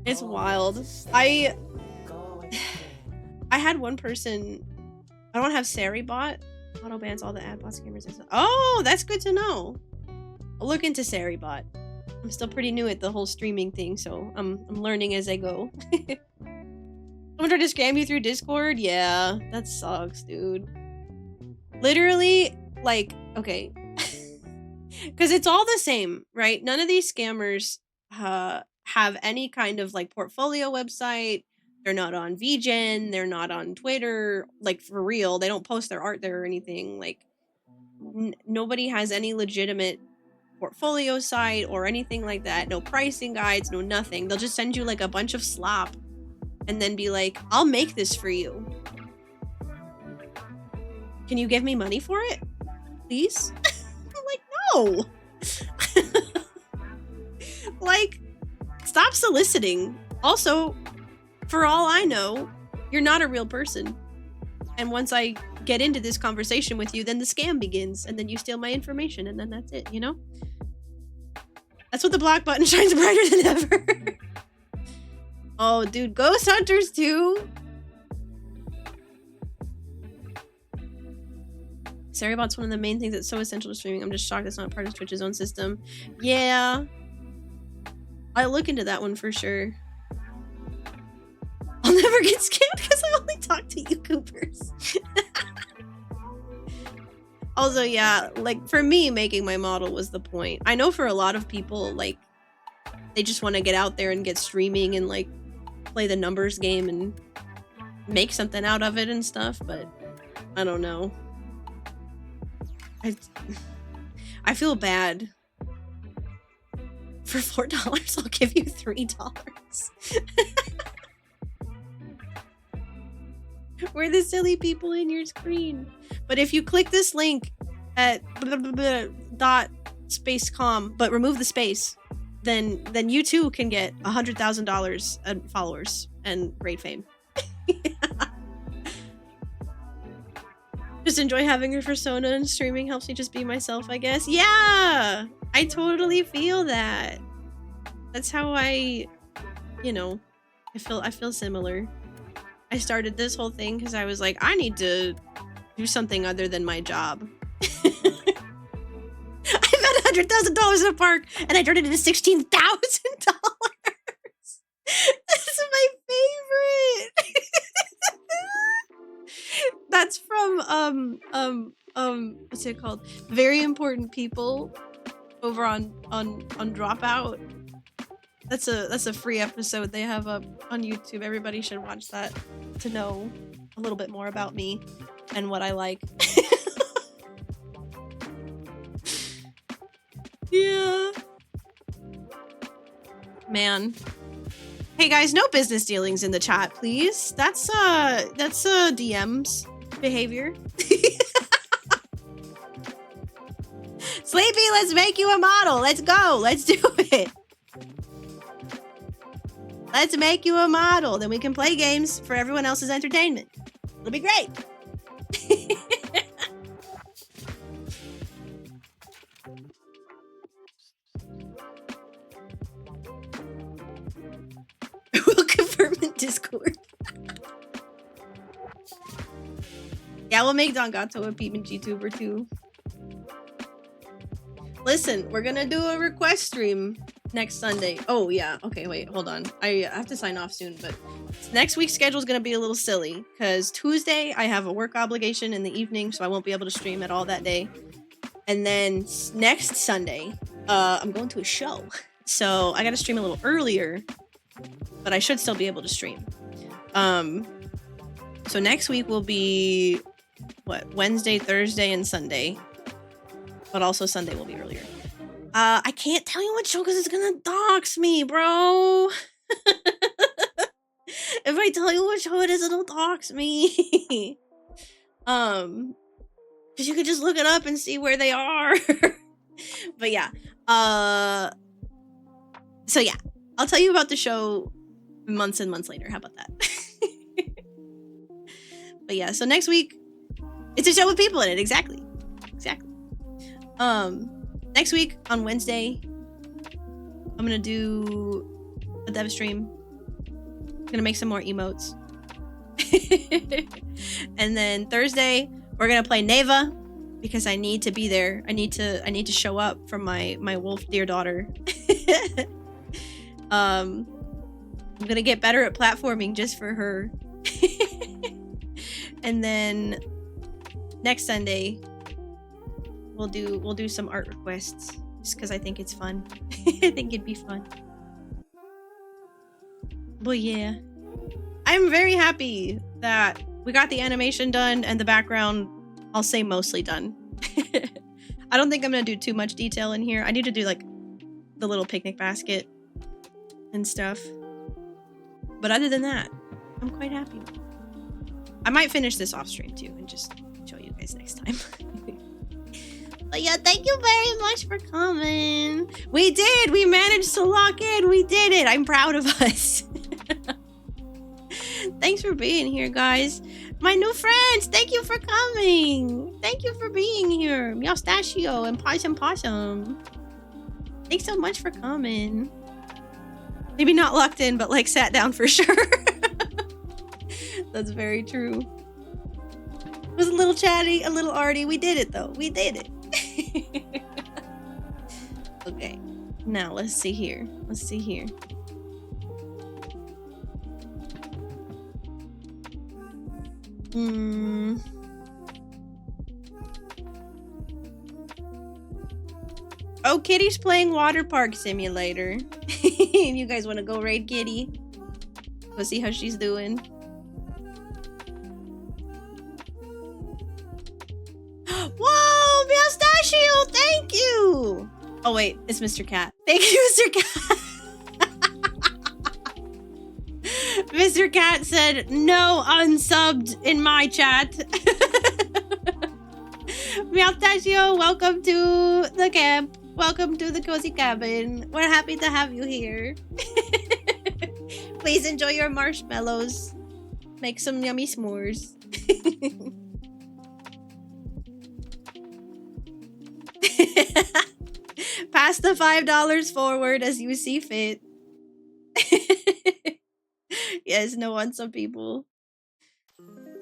It's wild. I had one person, I don't have Saribot. Auto bans all the ad bots, scammers, and stuff. Oh, that's good to know. I'll look into Saribot. I'm still pretty new at the whole streaming thing, so I'm learning as I go. Someone tried to scam you through Discord? Yeah, that sucks, dude. Literally, like, okay. Because it's all the same, right? None of these scammers have any kind of, like, portfolio website. They're not on VGen. They're not on Twitter. Like, for real. They don't post their art there or anything. Like, nobody has any legitimate portfolio site or anything like that. No pricing guides, no nothing. They'll just send you, like, a bunch of slop and then be like, I'll make this for you. Can you give me money for it? Please? I'm like, no. Like, stop soliciting. Also, for all I know, you're not a real person. And once I get into this conversation with you, then the scam begins, and then you steal my information, and then that's it, you know? That's what the block button shines brighter than ever. Oh, dude, Ghost Hunters 2? Sarybot's one of the main things that's so essential to streaming. I'm just shocked it's not part of Twitch's own system. Yeah. I'll look into that one for sure. I'll never get scammed because I only talk to YouTubers. Also, yeah, like for me, making my model was the point. I know for a lot of people, like, they just want to get out there and get streaming and like play the numbers game and make something out of it and stuff, but I don't know. I feel bad. For $4, I'll give you $3. We're the silly people in your screen. But if you click this link at .spacecom, but remove the space, then you too can get $100,000 in followers and great fame. Just enjoy having your persona, and streaming helps me just be myself, I guess. Yeah, I totally feel that. That's how I, you know, I feel similar. I started this whole thing because I was like, I need to do something other than my job. I've had $100,000 in a park, and I turned it into $16,000. That's my favorite. That's from what's it called? Very Important People over on Dropout. That's a free episode they have up on YouTube. Everybody should watch that to know a little bit more about me and what I like. Yeah. Man. Hey guys, no business dealings in the chat, please. That's DM's behavior. Sleepy, let's make you a model. Let's go. Let's do it. Let's make you a model. Then we can play games for everyone else's entertainment. It'll be great. We'll confirm in Discord. Yeah, we'll make Don Gato a PMG tuber too. Listen, we're gonna do a request stream next Sunday. Oh yeah, okay, wait, hold on. I have to sign off soon, but next week's schedule is gonna be a little silly because Tuesday I have a work obligation in the evening, so I won't be able to stream at all that day. And then next Sunday, I'm going to a show, so I gotta stream a little earlier, but I should still be able to stream. So next week will be what, Wednesday, Thursday, and Sunday. But also Sunday will be earlier. I can't tell you what show because it's gonna dox me, bro. If I tell you what show it is, it'll dox me. Because you could just look it up and see where they are. But yeah. So yeah, I'll tell you about the show months and months later. How about that? But yeah, so next week, it's a show with people in it. Exactly. Next week on Wednesday, I'm gonna do a dev stream. I'm gonna make some more emotes. And then Thursday, we're gonna play Neva because I need to be there. I need to show up for my wolf dear daughter. I'm gonna get better at platforming just for her. And then next Sunday, we'll do some art requests just because I think it's fun. I think it'd be fun. But yeah, I'm very happy that we got the animation done and the background, I'll say mostly done. I don't think I'm gonna do too much detail in here. I need to do like the little picnic basket and stuff. But other than that, I'm quite happy. I might finish this off stream too and just show you guys next time. But yeah, thank you very much for coming. We did! We managed to lock in! We did it! I'm proud of us. Thanks for being here, guys. My new friends, thank you for coming. Thank you for being here. Meowstachio and Possum. Thanks so much for coming. Maybe not locked in, but like sat down for sure. That's very true. It was a little chatty, a little arty. We did it though. We did it. Okay. Now let's see here. Oh, Kitty's playing Water Park Simulator. You guys want to go raid Kitty? Go see how she's doing. Whoa, Meowstachio, thank you! Oh wait, it's Mr. Cat. Thank you, Mr. Cat. Mr. Cat said no unsubbed in my chat. Meowstachio, welcome to the camp. Welcome to the cozy cabin. We're happy to have you here. Please enjoy your marshmallows. Make some yummy s'mores. Pass the $5 forward as you see fit. Yes, no on some people.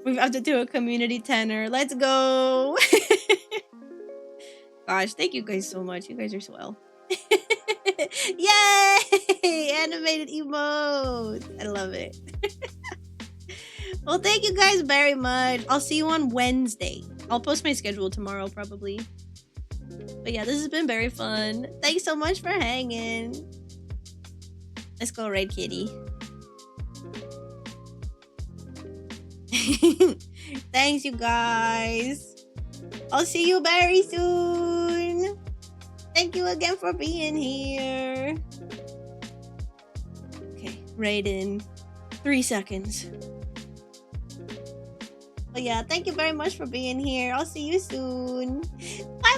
We have to do a community tenor. Let's go. Gosh, thank you guys so much. You guys are swell. Yay! Animated emote. I love it. Well, thank you guys very much. I'll see you on Wednesday. I'll post my schedule tomorrow probably. But yeah, this has been very fun. Thanks so much for hanging. Let's go raid Kitty. Thanks, you guys. I'll see you very soon. Thank you again for being here. Okay, raid in 3 seconds. But yeah, thank you very much for being here. I'll see you soon. Bye.